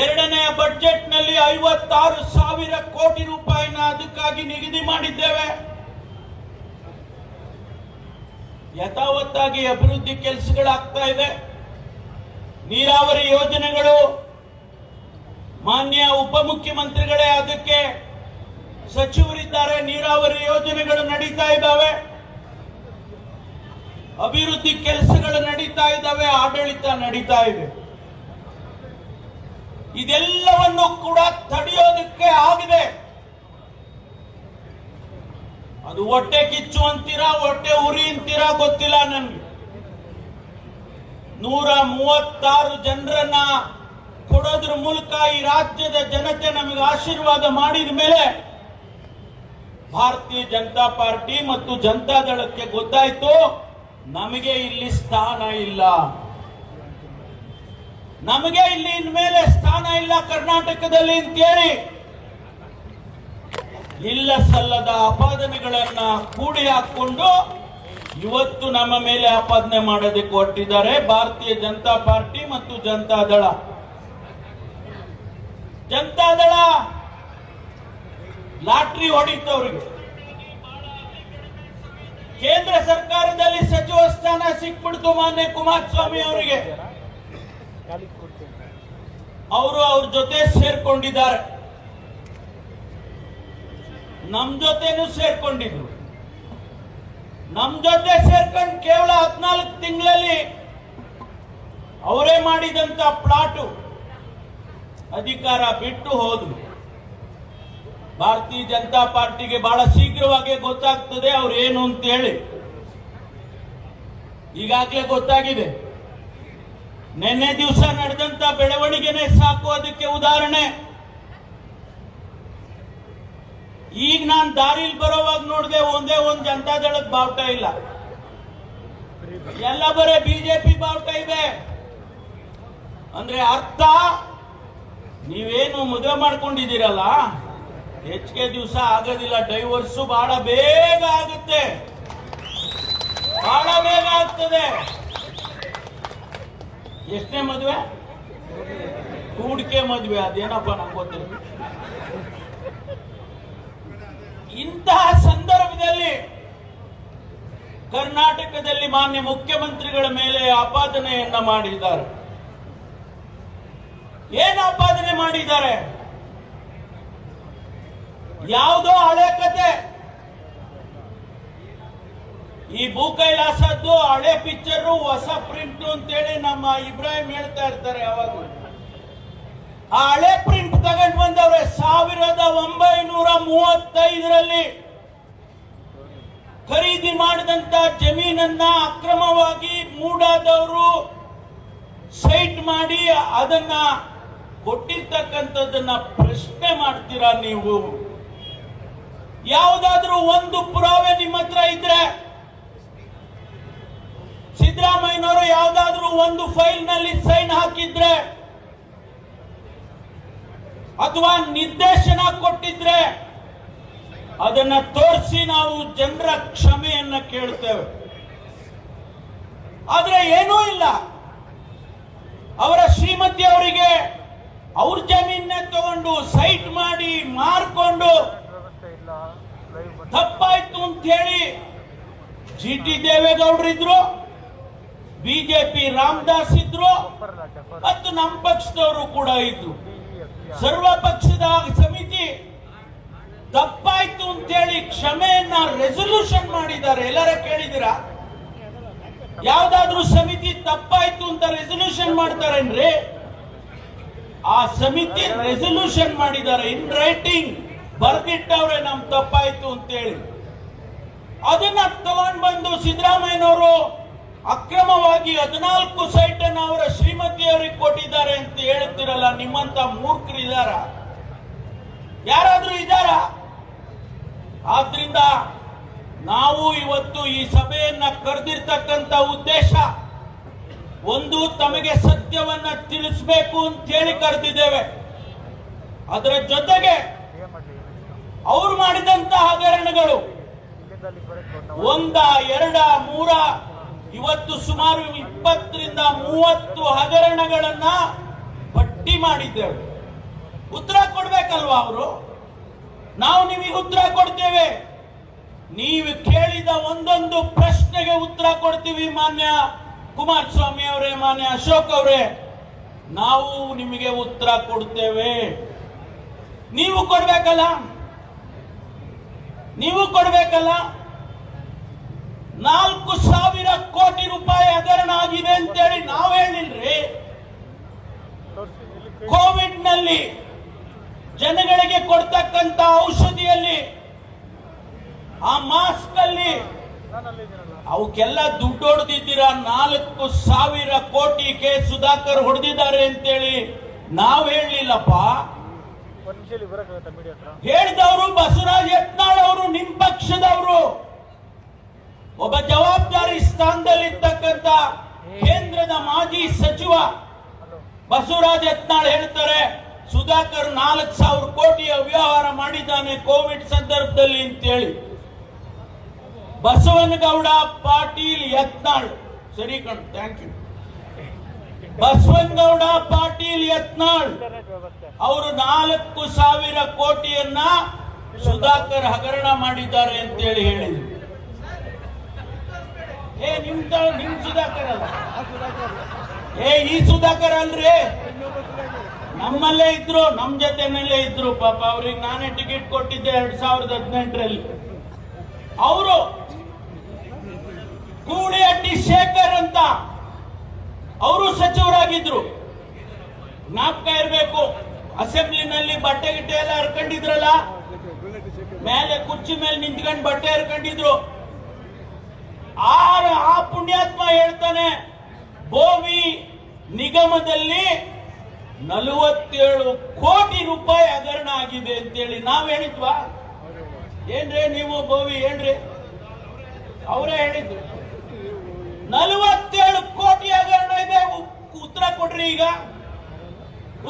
ಎರಡನೆಯ ಬಜೆಟ್ ನಲ್ಲಿ 56,000 ಕೋಟಿ ರೂಪಾಯಿನ ಅದಕ್ಕಾಗಿ ನಿಗದಿ ಮಾಡಿದ್ದೇವೆ. ಯಥಾವತ್ತಾಗಿ ಅಭಿವೃದ್ಧಿ ಕೆಲಸಗಳಾಗ್ತಾ ಇದೆ. ನೀರಾವರಿ ಯೋಜನೆಗಳು, ಮಾನ್ಯ ಉಪಮುಖ್ಯಮಂತ್ರಿಗಳೇ ಅದಕ್ಕೆ ಸಚಿವರಿದ್ದಾರೆ, ನೀರಾವರಿ ಯೋಜನೆಗಳು ನಡೀತಾ ಇದ್ದಾವೆ, ಅಭಿವೃದ್ಧಿ ಕೆಲಸಗಳು ನಡೀತಾ ಇದ್ದಾವೆ, ಆಡಳಿತ ನಡೀತಾ ಇದೆ. ಇದೆಲ್ಲವನ್ನು ಕೂಡ ತಡೆಯೋದಕ್ಕೆ ಆಗಿದೆ. ಅದು ಹೊಟ್ಟೆ ಕಿಚ್ಚು ಅಂತೀರಾ, ಹೊಟ್ಟೆ ಉರಿ ಅಂತೀರಾ ಗೊತ್ತಿಲ್ಲ ನನಗೆ. 136 ಜನರನ್ನ ಕೊಡೋದ್ರ ಮೂಲಕ ಈ ರಾಜ್ಯದ ಜನತೆ ನಮಗೆ ಆಶೀರ್ವಾದ ಮಾಡಿದ ಮೇಲೆ ಭಾರತೀಯ ಜನತಾ ಪಾರ್ಟಿ ಮತ್ತು ಜನತಾದಳಕ್ಕೆ ಗೊತ್ತಾಯ್ತು ನಮಗೆ ಇಲ್ಲಿ ಸ್ಥಾನ ಇಲ್ಲ, ನಮಗೆ ಇಲ್ಲಿ ಇನ್ಮೇಲೆ ಸ್ಥಾನ ಇಲ್ಲ ಕರ್ನಾಟಕದಲ್ಲಿ ಅಂತೇಳಿ ಇಲ್ಲ ಸಲ್ಲದ ಆಪಾದನೆಗಳನ್ನ ಕೂಡಿ ಹಾಕೊಂಡು ಇವತ್ತು ನಮ್ಮ ಮೇಲೆ ಆಪಾದನೆ ಮಾಡೋದಕ್ಕೆ ಹೊರಟಿದ್ದಾರೆ ಭಾರತೀಯ ಜನತಾ ಪಾರ್ಟಿ ಮತ್ತು ಜನತಾದಳ. ಜನತಾದಳ ಲಾಟ್ರಿ ಹೊಡಿತವ್ರಿಗೆ. ಕೇಂದ್ರ ಸರ್ಕಾರದಲ್ಲಿ ಸಚಿವ ಸ್ಥಾನ ಸಿಕ್ಬಿಡ್ತು ಮಾನ್ಯ ಕುಮಾರಸ್ವಾಮಿ ಅವರಿಗೆ. ಅವರು ಅವ್ರ ಜೊತೆ ಸೇರ್ಕೊಂಡಿದ್ದಾರೆ, ನಮ್ ಜೊತೆನೂ ಸೇರ್ಕೊಂಡಿದ್ರು. ನಮ್ ಜೊತೆ ಸೇರ್ಕೊಂಡು ಕೇವಲ 14 ತಿಂಗಳಲ್ಲಿ ಅವರೇ ಮಾಡಿದಂತ ಪ್ಲಾಟು ಅಧಿಕಾರ ಬಿಟ್ಟು ಹೋದ್ರು. ಭಾರತೀಯ ಜನತಾ ಪಾರ್ಟಿಗೆ ಬಹಳ ಶೀಘ್ರವಾಗಿ ಗೊತ್ತಾಗ್ತದೆ ಅವ್ರು ಏನು ಅಂತ ಹೇಳಿ. ಈಗಾಗಲೇ ಗೊತ್ತಾಗಿದೆ. ನಿನ್ನೆ ದಿವಸ ನಡೆದಂತ ಬೆಳವಣಿಗೆನೆ ಸಾಕು ಅದಕ್ಕೆ ಉದಾಹರಣೆ. ಈಗ ನಾನು ದಾರಿಲಿ ಬರೋವಾಗ ನೋಡಿದೆ, ಒಂದೇ ಒಂದು ಜನತಾದಳದ ಬಾವುಟ ಇಲ್ಲ, ಎಲ್ಲ ಬರೇ ಬಿಜೆಪಿ ಬಾವುಟ ಇದೆ. ಅಂದ್ರೆ ಅರ್ಥ ನೀವೇನು ಮದುವೆ ಮಾಡ್ಕೊಂಡಿದ್ದೀರಲ್ಲ, ಹೆಚ್ಚಿಗೆ ದಿವಸ ಆಗೋದಿಲ್ಲ, ಡೈವರ್ಸು ಬಹಳ ಬೇಗ ಆಗುತ್ತೆ, ಬಹಳ ಬೇಗ ಆಗ್ತದೆ. ಎಷ್ಟನೇ ಮದುವೆ? ಹೂಡಿಕೆ ಮದುವೆ, ಅದೇನಪ್ಪ ನಂಗೆ ಗೊತ್ತಿಲ್ಲ. ಇಂತಹ ಸಂದರ್ಭದಲ್ಲಿ ಕರ್ನಾಟಕದಲ್ಲಿ ಮಾನ್ಯ ಮುಖ್ಯಮಂತ್ರಿಗಳ ಮೇಲೆ ಆಪಾದನೆಯನ್ನ ಮಾಡಿದ್ದಾರೆ. ಏನು ಆಪಾದನೆ ಮಾಡಿದ್ದಾರೆ? ಯಾವುದೋ ಹಳೆ ಕತೆ. ಈ ಭೂ ಕೈಲಾಸದ್ದು ಹಳೆ ಪಿಕ್ಚರ್ ಹೊಸ ಪ್ರಿಂಟ್ ಅಂತೇಳಿ ನಮ್ಮ ಇಬ್ರಾಹಿಂ ಹೇಳ್ತಾ ಇರ್ತಾರೆ ಯಾವಾಗ. ಆ ಹಳೆ ಪ್ರಿಂಟ್ ತಗೊಂಡು ಬಂದವ್ರೆ. 1935ರಲ್ಲಿ ಖರೀದಿ ಮಾಡಿದಂತ ಜಮೀನನ್ನ ಅಕ್ರಮವಾಗಿ ಮೂಡಾದವರು ಸೈಟ್ ಮಾಡಿ ಅದನ್ನ ಕೊಟ್ಟಿರ್ತಕ್ಕಂಥದ್ದನ್ನ ಪ್ರಶ್ನೆ ಮಾಡ್ತೀರಾ ನೀವು? ಯಾವುದಾದ್ರೂ ಒಂದು ಪುರಾವೆ ನಿಮ್ಮ ಹತ್ರ ಇದ್ರೆ, ಸಿದ್ದರಾಮಯ್ಯನವರು ಯಾವುದಾದ್ರೂ ಒಂದು ಫೈಲ್ ನಲ್ಲಿ ಸೈನ್ ಹಾಕಿದ್ರೆ ಅಥವಾ ನಿರ್ದೇಶನ ಕೊಟ್ಟಿದ್ರೆ ಅದನ್ನ ತೋರಿಸಿ ನಾವು ಜನರ ಕ್ಷಮೆಯನ್ನ ಕೇಳ್ತೇವೆ. ಆದ್ರೆ ಏನೂ ಇಲ್ಲ. ಅವರ ಶ್ರೀಮತಿ ಅವರಿಗೆ ಅವ್ರ ಜಮೀನೇ ತಗೊಂಡು ಸೈಟ್ ಮಾಡಿ ಮಾರ್ಕೊಂಡು ತಪ್ಪಾಯ್ತು ಅಂತ ಹೇಳಿ GT ದೇವೇಗೌಡರು ಇದ್ರು, ಬಿಜೆಪಿ ರಾಮದಾಸ್ ಇದ್ರು ಮತ್ತು ನಮ್ಮ ಪಕ್ಷದವರು ಕೂಡ ಇದ್ರು. ಸರ್ವ ಪಕ್ಷದ ಸಮಿತಿ ತಪ್ಪಾಯ್ತು ಅಂತ ಹೇಳಿ ಕ್ಷಮೆಯನ್ನ ರೆಸಲ್ಯೂಷನ್ ಮಾಡಿದ್ದಾರೆ. ಎಲ್ಲರ ಕೇಳಿದಿರಾ? ಯಾವ್ದಾದ್ರೂ ಸಮಿತಿ ತಪ್ಪಾಯ್ತು ಅಂತ ರೆಸಲ್ಯೂಷನ್ ಮಾಡ್ತಾರೇನ್ರಿ? ಆ ಸಮಿತಿ ರೆಸಲ್ಯೂಷನ್ ಮಾಡಿದ್ದಾರೆ, ಇನ್ ರೈಟಿಂಗ್ ಬರ್ದಿಟ್ಟವ್ರೆ ನಮ್ ತಪ್ಪಾಯ್ತು ಅಂತೇಳಿ. ಅದನ್ನ ತಗೊಂಡ್ ಬಂದು ಸಿದ್ದರಾಮಯ್ಯನವರು ಅಕ್ರಮವಾಗಿ 14 ಸೈಟ್ ಅನ್ನು ಅವರ ಶ್ರೀಮತಿಯವರಿಗೆ ಕೊಟ್ಟಿದ್ದಾರೆ ಅಂತ ಹೇಳ್ತಿರಲ್ಲ, ನಿಮ್ಮಂತ ಮೂರ್ಖರಿದ್ದಾರ? ಯಾರಾದ್ರೂ ಇದ್ದಾರ? ಆದ್ರಿಂದ ನಾವು ಇವತ್ತು ಈ ಸಭೆಯನ್ನ ಕರೆದಿರ್ತಕ್ಕಂಥ ಉದ್ದೇಶ ಒಂದು, ತಮಗೆ ಸತ್ಯವನ್ನ ತಿಳಿಸಬೇಕು ಅಂತ ಹೇಳಿ ಕರೆದಿದ್ದೇವೆ. ಅದರ ಜೊತೆಗೆ ಅವರು ಮಾಡಿದಂತ ಹಗರಣಗಳು 1, 2, 3 ಇವತ್ತು ಸುಮಾರು 20 ರಿಂದ 30 ಹಗರಣಗಳನ್ನ ಪಟ್ಟಿ ಮಾಡಿದ್ದೇವೆ. ಉತ್ತರ ಕೊಡ್ಬೇಕಲ್ವಾ ಅವರು? ನಾವು ನಿಮಗೆ ಉತ್ತರ ಕೊಡ್ತೇವೆ. ನೀವು ಕೇಳಿದ ಒಂದೊಂದು ಪ್ರಶ್ನೆಗೆ ಉತ್ತರ ಕೊಡ್ತೀವಿ. ಮಾನ್ಯ ಕುಮಾರಸ್ವಾಮಿ ಅವರೇ, ಮಾನ್ಯ ಅಶೋಕ್ ಅವರೇ, ನಾವು ನಿಮಗೆ ಉತ್ತರ ಕೊಡ್ತೇವೆ. ನೀವು ಕೊಡ್ಬೇಕಲ್ಲ, ನೀವು ಕೊಡ್ಬೇಕಲ್ಲ. 4,000 ಕೋಟಿ ರೂಪಾಯಿ ಹಗರಣ ಆಗಿದೆ ಅಂತೇಳಿ ನಾವು ಹೇಳಿಲ್ರಿ. ಕೋವಿಡ್ ನಲ್ಲಿ ಜನಗಳಿಗೆ ಕೊಡ್ತಕ್ಕಂತ ಔಷಧಿಯಲ್ಲಿ, ಆ ಮಾಸ್ಕ್ ಅಲ್ಲಿ ಅವಕ್ಕೆಲ್ಲ ದುಡ್ಡು ಹೊಡೆದಿದ್ದೀರಾ. 4,000 ಕೋಟಿಗೆ ಸುಧಾಕರ್ ಹೊಡೆದಿದ್ದಾರೆ ಅಂತೇಳಿ ನಾವು ಹೇಳಲಿಲ್ಲಪ್ಪ. ಹೇಳಿದವರು ಬಸವರಾಜ್ ಯತ್ನಾಳ್ ಅವರು, ನಿಮ್ ಪಕ್ಷದವರು. ಒಬ್ಬ ಜವಾಬ್ದಾರಿ ಸ್ಥಾನದಲ್ಲಿರ್ತಕ್ಕಂಥ ಕೇಂದ್ರದ ಮಾಜಿ ಸಚಿವ ಬಸವರಾಜ್ ಯತ್ನಾಳ್ ಹೇಳ್ತಾರೆ, ಸುಧಾಕರ್ 4,000 ಕೋಟಿಯ ವ್ಯವಹಾರ ಮಾಡಿದ್ದಾನೆ ಕೋವಿಡ್ ಸಂದರ್ಭದಲ್ಲಿ ಅಂತೇಳಿ. ಬಸವನಗೌಡ ಪಾಟೀಲ್ ಯತ್ನಾಳ್, ಸರಿ ಕಣ್, ಥ್ಯಾಂಕ್ ಯು. ಬಸವನಗೌಡ ಪಾಟೀಲ್ ಯತ್ನಾಳ್ ಅವರು 4,000 ಕೋಟಿಯನ್ನ ಸುಧಾಕರ್ ಹಗರಣ ಮಾಡಿದ್ದಾರೆ ಅಂತೇಳಿ ಹೇಳಿದ್ರು. ನಿಮ್ ಸುಧಾಕರ್ ಅಲ್ಲ, ಈ ಸುಧಾಕರ್ ಅಲ್ರಿ, ನಮ್ಮಲ್ಲೇ ಇದ್ರು, ನಮ್ ಜೊತೆನಲ್ಲೇ ಇದ್ರು. ಪಾಪ ಅವ್ರಿಗೆ ನಾನೇ ಟಿಕೆಟ್ ಕೊಟ್ಟಿದ್ದೆ 2018ರಲ್ಲಿ. ಅವರು ಕೂಡಿಹಟ್ಟಿ ಶೇಖರ್ ಅಂತ ಅವರು ಸಚಿವರಾಗಿದ್ರು. ಜ್ಞಾಪಕ ಇರಬೇಕು. ಅಸೆಂಬ್ಲಿನಲ್ಲಿ ಬಟ್ಟೆ ಗಿಟ್ಟೆ ಎಲ್ಲ ಹರ್ಕೊಂಡಿದ್ರಲ್ಲ, ಮೇಲೆ ಕುರ್ಚಿ ಮೇಲೆ ನಿಂತ್ಕೊಂಡು ಬಟ್ಟೆ ಹರ್ಕೊಂಡಿದ್ರು. ಆ ಪುಣ್ಯಾತ್ಮ ಹೇಳ್ತಾನೆ, ಬೋವಿ ನಿಗಮದಲ್ಲಿ 47 ಕೋಟಿ ರೂಪಾಯಿ ಹಗರಣ ಆಗಿದೆ ಅಂತೇಳಿ. ನಾವ್ ಹೇಳಿದ್ವಾ? ಏನ್ರಿ ನೀವು ಬೋವಿ ಏನ್ರಿ? ಅವರೇ ಹೇಳಿದ್ರು 47 ಕೋಟಿ ಹಗರಣ ಇದೆ. ಉತ್ತರ ಕೊಡ್ರಿ, ಈಗ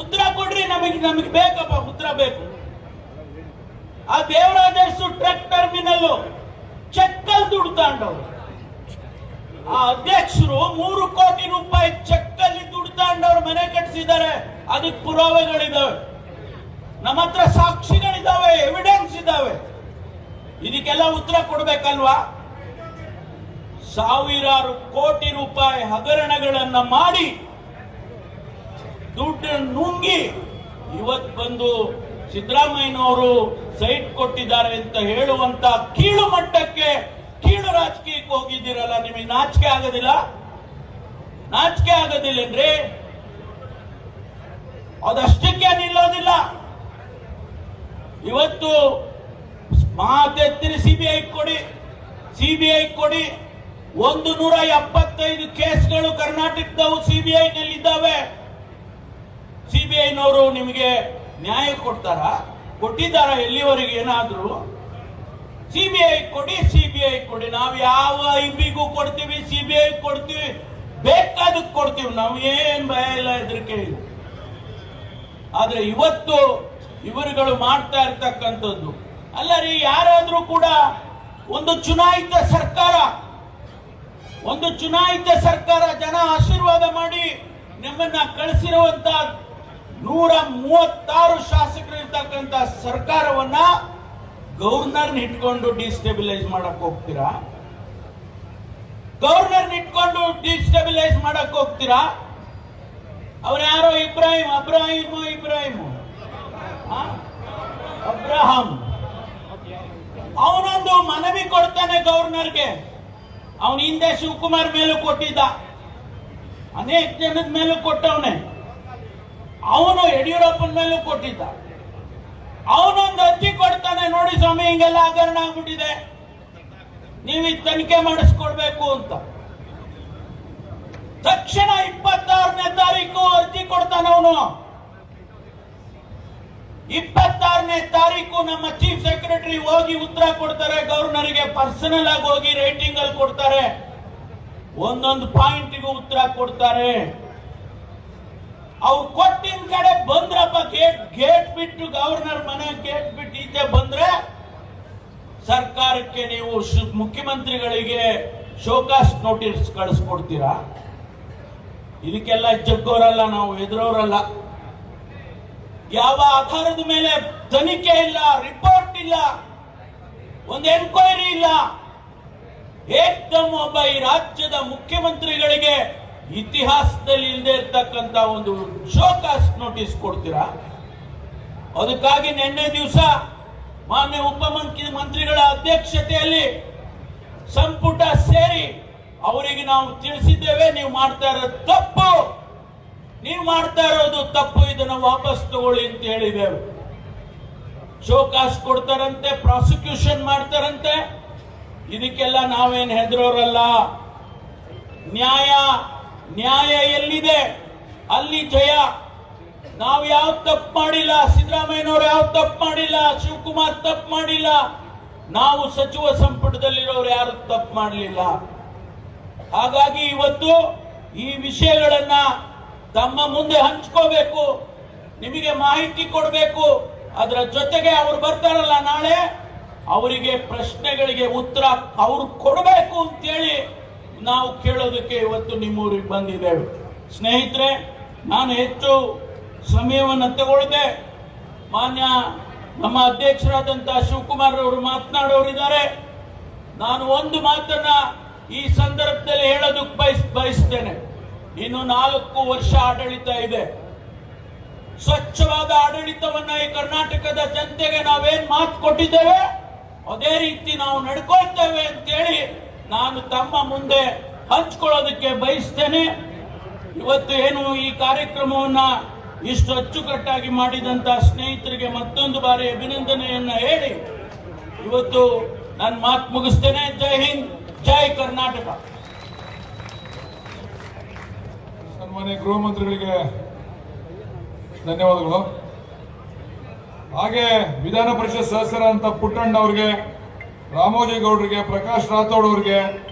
ಉತ್ತರ ಕೊಡ್ರಿ. ನಮಗೆ ಬೇಕಪ್ಪ, ಉತ್ತರ ಬೇಕು. ಆ ದೇವರಾಜರ್ಸು ಟ್ರಕ್ ಟರ್ಮಿನಲ್ ಚೆಕ್ಕಲ್ ದುಡ್ಡು ತಗೊಂಡವ್ರು. ಆ ಅಧ್ಯಕ್ಷರು 3 ಕೋಟಿ ರೂಪಾಯಿ ಚೆಕ್ಕಲ್ಲಿ ದುಡ್ಡು ತಗೊಂಡವ್ರು ಮನೆ ಕಟ್ಟಿಸಿದ್ದಾರೆ. ಅದಕ್ಕೆ ಪುರಾವೆಗಳಿದ್ದಾವೆ, ನಮ್ಮ ಹತ್ರ ಸಾಕ್ಷಿಗಳಿದ್ದಾವೆ, ಎವಿಡೆನ್ಸ್ ಇದ್ದಾವೆ. ಇದಕ್ಕೆಲ್ಲ ಉತ್ತರ ಕೊಡ್ಬೇಕಲ್ವಾ? ಸಾವಿರಾರು ಕೋಟಿ ರೂಪಾಯಿ ಹಗರಣಗಳನ್ನ ಮಾಡಿ ದುಡ್ಡು ನುಂಗಿ ಇವತ್ತು ಬಂದು ಸಿದ್ದರಾಮಯ್ಯನವರು ಸೈಟ್ ಕೊಟ್ಟಿದ್ದಾರೆ ಅಂತ ಹೇಳುವಂತ ಕೀಳು ಮಟ್ಟಕ್ಕೆ, ಕೀಳು ರಾಜಕೀಯಕ್ಕೆ ಹೋಗಿದ್ದೀರಲ್ಲ. ನಿಮಗೆ ನಾಚಿಕೆ ಆಗೋದಿಲ್ಲ? ನಾಚಿಕೆ ಆಗೋದಿಲ್ಲನ್ರಿ? ಅದಷ್ಟಕ್ಕೆ ನಿಲ್ಲೋದಿಲ್ಲ. ಇವತ್ತು ಮಾತೆತ್ತಿರಿ, ಸಿಬಿಐ ಕೊಡಿ, ಸಿಬಿಐ ಕೊಡಿ. 175 ಕೇಸ್ಗಳು ಕರ್ನಾಟಕದವು ಸಿಬಿಐ ನಲ್ಲಿ ಇದ್ದಾವೆ. ಸಿಬಿಐನವರು ನಿಮಗೆ ನ್ಯಾಯ ಕೊಟ್ಟಿದ್ದಾರ ಎಲ್ಲಿವರೆಗೆ? ಏನಾದ್ರು ಸಿಬಿಐ ಕೊಡಿ. ನಾವು ಯಾವ ಐಬಿಗೂ ಕೊಡ್ತೀವಿ, ಸಿಬಿಐ ಕೊಡ್ತೀವಿ, ಬೇಕಾದಕ್ಕೆ ಕೊಡ್ತೀವಿ. ನಾವು ಏನ್ ಭಯ ಇಲ್ಲ, ಹೆದರಿಕೆ ಇಲ್ಲ. ಆದ್ರೆ ಇವತ್ತು ಇವರುಗಳು ಮಾಡ್ತಾ ಇರ್ತಕ್ಕಂಥದ್ದು ಅಲ್ಲ ರೀ. ಯಾರಾದ್ರೂ ಕೂಡ ಒಂದು ಚುನಾಯಿತ ಸರ್ಕಾರ ಜನ ಆಶೀರ್ವಾದ ಮಾಡಿ ನಮ್ಮನ್ನ ಕಳಿಸಿರುವಂತ 136 ಶಾಸಕರು ಇರ್ತಕ್ಕಂಥ ಸರ್ಕಾರವನ್ನ ಗವರ್ನರ್ ಇಟ್ಕೊಂಡು ಡಿಸ್ಟೆಬಿಲೈಸ್ ಮಾಡಕ್ ಹೋಗ್ತೀರಾ? ಅವ್ರು ಯಾರೋ ಅಬ್ರಹಾಂ ಅವನೊಂದು ಮನವಿ ಕೊಡ್ತಾನೆ ಗವರ್ನರ್ಗೆ. ಅವನ ಹಿಂದೆ ಶಿವಕುಮಾರ್ ಮೇಲೂ ಕೊಟ್ಟಿದ್ದ, ಅನೇಕ ಜನದ ಮೇಲೂ ಕೊಟ್ಟವನೆ. ಅವನು ಯಡಿಯೂರಪ್ಪನ ಮೇಲೂ ಕೊಟ್ಟಿದ್ದ. ಅವನೊಂದು ಅರ್ಜಿ ಕೊಡ್ತಾನೆ, ನೋಡಿ ಸ್ವಾಮಿ ಹಿಂಗೆಲ್ಲ ಹಗರಣ ಆಗ್ಬಿಟ್ಟಿದೆ, ನೀವು ತನಿಖೆ ಮಾಡಿಸ್ಕೊಡ್ಬೇಕು ಅಂತ. ತಕ್ಷಣ 26ನೇ ತಾರೀಕು ಅರ್ಜಿ ಕೊಡ್ತಾನೆ ಅವನು. 26ನೇ ತಾರೀಕು ನಮ್ಮ ಚೀಫ್ ಸೆಕ್ರೆಟರಿ ಹೋಗಿ ಉತ್ತರ ಕೊಡ್ತಾರೆ ಗವರ್ನರ್ಗೆ. ಪರ್ಸನಲ್ ಆಗಿ ಹೋಗಿ ರೈಟಿಂಗ್ ಅಲ್ಲಿ ಕೊಡ್ತಾರೆ, ಒಂದೊಂದು ಪಾಯಿಂಟ್ಗೂ ಉತ್ತರ ಕೊಡ್ತಾರೆ. ಅವ್ರು ಕೊಟ್ಟಿನ ಕಡೆ ಬಂದ್ರಪ್ಪ, ಗೇಟ್ ಬಿಟ್ಟು ಗವರ್ನರ್ ಮನೆ ಗೇಟ್ ಬಿಟ್ಟು ಈಚೆ ಬಂದ್ರೆ ಸರ್ಕಾರಕ್ಕೆ ನೀವು ಮುಖ್ಯಮಂತ್ರಿಗಳಿಗೆ ಶೋಕಾಸ್ ನೋಟಿಸ್ ಕಳಿಸ್ಕೊಡ್ತೀರಾ? ಇದಕ್ಕೆಲ್ಲ ಜಗ್ಗೋರಲ್ಲ, ನಾವು ಎದುರೋರಲ್ಲ. ಯಾವ ಆಧಾರದ ಮೇಲೆ ತನಿಖೆ ಇಲ್ಲ, ರಿಪೋರ್ಟ್ ಇಲ್ಲ, ಒಂದು ಎನ್ಕ್ವೈರಿ ಇಲ್ಲ. ಏಕದಮ್ ಒಬ್ಬ ಈ ರಾಜ್ಯದ ಮುಖ್ಯಮಂತ್ರಿಗಳಿಗೆ ಇತಿಹಾಸದಲ್ಲಿ ಇಲ್ಲದೆ ಇರ್ತಕ್ಕಂಥ ಒಂದು ಶೋಕಾಸ್ ನೋಟಿಸ್ ಕೊಡ್ತೀರಾ? ಅದಕ್ಕಾಗಿ ನಿನ್ನೆ ದಿವಸ ಮಾನ್ಯ ಉಪಮುಖ್ಯಮಂತ್ರಿಗಳ ಅಧ್ಯಕ್ಷತೆಯಲ್ಲಿ ಸಂಪುಟ ಸೇರಿ ಅವರಿಗೆ ನಾವು ತಿಳಿಸಿದ್ದೇವೆ, ನೀವು ಮಾಡ್ತಾ ಇರೋದು ತಪ್ಪು, ಇದನ್ನು ವಾಪಸ್ ತಗೊಳ್ಳಿ ಅಂತ ಹೇಳಿದ್ದೇವೆ. ಶೋಕಾಸ್ ಕೊಡ್ತಾರಂತೆ, ಪ್ರಾಸಿಕ್ಯೂಷನ್ ಮಾಡ್ತಾರಂತೆ. ಇದಕ್ಕೆಲ್ಲ ನಾವೇನು ಹೆದರೋರಲ್ಲ. ನ್ಯಾಯ ಎಲ್ಲಿದೆ ಅಲ್ಲಿ ಜಯ. ನಾವು ಯಾವ ತಪ್ಪು ಮಾಡಿಲ್ಲ, ಸಿದ್ದರಾಮಯ್ಯನವರು ಯಾವ ತಪ್ಪು ಮಾಡಿಲ್ಲ, ಶಿವಕುಮಾರ್ ತಪ್ಪು ಮಾಡಿಲ್ಲ, ನಾವು ಸಚಿವ ಸಂಪುಟದಲ್ಲಿರೋರು ಯಾರು ತಪ್ಪು ಮಾಡಲಿಲ್ಲ. ಹಾಗಾಗಿ ಇವತ್ತು ಈ ವಿಷಯಗಳನ್ನ ತಮ್ಮ ಮುಂದೆ ಹಂಚ್ಕೋಬೇಕು, ನಿಮಗೆ ಮಾಹಿತಿ ಕೊಡಬೇಕು. ಅದರ ಜೊತೆಗೆ ಅವರು ಬರ್ತಾರಲ್ಲ ನಾಳೆ, ಅವರಿಗೆ ಪ್ರಶ್ನೆಗಳಿಗೆ ಉತ್ತರ ಅವರು ಕೊಡಬೇಕು ಅಂತೇಳಿ ನಾವು ಕೇಳೋದಕ್ಕೆ ಇವತ್ತು ನಿಮ್ಮೂರಿಗೆ ಬಂದಿದ್ದೇವೆ. ಸ್ನೇಹಿತರೆ, ನಾನು ಹೆಚ್ಚು ಸಮಯವನ್ನು ತಗೊಳ್ಳದೆ, ಮಾನ್ಯ ನಮ್ಮ ಅಧ್ಯಕ್ಷರಾದಂತಹ ಶಿವಕುಮಾರ್ ಅವರು ಮಾತನಾಡೋರಿದ್ದಾರೆ. ನಾನು ಒಂದು ಮಾತನ್ನ ಈ ಸಂದರ್ಭದಲ್ಲಿ ಹೇಳೋದಕ್ಕೆ ಬಯಸ್ತೇನೆ. ಇನ್ನು 4 ವರ್ಷ ಆಡಳಿತ ಇದೆ. ಸ್ವಚ್ಛವಾದ ಆಡಳಿತವನ್ನ ಈ ಕರ್ನಾಟಕದ ಜನತೆಗೆ ನಾವೇನ್ ಮಾತು ಕೊಟ್ಟಿದ್ದೇವೆ ಅದೇ ರೀತಿ ನಾವು ನಡ್ಕೊಳ್ತೇವೆ ಅಂತೇಳಿ ನಾನು ತಮ್ಮ ಮುಂದೆ ಹಂಚ್ಕೊಳ್ಳೋದಕ್ಕೆ ಬಯಸ್ತೇನೆ. ಇವತ್ತು ಏನು ಈ ಕಾರ್ಯಕ್ರಮವನ್ನ ಇಷ್ಟು ಅಚ್ಚುಕಟ್ಟಾಗಿ ಮಾಡಿದಂತ ಸ್ನೇಹಿತರಿಗೆ ಮತ್ತೊಂದು ಬಾರಿ ಅಭಿನಂದನೆಯನ್ನ ಹೇಳಿ ಇವತ್ತು ನನ್ನ ಮಾತು ಮುಗಿಸ್ತೇನೆ. ಜೈ ಹಿಂದ್, ಜೈ ಕರ್ನಾಟಕ.
ಸನ್ಮಾನ್ಯ ಗೃಹ ಮಂತ್ರಿಗಳಿಗೆ ಧನ್ಯವಾದಗಳು. ಹಾಗೆ ವಿಧಾನ ಪರಿಷತ್ ಸದಸ್ಯರಾದಂತ ಪುಟ್ಟಣ್ಣ ಅವರಿಗೆ, ರಾಮೋಜಿ ಗೌಡರಿಗೆ, ಪ್ರಕಾಶ್ ರಾಥೋಡ್ ಅವರಿಗೆ,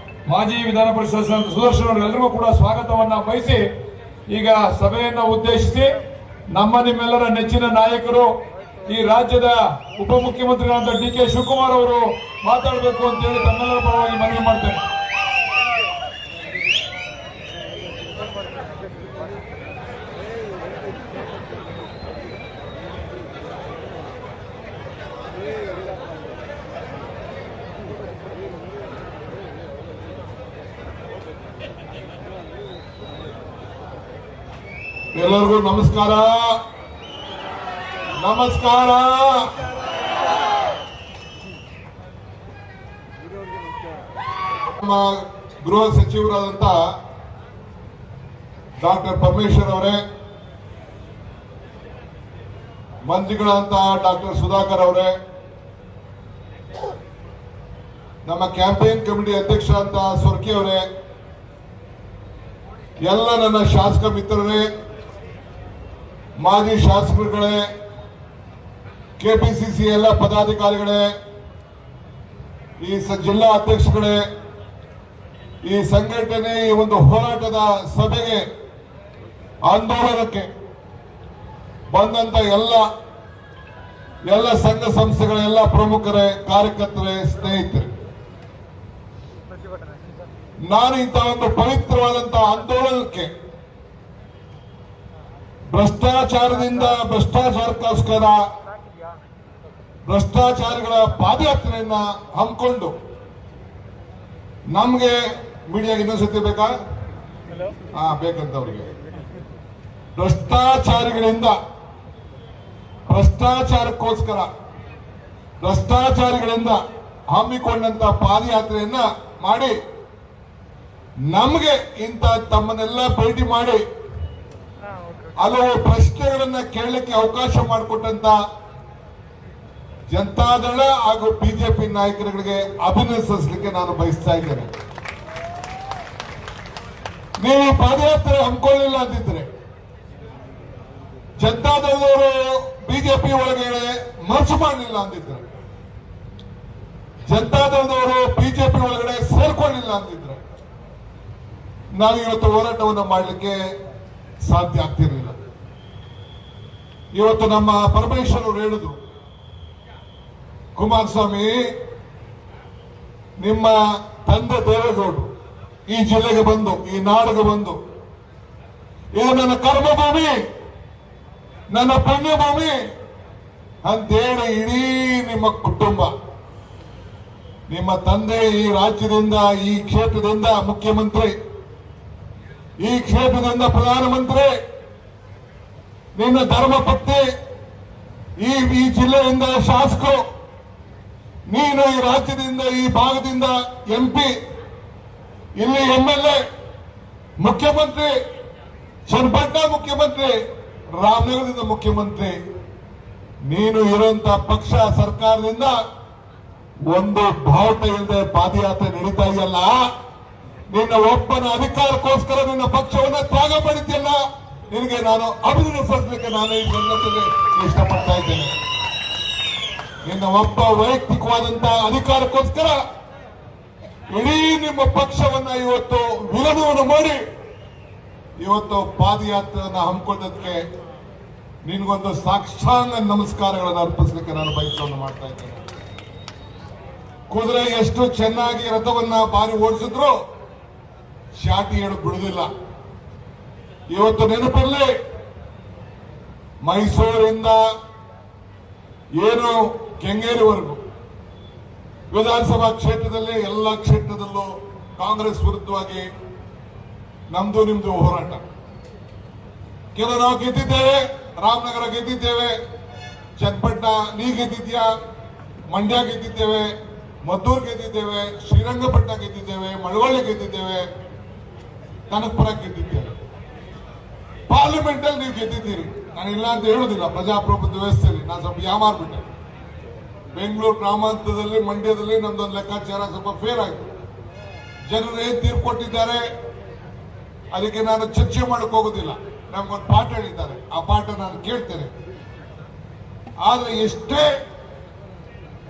ಮಾಜಿ ವಿಧಾನ ಪರಿಷತ್ ಸದಸ್ಯ ಸುದರ್ಶನ್ ಅವರೆಲ್ಲರಿಗೂ ಕೂಡ ಸ್ವಾಗತವನ್ನ ಬಯಸಿ ಈಗ ಸಭೆಯನ್ನ ಉದ್ದೇಶಿಸಿ ನಿಮ್ಮೆಲ್ಲರ ನೆಚ್ಚಿನ ನಾಯಕರು, ಈ ರಾಜ್ಯದ ಉಪಮುಖ್ಯಮಂತ್ರಿಗಳಾದ ಡಿ ಕೆ ಶಿವಕುಮಾರ್ ಅವರು ಮಾತಾಡಬೇಕು ಅಂತ ಹೇಳಿ ತಮ್ಮೆಲ್ಲರ ಪರವಾಗಿ ಮನವಿ ಮಾಡ್ತೇನೆ.
ಎಲ್ಲರಿಗೂ ನಮಸ್ಕಾರ. ನಮ್ಮ ಗೃಹ ಸಚಿವರಾದಂತ ಡಾಕ್ಟರ್ ಪರಮೇಶ್ವರ್ ಅವರೇ, ಮಂತ್ರಿಗಳಾದಂತ ಡಾಕ್ಟರ್ ಸುಧಾಕರ್ ಅವರೇ, ನಮ್ಮ ಕ್ಯಾಂಪೇನ್ ಕಮಿಟಿ ಅಧ್ಯಕ್ಷ ಅಂತ ಸೊರ್ಕಿ ಅವರೇ, ಎಲ್ಲ ನನ್ನ ಶಾಸಕ ಮಿತ್ರರೇ, ಮಾಜಿ ಶಾಸಕರುಗಳೇ, ಕೆಪಿಸಿಸಿ ಎಲ್ಲ ಪದಾಧಿಕಾರಿಗಳೇ, ಈ ಜಿಲ್ಲಾ ಅಧ್ಯಕ್ಷಗಳೇ, ಈ ಸಂಘಟನೆ ಈ ಒಂದು ಹೋರಾಟದ ಸಭೆಗೆ ಆಂದೋಲನಕ್ಕೆ ಬಂದಂತ ಎಲ್ಲ ಸಂಘ ಸಂಸ್ಥೆಗಳ ಎಲ್ಲ ಪ್ರಮುಖರೇ, ಕಾರ್ಯಕರ್ತರೇ, ಸ್ನೇಹಿತರೆ, ನಾನು ಇಂತಹ ಒಂದು ಪವಿತ್ರವಾದಂತಹ ಆಂದೋಲನಕ್ಕೆ ಭ್ರಷ್ಟಾಚಾರಕ್ಕೋಸ್ಕರ ಭ್ರಷ್ಟಾಚಾರಿಗಳ ಪಾದಯಾತ್ರೆಯನ್ನ ಹಮ್ಮಿಕೊಂಡು ನಮ್ಗೆ ಮೀಡಿಯಾಗೆ ಇನ್ನೊಂದ್ಸತಿ ಬೇಕಾ? ಬೇಕಂತ ಅವರಿಗೆ ಭ್ರಷ್ಟಾಚಾರಿಗಳಿಂದ ಹಮ್ಮಿಕೊಂಡಂತ ಪಾದಯಾತ್ರೆಯನ್ನ ಮಾಡಿ ನಮ್ಗೆ ಇಂತ ತಮ್ಮನ್ನೆಲ್ಲ ಭೇಟಿ ಮಾಡಿ ಹಲವು ಪ್ರಶ್ನೆಗಳನ್ನ ಕೇಳಲಿಕ್ಕೆ ಅವಕಾಶ ಮಾಡಿಕೊಟ್ಟಂತ ಜನತಾದಳ ಹಾಗೂ ಬಿಜೆಪಿ ನಾಯಕರುಗಳಿಗೆ ಅಭಿನಂದಿಸಲಿಕ್ಕೆ ನಾನು ಬಯಸ್ತಾ ಇದ್ದೇನೆ. ನೀವು ಈ ಪಾದಯಾತ್ರೆ ಹಮ್ಮಿಕೊಳ್ಳಿಲ್ಲ ಅಂತಿದ್ರೆ, ಜನತಾದಳದವರು ಬಿಜೆಪಿ ಒಳಗಡೆ ಮರ್ಜ್ ಮಾಡಲಿಲ್ಲ ಅಂತಿದ್ರೆ, ಜನತಾದಳದವರು ಬಿಜೆಪಿ ಒಳಗಡೆ ಸೇರ್ಕೊಳ್ಳಿಲ್ಲ ಅಂತಿದ್ರೆ ನಾವು ಇವತ್ತು ಹೋರಾಟವನ್ನು ಮಾಡಲಿಕ್ಕೆ ಸಾಧ್ಯ ಆಗ್ತಿರಲಿಲ್ಲ. ಇವತ್ತು ನಮ್ಮ ಪರಮೇಶ್ವರ್ ಅವರು ಹೇಳಿದ್ರು, ಕುಮಾರಸ್ವಾಮಿ, ನಿಮ್ಮ ತಂದೆ ದೇವೇಗೌಡರು ಈ ಜಿಲ್ಲೆಗೆ ಬಂದು, ಈ ನಾಡಿಗೆ ಬಂದು, ಇದು ನನ್ನ ಕರ್ಮಭೂಮಿ, ನನ್ನ ಪುಣ್ಯಭೂಮಿ ಅಂತೇಳಿ ಇಡೀ ನಿಮ್ಮ ಕುಟುಂಬ, ನಿಮ್ಮ ತಂದೆ ಈ ರಾಜ್ಯದಿಂದ, ಈ ಕ್ಷೇತ್ರದಿಂದ ಮುಖ್ಯಮಂತ್ರಿ, ಈ ಕ್ಷೇತ್ರದಿಂದ ಪ್ರಧಾನಮಂತ್ರಿ, ನಿನ್ನ ಧರ್ಮಪತ್ನಿ ಈ ಜಿಲ್ಲೆಯಿಂದ ಶಾಸಕರು, ನೀನು ಈ ರಾಜ್ಯದಿಂದ, ಈ ಭಾಗದಿಂದ MP, ಇಲ್ಲಿ MLA, ಮುಖ್ಯಮಂತ್ರಿ, ಚನ್ನಪಟ್ಟಣ ಮುಖ್ಯಮಂತ್ರಿ, ರಾಮನಗರದಿಂದ ಮುಖ್ಯಮಂತ್ರಿ, ನೀನು ಇರುವಂತ ಪಕ್ಷ ಸರ್ಕಾರದಿಂದ ಒಂದು ಬಾವುಟ ಇಲ್ಲದೆ ಪಾದಯಾತ್ರೆ ನಡೀತಾ ಇದೆಯಲ್ಲ, ನಿನ್ನ ಒಬ್ಬನ ಅಧಿಕಾರಕ್ಕೋಸ್ಕರ ನಿನ್ನ ಪಕ್ಷವನ್ನ ತ್ಯಾಗ ಮಾಡಿದ್ಯಲ್ಲ, ನಿನಗೆ ನಾನು ಅಭಿನಂದಿಸಲಿಕ್ಕೆ ನಾನು ಈ ಸಂದರ್ಭದಲ್ಲಿ ಇಷ್ಟಪಡ್ತಾ ಇದ್ದೇನೆ. ನಿನ್ನ ಒಬ್ಬ ವೈಯಕ್ತಿಕವಾದಂತಹ ಅಧಿಕಾರಕ್ಕೋಸ್ಕರ ಇಡೀ ನಿಮ್ಮ ಪಕ್ಷವನ್ನ ಇವತ್ತು ವಿರೋಧವನ್ನು ಮಾಡಿ ಇವತ್ತು ಪಾದಯಾತ್ರೆಯನ್ನು ಹಮ್ಮಿಕೊಳ್ಳೋದಕ್ಕೆ ನಿನ್ಗೊಂದು ಸಾಷ್ಟಾಂಗ ನಮಸ್ಕಾರಗಳನ್ನು ಅರ್ಪಿಸಲಿಕ್ಕೆ ನಾನು ಬಯಸವನ್ನು ಮಾಡ್ತಾ ಇದ್ದೇನೆ. ಕುದುರೆ ಎಷ್ಟು ಚೆನ್ನಾಗಿ ರಥವನ್ನ ಬಾರಿ ಓಡಿಸಿದ್ರು ಶಾಟಿ ಹೇಳಕ್ ಬಿಡುದಿಲ್ಲ. ಇವತ್ತು ನೆನಪಲ್ಲಿ ಮೈಸೂರಿಂದ ಏನು ಕೆಂಗೇರಿವರೆಗೂ ವಿಧಾನಸಭಾ ಕ್ಷೇತ್ರದಲ್ಲಿ ಎಲ್ಲ ಕ್ಷೇತ್ರದಲ್ಲೂ ಕಾಂಗ್ರೆಸ್ ವಿರುದ್ಧವಾಗಿ ನಮ್ದು ನಿಮ್ದು ಹೋರಾಟ. ಕೆಲವು ನಾವು ಗೆದ್ದಿದ್ದೇವೆ, ರಾಮನಗರ ಗೆದ್ದಿದ್ದೇವೆ, ಚನ್ನಪಟ್ಟಣ ನೀ ಗೆದ್ದಿದ್ಯಾ, ಮಂಡ್ಯ ಗೆದ್ದಿದ್ದೇವೆ, ಮದ್ದೂರು ಗೆದ್ದಿದ್ದೇವೆ, ಶ್ರೀರಂಗಪಟ್ಟಣ ಗೆದ್ದಿದ್ದೇವೆ, ಮಳವಳ್ಳಿ ಗೆದ್ದಿದ್ದೇವೆ, ಕನಕಪುರ ಗೆದ್ದಿದ್ದೇವೆ. ಪಾರ್ಲಿಮೆಂಟ್ ಅಲ್ಲಿ ನೀವು ಗೆದ್ದಿದ್ದೀರಿ, ನಾನು ಇಲ್ಲ ಅಂತ ಹೇಳುದಿಲ್ಲ. ಪ್ರಜಾಪ್ರಭುತ್ವ ವ್ಯವಸ್ಥೆಯಲ್ಲಿ ನಾನು ಸ್ವಲ್ಪ ಯಾಮಾರ್ಬಿಟ್ಟೆ. ಬೆಂಗಳೂರು ಗ್ರಾಮಾಂತರದಲ್ಲಿ, ಮಂಡ್ಯದಲ್ಲಿ ನಮ್ದೊಂದು ಲೆಕ್ಕಾಚಾರ ಸ್ವಲ್ಪ ಫೇಲ್ ಆಯ್ತು. ಜನರು ಏನ್ ತೀರ್ಪು ಕೊಟ್ಟಿದ್ದಾರೆ ಅದಕ್ಕೆ ನಾನು ಚರ್ಚೆ ಮಾಡಕ್ ಹೋಗುದಿಲ್ಲ. ನಮ್ಗೊಂದು ಪಾಠ ಹೇಳಿದ್ದಾರೆ, ಆ ಪಾಠ ನಾನು ಕೇಳ್ತೇನೆ. ಆದ್ರೆ ಎಷ್ಟೇ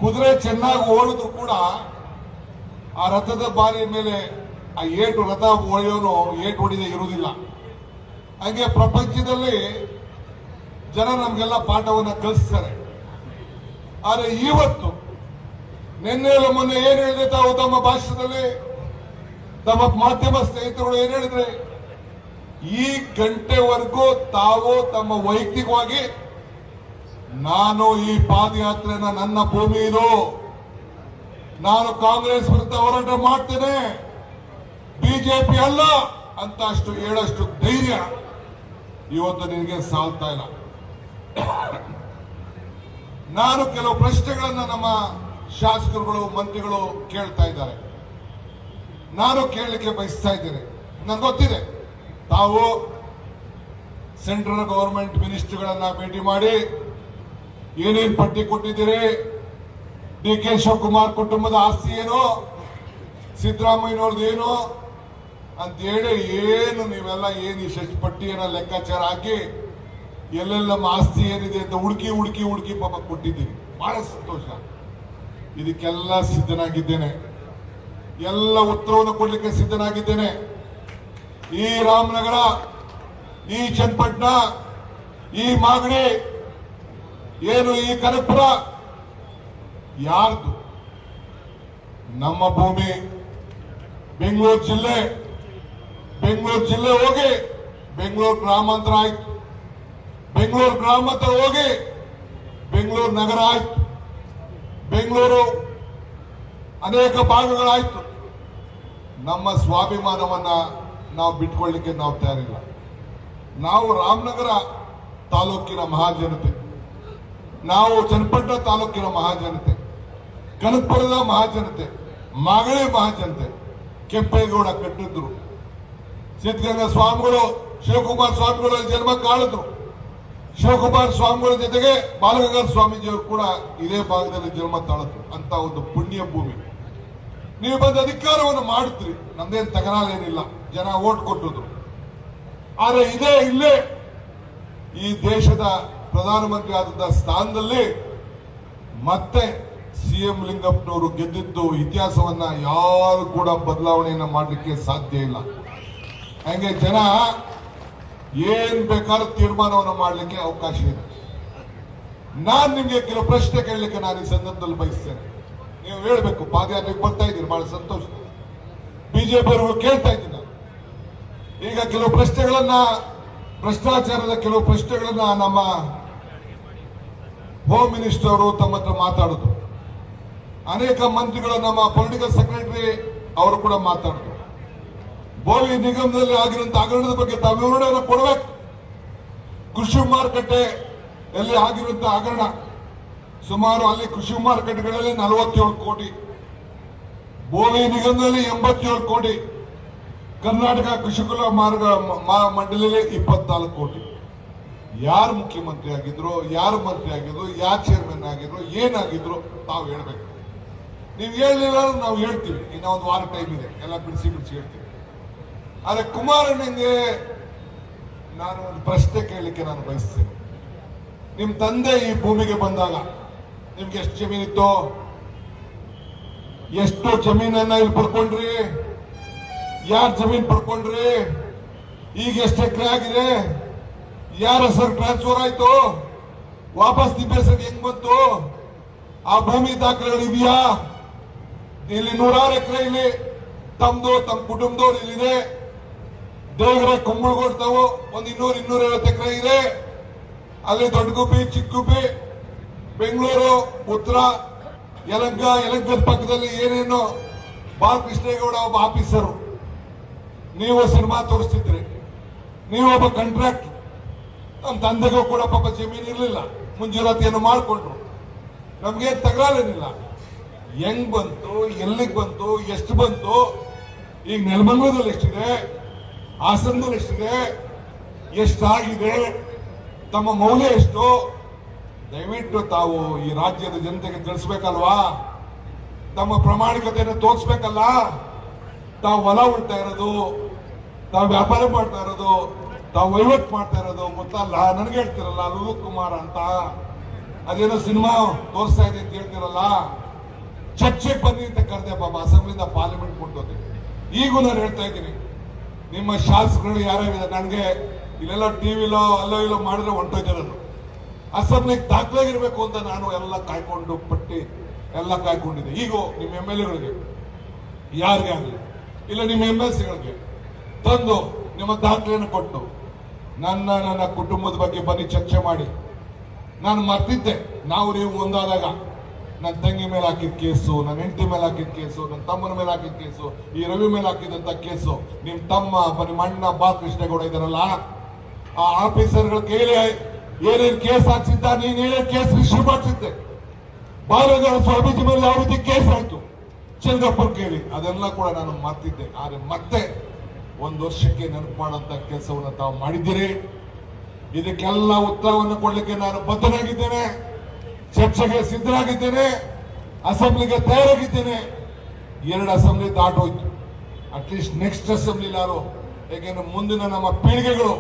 ಕುದುರೆ ಚೆನ್ನಾಗಿ ಓಡಿದ್ರು ಕೂಡ ಆ ರಥದ ಬಾರಿಯ ಮೇಲೆ ಆ ಏಟು ರಥ ಒಡೆಯೋನು ಏಟು ಹೊಡಿದೆ ಇರುವುದಿಲ್ಲ. ಹಾಗೆ ಪ್ರಪಂಚದಲ್ಲಿ ಜನ ನಮ್ಗೆಲ್ಲ ಪಾಠವನ್ನ ಕಲಿಸ್ತಾರೆ. ಆದ್ರೆ ಇವತ್ತು ನಿನ್ನೆ ಮೊನ್ನೆ ಏನ್ ಹೇಳಿದ್ರೆ ತಾವು ತಮ್ಮ ಭಾಷಣದಲ್ಲಿ, ತಮ್ಮ ಮಾಧ್ಯಮ ಸ್ನೇಹಿತರು ಏನ್ ಹೇಳಿದ್ರೆ, ಈ ಗಂಟೆವರೆಗೂ ತಾವು ತಮ್ಮ ವೈಯಕ್ತಿಕವಾಗಿ ನಾನು ಈ ಪಾದಯಾತ್ರೆನ ನನ್ನ ಭೂಮಿ ಇದು, ನಾನು ಕಾಂಗ್ರೆಸ್ ವಿರುದ್ಧ ಹೋರಾಟ ಮಾಡ್ತೇನೆ, ಬಿಜೆಪಿ ಅಲ್ಲ ಅಂತ ಅಷ್ಟು ಹೇಳಷ್ಟು ಧೈರ್ಯ ಇವತ್ತು ನಿನಗೆ ಸಾಲ್ತಾ ಇಲ್ಲ. ನಾನು ಕೆಲವು ಪ್ರಶ್ನೆಗಳನ್ನ ನಮ್ಮ ಶಾಸಕರುಗಳು, ಮಂತ್ರಿಗಳು ಕೇಳ್ತಾ ಇದ್ದಾರೆ, ನಾನು ಕೇಳಲಿಕ್ಕೆ ಬಯಸ್ತಾ ಇದ್ದೇನೆ. ನನಗೆ ಗೊತ್ತಿದೆ ತಾವು ಸೆಂಟ್ರಲ್ ಗವರ್ಮೆಂಟ್ ಮಿನಿಸ್ಟರ್ಗಳನ್ನ ಭೇಟಿ ಮಾಡಿ ಏನೇನ್ ಪಟ್ಟಿ ಕೊಟ್ಟಿದ್ದೀರಿ, DK ಶಿವಕುಮಾರ್ ಕುಟುಂಬದ ಆಸ್ತಿ ಏನು, ಸಿದ್ದರಾಮಯ್ಯನವ್ರದ್ದು ಏನು ಅಂತೇಳಿ ಏನು ನೀವೆಲ್ಲ ಏನು ಈ ಪಟ್ಟಿಯನ್ನ ಲೆಕ್ಕಾಚಾರ ಹಾಕಿ ಎಲ್ಲೆಲ್ಲ ನಮ್ಮ ಆಸ್ತಿ ಏನಿದೆ ಅಂತ ಹುಡುಕಿ ಹುಡುಕಿ ಹುಡುಕಿ ಪಾಪ ಕೊಟ್ಟಿದ್ದೀವಿ. ಬಹಳ ಸಂತೋಷ. ಇದಕ್ಕೆಲ್ಲ ಸಿದ್ಧನಾಗಿದ್ದೇನೆ, ಎಲ್ಲ ಉತ್ತರವನ್ನು ಕೊಡ್ಲಿಕ್ಕೆ ಸಿದ್ಧನಾಗಿದ್ದೇನೆ. ಈ ರಾಮನಗರ, ಈ ಚನ್ನಪಟ್ಟಣ, ಈ ಮಾಗಡಿ ಏನು, ಈ ಕನಕಪುರ ಯಾರ್ದು? ನಮ್ಮ ಭೂಮಿ. ಬೆಂಗಳೂರು ಜಿಲ್ಲೆ ಹೋಗಿ ಬೆಂಗಳೂರು ಗ್ರಾಮಾಂತರ ಆಯ್ತು, ಬೆಂಗಳೂರು ಗ್ರಾಮಾಂತರ ಹೋಗಿ ಬೆಂಗಳೂರು ನಗರ ಆಯ್ತು, ಬೆಂಗಳೂರು ಅನೇಕ ಭಾಗಗಳಾಯ್ತು. ನಮ್ಮ ಸ್ವಾಭಿಮಾನವನ್ನ ನಾವು ಬಿಟ್ಕೊಳ್ಳಿಕ್ಕೆ ನಾವು ತಯಾರಿಲ್ಲ. ನಾವು ರಾಮನಗರ ತಾಲೂಕಿನ ಮಹಾಜನತೆ, ನಾವು ಚನ್ನಪಟ್ಟಣ ತಾಲೂಕಿನ ಮಹಾಜನತೆ, ಕನಕಪುರದ ಮಹಾಜನತೆ, ಮಾಗಡಿ ಮಹಾಜನತೆ. ಕೆಂಪೇಗೌಡ ಕಟ್ಟಿದ್ರು, ಸಿದ್ಧಗಂಗಾ ಸ್ವಾಮಿಗಳು, ಶಿವಕುಮಾರ ಸ್ವಾಮಿಗಳು ಜನ್ಮ ಕಾಳಿದ್ರು. ಶಿವಕುಮಾರ ಸ್ವಾಮಿಗಳ ಜೊತೆಗೆ ಬಾಲಗಂಗಾಧರ ಸ್ವಾಮೀಜಿಯವರು ಕೂಡ ಇದೇ ಭಾಗದಲ್ಲಿ ಜನ್ಮ ತಾಳಿದ್ರು. ಅಂತ ಒಂದು ಪುಣ್ಯ ಭೂಮಿ. ನೀವು ಬಂದ ಅಧಿಕಾರವನ್ನು ಮಾಡಿದ್ರಿ, ನಮ್ದೇನು ತಕರಾಲೇನಿಲ್ಲ, ಜನ ಓಟ್ ಕೊಟ್ಟಿದ್ರು. ಆದ್ರೆ ಇಲ್ಲೇ ಈ ದೇಶದ ಪ್ರಧಾನಮಂತ್ರಿ ಆದಂತ ಸ್ಥಾನದಲ್ಲಿ ಮತ್ತೆ CM ಲಿಂಗಪ್ಪನವರು ಗೆದ್ದಿದ್ದು ಇತಿಹಾಸವನ್ನ ಯಾರು ಕೂಡ ಬದಲಾವಣೆಯನ್ನ ಮಾಡಲಿಕ್ಕೆ ಸಾಧ್ಯ ಇಲ್ಲ. ಹಂಗೆ ಜನ ಏನ್ ಬೇಕಾದ್ರೂ ತೀರ್ಮಾನವನ್ನು ಮಾಡಲಿಕ್ಕೆ ಅವಕಾಶ ಇದೆ. ನಾನ್ ನಿಮ್ಗೆ ಕೆಲವು ಪ್ರಶ್ನೆ ಕೇಳಲಿಕ್ಕೆ ನಾನು ಈ ಸಂದರ್ಭದಲ್ಲಿ ಬಯಸ್ತೇನೆ. ನೀವು ಹೇಳ್ಬೇಕು. ಪಾದಯಾತ್ರೆಗೆ ಬರ್ತಾ ಇದ್ದೀರಿ, ಬಹಳ ಸಂತೋಷ. ಬಿಜೆಪಿ ಅವರು ಕೇಳ್ತಾ ಇದ್ದೀನಿ ನಾನು. ಈಗ ಕೆಲವು ಪ್ರಶ್ನೆಗಳನ್ನ, ಭ್ರಷ್ಟಾಚಾರದ ಕೆಲವು ಪ್ರಶ್ನೆಗಳನ್ನ ನಮ್ಮ ಹೋಮ್ ಮಿನಿಸ್ಟರ್ ಅವರು ತಮ್ಮ ಹತ್ರ ಮಾತಾಡಿದ್ರು. ಅನೇಕ ಮಂತ್ರಿಗಳು, ನಮ್ಮ ಪೊಲಿಟಿಕಲ್ ಸೆಕ್ರೆಟರಿ ಅವರು ಕೂಡ ಮಾತಾಡಿದ್ರು. ಬೋವಿ ನಿಗಮದಲ್ಲಿ ಆಗಿರುವಂತ ಹಗರಣದ ಬಗ್ಗೆ ತಾವು ವಿವರಣೆಯನ್ನು ಕೊಡಬೇಕು. ಕೃಷಿ ಮಾರುಕಟ್ಟೆ ಎಲ್ಲಿ ಆಗಿರುವಂತಹ ಹಗರಣ, ಸುಮಾರು ಅಲ್ಲಿ ಕೃಷಿ ಮಾರುಕಟ್ಟೆಗಳಲ್ಲಿ 47 ಕೋಟಿ, ಬೋವಿ ನಿಗಮದಲ್ಲಿ 87 ಕೋಟಿ, ಕರ್ನಾಟಕ ಕೃಷಿಕುಲ ಮಾರ್ಗ ಮಂಡಳಿಯಲ್ಲಿ 24 ಕೋಟಿ. ಯಾರು ಮುಖ್ಯಮಂತ್ರಿ ಆಗಿದ್ರು, ಯಾರು ಮಂತ್ರಿ ಆಗಿದ್ರು, ಯಾರು ಚೇರ್ಮನ್ ಆಗಿದ್ರು, ಏನಾಗಿದ್ರು ತಾವು ಹೇಳ್ಬೇಕು. ನೀವು ಹೇಳಲಿಲ್ಲ ನಾವು ಹೇಳ್ತೀವಿ. ಇನ್ನ ಒಂದು ವಾರ ಟೈಮ್ ಇದೆ, ಎಲ್ಲ ಬಿಡಿಸಿ ಹೇಳ್ತೀವಿ. ಆದ್ರೆ ಕುಮಾರಣ್ಣಂಗೆ ನಾನು ಒಂದು ಪ್ರಶ್ನೆ ಕೇಳಲಿಕ್ಕೆ ನಾನು ಬಯಸ್ತೇನೆ. ನಿಮ್ ತಂದೆ ಈ ಭೂಮಿಗೆ ಬಂದಾಗ ನಿಮ್ಗೆ ಎಷ್ಟು ಜಮೀನಿತ್ತು? ಎಷ್ಟು ಜಮೀನನ್ನ ಇಲ್ಲಿ ಪಡ್ಕೊಂಡ್ರಿ? ಯಾರು ಜಮೀನ್ ಪಡ್ಕೊಂಡ್ರಿ? ಈಗ ಎಷ್ಟು ಎಕರೆ ಆಗಿದೆ? ಯಾರ ಹೆಸರು ಟ್ರಾನ್ಸ್ಫರ್ ಆಯ್ತು? ವಾಪಸ್ ನಿಮ್ಮ ಹೆಸರಿಗೆ ಹೆಂಗ್ ಬಂತು? ಆ ಭೂಮಿ ದಾಖಲೆಗಳು ಇದೆಯಾ? ಇಲ್ಲಿ 100 ಎಕರೆ ಇಲ್ಲಿ ತಮ್ದು, ತಮ್ಮ ಕುಟುಂಬದವ್ರು ಇಲ್ಲಿದೆ. ದೇವರ ಕುಂಬಳಗೋಡ್ತಾವು ಒಂದು 200-250 ಎಕರೆ ಇದೆ. ಅಲ್ಲಿ ದೊಡ್ಡಗುಬ್ಬಿ, ಚಿಕ್ಕಗುಬ್ಬಿ, ಬೆಂಗಳೂರು, ಉತ್ತರ, ಯಲಂಕದ ಪಕ್ಕದಲ್ಲಿ ಏನೇನು ಬಾಲಕೃಷ್ಣೇಗೌಡ ಒಬ್ಬ ಆಫೀಸರು. ನೀವು ಸಿನಿಮಾ ತೋರಿಸ್ತಿದ್ರಿ, ನೀವು ಒಬ್ಬ ಕಾಂಟ್ರಾಕ್ಟ್. ನಮ್ಮ ತಂದೆಗೂ ಕೂಡ ಪಾಪ ಜಮೀನು ಇರಲಿಲ್ಲ, ಮುಂಜೂರಾತಿಯನ್ನು ಮಾಡಿಕೊಂಡ್ರು. ನಮ್ಗೆ ತಗರಾಲೇನಿಲ್ಲ. ಹೆಂಗ್ ಬಂತು, ಎಲ್ಲಿಗೆ ಬಂತು, ಎಷ್ಟು ಬಂತು? ಈಗ ನೆಲಮಂಗಲದಲ್ಲಿ ಎಷ್ಟಿದೆ, ಹಾಸನದಲ್ಲಿ ಎಷ್ಟಿದೆ, ಎಷ್ಟಾಗಿದೆ, ತಮ್ಮ ಮೌಲ್ಯ ಎಷ್ಟು? ದಯವಿಟ್ಟು ತಾವು ಈ ರಾಜ್ಯದ ಜನತೆಗೆ ತಿಳಿಸ್ಬೇಕಲ್ವಾ? ತಮ್ಮ ಪ್ರಾಮಾಣಿಕತೆಯನ್ನು ತೋರಿಸ್ಬೇಕಲ್ಲ? ತಾವು ಹೊಲ ಉಳ್ತಾ ಇರೋದು, ತಾವು ವ್ಯಾಪಾರ ಮಾಡ್ತಾ ಇರೋದು, ತಾವು ವಹಿವಾಟು ಮಾಡ್ತಾ ಇರೋದು ಗೊತ್ತಲ್ಲ. ನನಗೆ ಹೇಳ್ತಿರಲ್ಲ ಲುಲು ಕುಮಾರ್ ಅಂತ, ಅದೇನೋ ಸಿನಿಮಾ ತೋರಿಸ್ತಾ ಇದೆ ಅಂತ ಹೇಳ್ತಿರಲ್ಲ. ಚರ್ಚೆಗೆ ಬನ್ನಿ ಅಂತ ಕರೆದೆ ಪಾಪ, ಅಸೆಂಬ್ಲಿಯಿಂದ ಪಾರ್ಲಿಮೆಂಟ್ ಕೊಟ್ಟೋದೆ. ಈಗೂ ನಾನು ಹೇಳ್ತಾ ಇದ್ದೀನಿ, ನಿಮ್ಮ ಶಾಸಕರು ಯಾರ್ಯಾರಿದೆ, ನನಗೆ ಇಲ್ಲೆಲ್ಲ ಟಿವಿಲೋ ಅಲ್ಲೋ ಇಲ್ಲೋ ಮಾಡಿದ್ರೆ ಹೊಂಟೋಗಿರೋದು. ಅಸೆಂಬ್ಲಿಗೆ ದಾಖಲಾಗಿರ್ಬೇಕು ಅಂತ ನಾನು ಎಲ್ಲ ಕಾಯ್ಕೊಂಡು ಪಟ್ಟಿ ಎಲ್ಲ ಕಾಯ್ಕೊಂಡಿದ್ದೆ. ಈಗ ನಿಮ್ಮ MLAಗಳಿಗೆ ಯಾರಿಗೆ ಆಗಲಿ, ಇಲ್ಲ ನಿಮ್ಮ MLCಗಳಿಗೆ ತಂದು ನಿಮ್ಮ ದಾಖಲೆಯನ್ನು ಕೊಟ್ಟು ನನ್ನ ಕುಟುಂಬದ ಬಗ್ಗೆ ಬನ್ನಿ ಚರ್ಚೆ ಮಾಡಿ. ನಾನು ಮರ್ತಿದ್ದೆ, ನಾವು ನೀವು ಒಂದಾದಾಗ ನನ್ನ ತಂಗಿ ಮೇಲೆ ಹಾಕಿದ ಕೇಸು, ನನ್ನ ಹೆಂಡತಿ ಮೇಲೆ ಹಾಕಿದ ಕೇಸು, ನನ್ನ ತಮ್ಮನ ಮೇಲೆ ಹಾಕಿದ ಕೇಸು, ಈ ರವಿ ಮೇಲೆ ಹಾಕಿದಂತ ಕೇಸು, ನಿಮ್ ತಮ್ಮ ನಿಮ್ಮ ಅಣ್ಣ ಬಾಲಕೃಷ್ಣೇಗೌಡ ಇದಾರಲ್ಲ, ಆ ಆಫೀಸರ್ಗಳ ಕೈಲಿ ಏನೇನು ಕೇಸ್ ಹಾಕ್ಸಿದ್ದ, ನೀನ್ ಏನೇನು ಕೇಸ್ ರಿಸೀವ್ ಮಾಡಿಸಿದ್ದೆ. ಬಾಲಗಂಗಾಧರ ಸ್ವಾಮೀಜಿ ಮೇಲೆ ಯಾವ ರೀತಿ ಕೇಸ್ ಆಯ್ತು ಚಂದ್ರಪ್ಪನ ಕೇಳಿ, ಅದೆಲ್ಲ ಕೂಡ ನಾನು ಮರ್ತಿದ್ದೆ. ಆದ್ರೆ ಮತ್ತೆ 1 ವರ್ಷಕ್ಕೆ ನೆನಪು ಮಾಡುವಂತ ಕೆಲಸವನ್ನು ತಾವು ಮಾಡಿದ್ದೀರಿ. ಇದಕ್ಕೆಲ್ಲ ಉತ್ತರವನ್ನು ಕೊಡ್ಲಿಕ್ಕೆ ನಾನು ಬದ್ಧನಾಗಿದ್ದೇನೆ, ಚರ್ಚೆಗೆ ಸಿದ್ಧನಾಗಿದ್ದೇನೆ. ಅಸೆಂಬ್ಲಿಗೆ ತಯಾರಾಗಿದ್ದೇನೆ. 2 ಅಸೆಂಬ್ಲಿ ದಾಟೋಯ್ತು. ಅಟ್ಲೀಸ್ಟ್ ನೆಕ್ಸ್ಟ್ ಅಸೆಂಬ್ಲಿ ಯಾರು, ಯಾಕೆಂದ್ರೆ ಮುಂದಿನ ನಮ್ಮ ಪೀಳಿಗೆಗಳು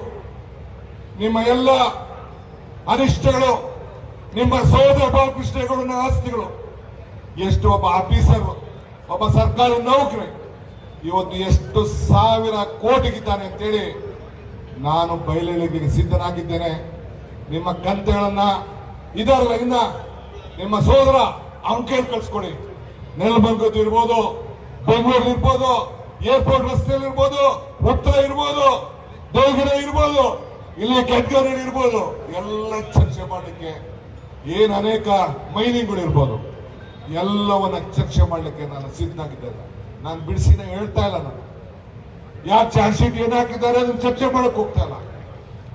ನಿಮ್ಮ ಎಲ್ಲ ಅನಿಷ್ಟಗಳು, ನಿಮ್ಮ ಸೋದರ ಬಾಲಕೃಷ್ಣೇಗೌಡನ ಆಸ್ತಿಗಳು, ಎಷ್ಟು ಒಬ್ಬ ಆಫೀಸರ್, ಒಬ್ಬ ಸರ್ಕಾರಿ ನೌಕರಿ ಇವತ್ತು ಎಷ್ಟು ಸಾವಿರ ಕೋಟಿಗಿದ್ದಾನೆ ಅಂತೇಳಿ ನಾನು ಬಯಲಿಗೆ ಸಿದ್ಧನಾಗಿದ್ದೇನೆ. ನಿಮ್ಮ ಕಂತೆಗಳನ್ನ ಇದರಲ್ಲ ಇನ್ನ ನಿಮ್ಮ ಸೋದರ ಅಂಕೇಳಿ ಕಳ್ಸ್ಕೊಡಿ. ನೆಲಮಂಗಲದ ಇರ್ಬೋದು, ಬೆಂಗಳೂರು ಇರ್ಬೋದು, ಏರ್ಪೋರ್ಟ್ ರಸ್ತೆಯಲ್ಲಿ ಇರ್ಬೋದು, ಉತ್ತರ ಇರ್ಬೋದು, ದೇವಗಿರಿ ಇರ್ಬೋದು, ಇಲ್ಲಿ ಕೆಂಗೇರಿ ಇರ್ಬೋದು, ಎಲ್ಲ ಚರ್ಚೆ ಮಾಡಲಿಕ್ಕೆ ಏನ್ ಅನೇಕ ಮೈನಿಂಗ್ಗಳು ಇರ್ಬೋದು, ಎಲ್ಲವನ್ನ ಚರ್ಚೆ ಮಾಡಲಿಕ್ಕೆ ನಾನು ಸಿದ್ಧನಾಗಿದ್ದೇನೆ. ನಾನು ಬಿಡಿಸಿನ ಹೇಳ್ತಾ ಇಲ್ಲ. ನಾನು ಯಾಕೆ ಚಾರ್ಜ್ ಶೀಟ್ ಏನ್ ಹಾಕಿದ್ದಾರೆ ಅದನ್ನ ಚರ್ಚೆ ಮಾಡಕ್ ಹೋಗ್ತಾ ಇಲ್ಲ.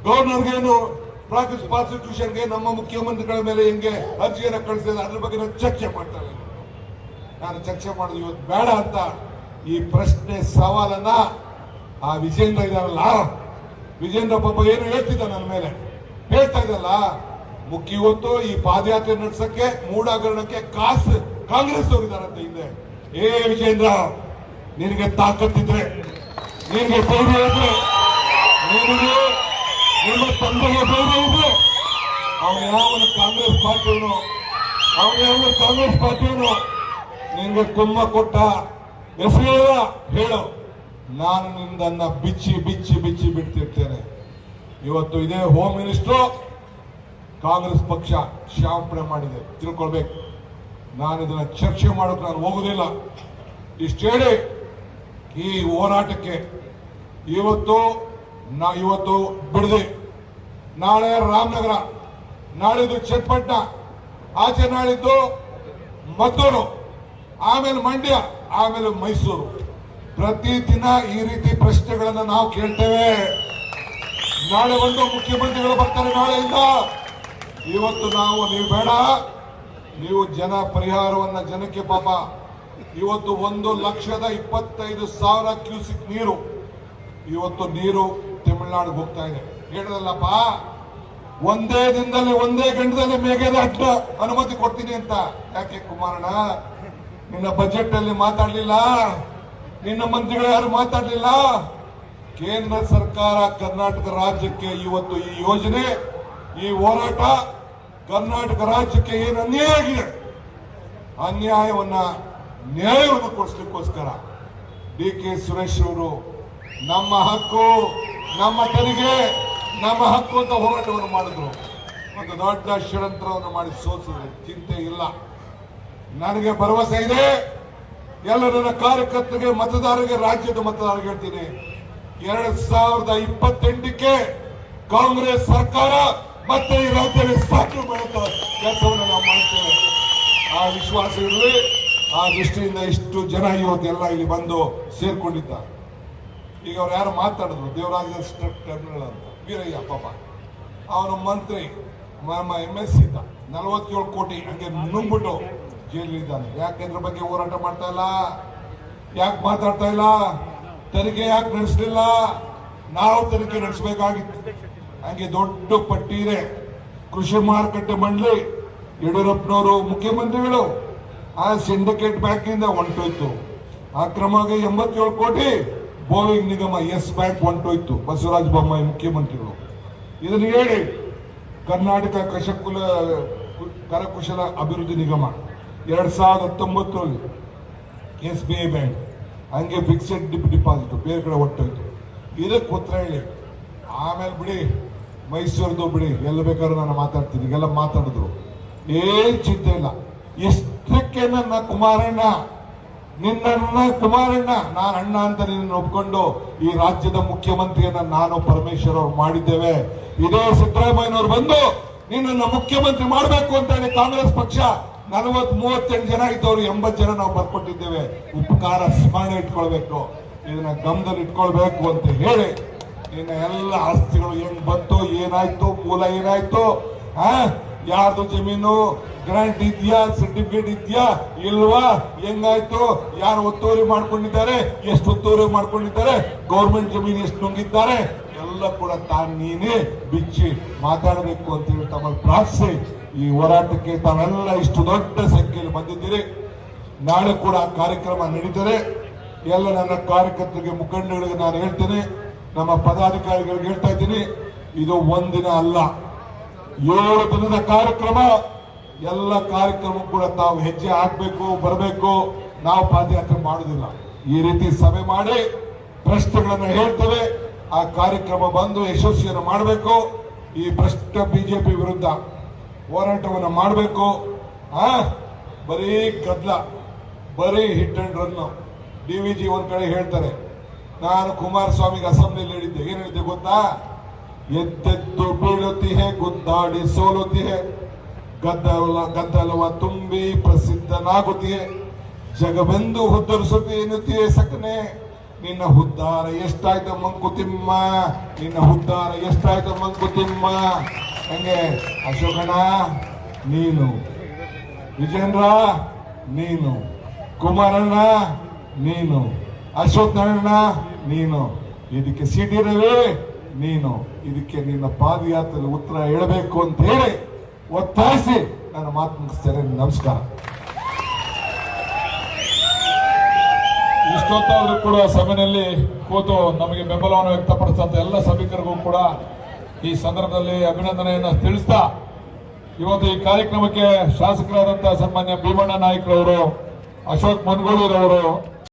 ಗವರ್ನರ್ಗೇನು ಪ್ರಾಸಿಕ್ಯೂಷನ್ಗೆ ನಮ್ಮ ಮುಖ್ಯಮಂತ್ರಿಗಳ ಮೇಲೆ ಹೆಂಗೆ ಅರ್ಜಿಯನ್ನು ಕಳಿಸಿದ ಅದ್ರ ಬಗ್ಗೆ ನಾನು ಚರ್ಚೆ ಮಾಡ್ತಾ ಇಲ್ಲ. ನಾನು ಚರ್ಚೆ ಮಾಡೋದು ಇವತ್ತು ಬೇಡ ಅಂತ ಈ ಪ್ರಶ್ನೆ ಸವಾಲನ್ನ ಆ ವಿಜೇಂದ್ರ ಇದಾರಲ್ಲ, ವಿಜೇಂದ್ರ ಪಾಪ ಏನು ಹೇಳ್ತಿದ್ದ ನನ್ನ ಮೇಲೆ ಹೇಳ್ತಾ ಇದ್ದಲ್ಲ, ಮುಖ್ಯ ಇವತ್ತು ಈ ಪಾದಯಾತ್ರೆ ನಡೆಸಕ್ಕೆ ಮೂಡಾಗರಣಕ್ಕೆ ಕಾಂಗ್ರೆಸ್ ಅವರು ಇದಾರಂತೆ ಹಿಂದೆ. ಏ ವಿಜೇಂದ್ರ, ನಿನಗೆ ತಾಕತ್ತಿದ್ರೆ, ನಿನಗೆ ಧೈರ್ಯ ಇದ್ರೆ, ನಿನಗೆ ನಿಮ್ಮ ತಂದೆಗೆ ಧೈರ್ಯ ಇದ್ರೆ, ಅವನು ಯಾವನು ಕಾಂಗ್ರೆಸ್ ಪಾರ್ಟಿಯವನು ನಿನ್ಗೆ ಕುಮ್ಮ ಕೊಟ್ಟ ಹೆಸರು ಹೇಳು, ನಾನು ನಿಂದನ್ನ ಬಿಚ್ಚಿ ಬಿಡ್ತಿರ್ತೇನೆ. ಇವತ್ತು ಇದೇ ಹೋಮ್ ಮಿನಿಸ್ಟ್ರು ಕಾಂಗ್ರೆಸ್ ಪಕ್ಷ ಕ್ಷಮಾಪಣೆ ಮಾಡಿದೆ, ತಿಳ್ಕೊಳ್ಬೇಕು. ನಾನು ಇದನ್ನ ಚರ್ಚೆ ಮಾಡೋಕೆ ನಾನು ಹೋಗುದಿಲ್ಲ. ಇಷ್ಟು ಹೇಳಿ ಈ ಹೋರಾಟಕ್ಕೆ ಇವತ್ತು ಬಿಡದೆ, ನಾಳೆ ರಾಮನಗರ, ನಾಳಿದ್ದು ಚನ್ನಪಟ್ಟಣ, ಆಚೆ ನಾಳಿದ್ದು ಮದ್ದೂರು, ಆಮೇಲೆ ಮಂಡ್ಯ, ಆಮೇಲೆ ಮೈಸೂರು. ಪ್ರತಿದಿನ ಈ ರೀತಿ ಪ್ರಶ್ನೆಗಳನ್ನ ನಾವು ಕೇಳ್ತೇವೆ. ನಾಳೆ ಒಂದು ಮುಖ್ಯಮಂತ್ರಿಗಳು ಬರ್ತಾರೆ ನಾಳೆಯಿಂದ. ಇವತ್ತು ನೀವು ಬೇಡ, ನೀವು ಜನ ಪರಿಹಾರವನ್ನ ಜನಕ್ಕೆ ಪಾಪ ಇವತ್ತು 1,25,000 ಕ್ಯೂಸಿಕ್ ನೀರು ಇವತ್ತು ತಮಿಳುನಾಡಿಗೆ ಹೋಗ್ತಾ ಇದೆ. ಹೇಳಿದಲ್ಲಪ್ಪ, ಒಂದೇ ದಿನದಲ್ಲಿ ಒಂದೇ ಗಂಟೆದಲ್ಲಿ ಮೇಘದಾಟ ಅನುಮತಿ ಕೊಡ್ತೀನಿ ಅಂತ. ಯಾಕೆ ಕುಮಾರಣ್ಣ, ನಿನ್ನ ಬಜೆಟ್ ಅಲ್ಲಿ ಮಾತಾಡ್ಲಿಲ್ಲ, ನಿನ್ನ ಮಂತ್ರಿಗಳು ಯಾರು ಮಾತಾಡ್ಲಿಲ್ಲ. ಕೇಂದ್ರ ಸರ್ಕಾರ ಕರ್ನಾಟಕ ರಾಜ್ಯಕ್ಕೆ ಇವತ್ತು ಈ ಯೋಜನೆ, ಈ ಹೋರಾಟ ಕರ್ನಾಟಕ ರಾಜ್ಯಕ್ಕೆ ಏನು ಅನ್ಯಾಯ ಆಗಿದೆ, ನ್ಯಾಯವನ್ನು ಕೊಡಿಸ್ಲಿಕ್ಕೋಸ್ಕರ DK ಸುರೇಶ್ ಅವರು ನಮ್ಮ ಹಕ್ಕು, ನಮ್ಮ ತೆರಿಗೆ, ನಮ್ಮ ಹಕ್ಕು ಅಂತ ಹೋರಾಟವನ್ನು ಮಾಡಿದ್ರು. ಒಂದು ದೊಡ್ಡ ಷಡ್ಯಂತ್ರವನ್ನು ಮಾಡಿ ಸೋಲಿಸಿದ್ರು. ಚಿಂತೆ ಇಲ್ಲ, ನನಗೆ ಭರವಸೆ ಇದೆ. ಎಲ್ಲ ನನ್ನ ಕಾರ್ಯಕರ್ತರಿಗೆ, ಮತದಾರರಿಗೆ, ರಾಜ್ಯದ ಮತದಾರರಿಗೆ ಹೇಳ್ತೀನಿ, 2028ಕ್ಕೆ ಕಾಂಗ್ರೆಸ್ ಸರ್ಕಾರ ಮತ್ತೆ ಈ ರಾಜ್ಯದಲ್ಲಿ ಸ್ಥಾಪನೆ ಮಾಡುತ್ತ ಕೆಲಸವನ್ನು ನಾವು ಮಾಡ್ತೇವೆ. ಆ ವಿಶ್ವಾಸ ಇರಲಿ. ಆ ದೃಷ್ಟಿಯಿಂದ ಇಷ್ಟು ಜನ ಇವತ್ತೆಲ್ಲ ಇಲ್ಲಿ ಬಂದು ಸೇರ್ಕೊಂಡಿದ್ದಾರೆ. ಈಗ ಅವ್ರು ಯಾರು ಮಾತಾಡಿದ್ರು, ದೇವರಾಜ ಟರ್ಮಿನಲ್ ಅಂತ, ವೀರಯ್ಯ ಪಾಪ ಅವನ ಮಂತ್ರಿ MSC ಇದ್ದ, 47 ಕೋಟಿ ಹಂಗೆ ನುಂಗ್ಬಿಟ್ಟು ಜೈಲಿದ್ದಾನೆ. ಯಾಕೆಂದ್ರ ಬಗ್ಗೆ ಹೋರಾಟ ಮಾಡ್ತಾ ಇಲ್ಲ, ಯಾಕೆ ಮಾತಾಡ್ತಾ ಇಲ್ಲ, ತೆರಿಗೆ ಯಾಕೆ ನಡೆಸಲಿಲ್ಲ? ನಾವು ತೆರಿಗೆ ನಡೆಸಬೇಕಾಗಿತ್ತು. ಹಂಗೆ ದೊಡ್ಡ ಪಟ್ಟಿ ಇದೆ. ಕೃಷಿ ಮಾರುಕಟ್ಟೆ ಮಂಡಳಿ, ಯಡಿಯೂರಪ್ಪನವರು ಮುಖ್ಯಮಂತ್ರಿಗಳು ಆ ಸಿಂಡಿಕೇಟ್ ಬ್ಯಾಂಕ್ ನಿಂದ ಹೊಂಟೋಯ್ತು. ಅಕ್ರಮವಾಗಿ 87 ಕೋಟಿ ಬೋವಿಂಗ್ ನಿಗಮ ಯೆಸ್ ಬ್ಯಾಂಕ್ ಹೊಂಟೋಯ್ತು, ಬಸವರಾಜ ಬೊಮ್ಮಾಯಿ ಮುಖ್ಯಮಂತ್ರಿಗಳು. ಇದನ್ನು ಹೇಳಿ ಕರ್ನಾಟಕ ಕರಕುಶಲ ಅಭಿವೃದ್ಧಿ ನಿಗಮ 2019 SBI ಬ್ಯಾಂಕ್ ಹಂಗೆ ಫಿಕ್ಸೆಡ್ ಡಿಪಾಸಿಟ್ ಬೇರೆ ಕಡೆ ಹೊಟ್ಟೋಯ್ತು. ಇದಕ್ಕೆ ಉತ್ತರ ಹೇಳಿ. ಆಮೇಲೆ ಬಿಡಿ, ಮೈಸೂರದು ಬಿಡಿ, ಎಲ್ಲ ಬೇಕಾದ್ರೂ ನಾನು ಮಾತಾಡ್ತೀನಿ. ಈಗೆಲ್ಲ ಮಾತಾಡಿದ್ರು, ಏನ್ ಚಿಂತೆ ಇಲ್ಲ. ಎಷ್ಟಕ್ಕೆ ನನ್ನ ಕುಮಾರಣ್ಣ, ನಾನು ಅಣ್ಣ ಅಂತ ನಿನ್ನ ಒಪ್ಕೊಂಡು ಈ ರಾಜ್ಯದ ಮುಖ್ಯಮಂತ್ರಿಯನ್ನ ನಾನು ಪರಮೇಶ್ವರ್ ಅವ್ರು ಮಾಡಿದ್ದೇವೆ. ಇದೇ ಸಿದ್ದರಾಮಯ್ಯನವ್ರು ಬಂದು ನಿನ್ನನ್ನು ಮುಖ್ಯಮಂತ್ರಿ ಮಾಡಬೇಕು ಅಂತ ಹೇಳಿ ಕಾಂಗ್ರೆಸ್ ಪಕ್ಷ 38 ಜನ ಇದ್ದವರು 80 ಜನ ನಾವು ಬರ್ಕೊಟ್ಟಿದ್ದೇವೆ. ಉಪಕಾರ ಸ್ಮರಣೆ ಇಟ್ಕೊಳ್ಬೇಕು, ಇದನ್ನ ಗಮನದಲ್ಲಿ ಇಟ್ಕೊಳ್ಬೇಕು ಅಂತ ಹೇಳಿ ನಿನ್ನ ಎಲ್ಲ ಆಸ್ತಿಗಳು ಹೆಂಗ್ ಬಂತು, ಏನಾಯ್ತು, ಮೂಲ ಏನಾಯ್ತು, ಯಾರ್ದು ಜಮೀನು ಗ್ರಾಂಟ್ ಇದೆಯಾ, ಸರ್ಟಿಫಿಕೇಟ್ ಇದೆಯಾ ಇಲ್ವಾ, ಹೆಂಗಾಯ್ತು, ಯಾರು ಒತ್ತುವರಿ ಮಾಡ್ಕೊಂಡಿದ್ದಾರೆ, ಎಷ್ಟು ಒತ್ತುವರಿ ಮಾಡ್ಕೊಂಡಿದ್ದಾರೆ, ಗೌರ್ಮೆಂಟ್ ಜಮೀನು ಎಷ್ಟು ನುಂಗಿದ್ದಾರೆ, ಎಲ್ಲ ಕೂಡ ನೀನೇ ಬಿಚ್ಚಿ ಮಾತಾಡಬೇಕು ಅಂತ ಹೇಳಿ ತಮ್ಮಲ್ಲಿ ಪ್ರಾರ್ಥಿಸಿ ಈ ಹೋರಾಟಕ್ಕೆ ತಾವೆಲ್ಲ ಇಷ್ಟು ದೊಡ್ಡ ಸಂಖ್ಯೆಯಲ್ಲಿ ಬಂದಿದ್ದೀರಿ. ನಾಳೆ ಕೂಡ ಕಾರ್ಯಕ್ರಮ ನಡೀತದೆ. ಎಲ್ಲ ನನ್ನ ಕಾರ್ಯಕರ್ತರಿಗೆ, ಮುಖಂಡಗಳಿಗೆ ನಾನು ಹೇಳ್ತೇನೆ, ನಮ್ಮ ಪದಾಧಿಕಾರಿಗಳಿಗೆ ಹೇಳ್ತಾ ಇದ್ದೀನಿ, ಇದು ಒಂದಿನ ಅಲ್ಲ, 7 ದಿನದ ಕಾರ್ಯಕ್ರಮ. ಎಲ್ಲ ಕಾರ್ಯಕ್ರಮ ಕೂಡ ತಾವು ಹೆಜ್ಜೆ ಹಾಕಬೇಕು, ಬರಬೇಕು. ನಾವು ಪಾದಯಾತ್ರೆ ಮಾಡುವುದಿಲ್ಲ. ಈ ರೀತಿ ಸಭೆ ಮಾಡಿ ಪ್ರಶ್ನೆಗಳನ್ನು ಹೇಳ್ತೇವೆ. ಆ ಕಾರ್ಯಕ್ರಮ ಬಂದು ಯಶಸ್ವಿಯನ್ನು ಮಾಡಬೇಕು. ಈ ಭ್ರಷ್ಟ ಬಿಜೆಪಿ ವಿರುದ್ಧ ಹೋರಾಟವನ್ನು ಮಾಡಬೇಕು. ಬರೀ ಗದ್ದಲ, ಬರೀ ಹಿಟ್ ಅಂಡ್ ರನ್. DVG ಒಂದ್ ಕಡೆ ಹೇಳ್ತಾರೆ, ನಾನು ಕುಮಾರಸ್ವಾಮಿಗೆ ಅಸೆಂಬ್ಲಿಯಲ್ಲಿ ಹೇಳಿದ್ದೆ. ಏನ್ ಹೇಳಿದ್ದೆ ಗೊತ್ತಾ? ಎದ್ದೆದ್ದು ಬೀಳುತ್ತೀಹೆ, ಗುದ್ದಾಡಿ ಸೋಲುತ್ತೀಹೆ, ಗದ್ದಲವ ತುಂಬಿ ಪ್ರಸಿದ್ಧನಾಗುತ್ತೀಹೆ, ಜಗವೆಂದು ಹುದ್ದರಿಸುತ್ತಿ ಎನ್ನುತ್ತೀಯೇ ಸಕನೆ. ನಿನ್ನ ಹುದ್ದಾರ ಎಷ್ಟಾಯ್ತು ಮಂಕುತಿಮ್ಮ, ನಿನ್ನ ಹುದ್ದಾರ ಎಷ್ಟಾಯ್ತು ಮಂಕುತಿಮ್ಮ. ಹಂಗೆ ಅಶೋಕಣ್ಣ ನೀನು, ವಿಜೇಂದ್ರ ನೀನು, ಕುಮಾರಣ್ಣ ನೀನು, ಅಶೋಕ್ ನಾರಾಯಣ ನೀನು, ಇದಕ್ಕೆ CT ರವಿ ನೀನು, ಇದಕ್ಕೆ ನಿನ್ನ ಪಾದಯಾತ್ರೆಯಲ್ಲಿ ಉತ್ತರ ಹೇಳಬೇಕು ಅಂತ ಹೇಳಿ ಒತ್ತಾಯಿಸಿ ನನ್ನ ಮಾತು ಮುಗಿಸ್ತೇನೆ. ನಮಸ್ಕಾರ.
ಇಷ್ಟೊತ್ತಾದ್ರೂ ಕೂಡ ಸಭೆಯಲ್ಲಿ ಕೂತು ನಮಗೆ ಬೆಂಬಲವನ್ನು ವ್ಯಕ್ತಪಡಿಸಿದಂತ ಎಲ್ಲ ಸಭಿಕರಿಗೂ ಕೂಡ ಈ ಸಂದರ್ಭದಲ್ಲಿ ಅಭಿನಂದನೆಯನ್ನು ತಿಳಿಸ್ತಾ, ಇವತ್ತು ಈ ಕಾರ್ಯಕ್ರಮಕ್ಕೆ ಶಾಸಕರಾದಂತಹ ಸನ್ಮಾನ್ಯ ಭೀಮಣ್ಣ ನಾಯ್ಕರವರು, ಅಶೋಕ್ ಮನಗೋಳಿರವರು,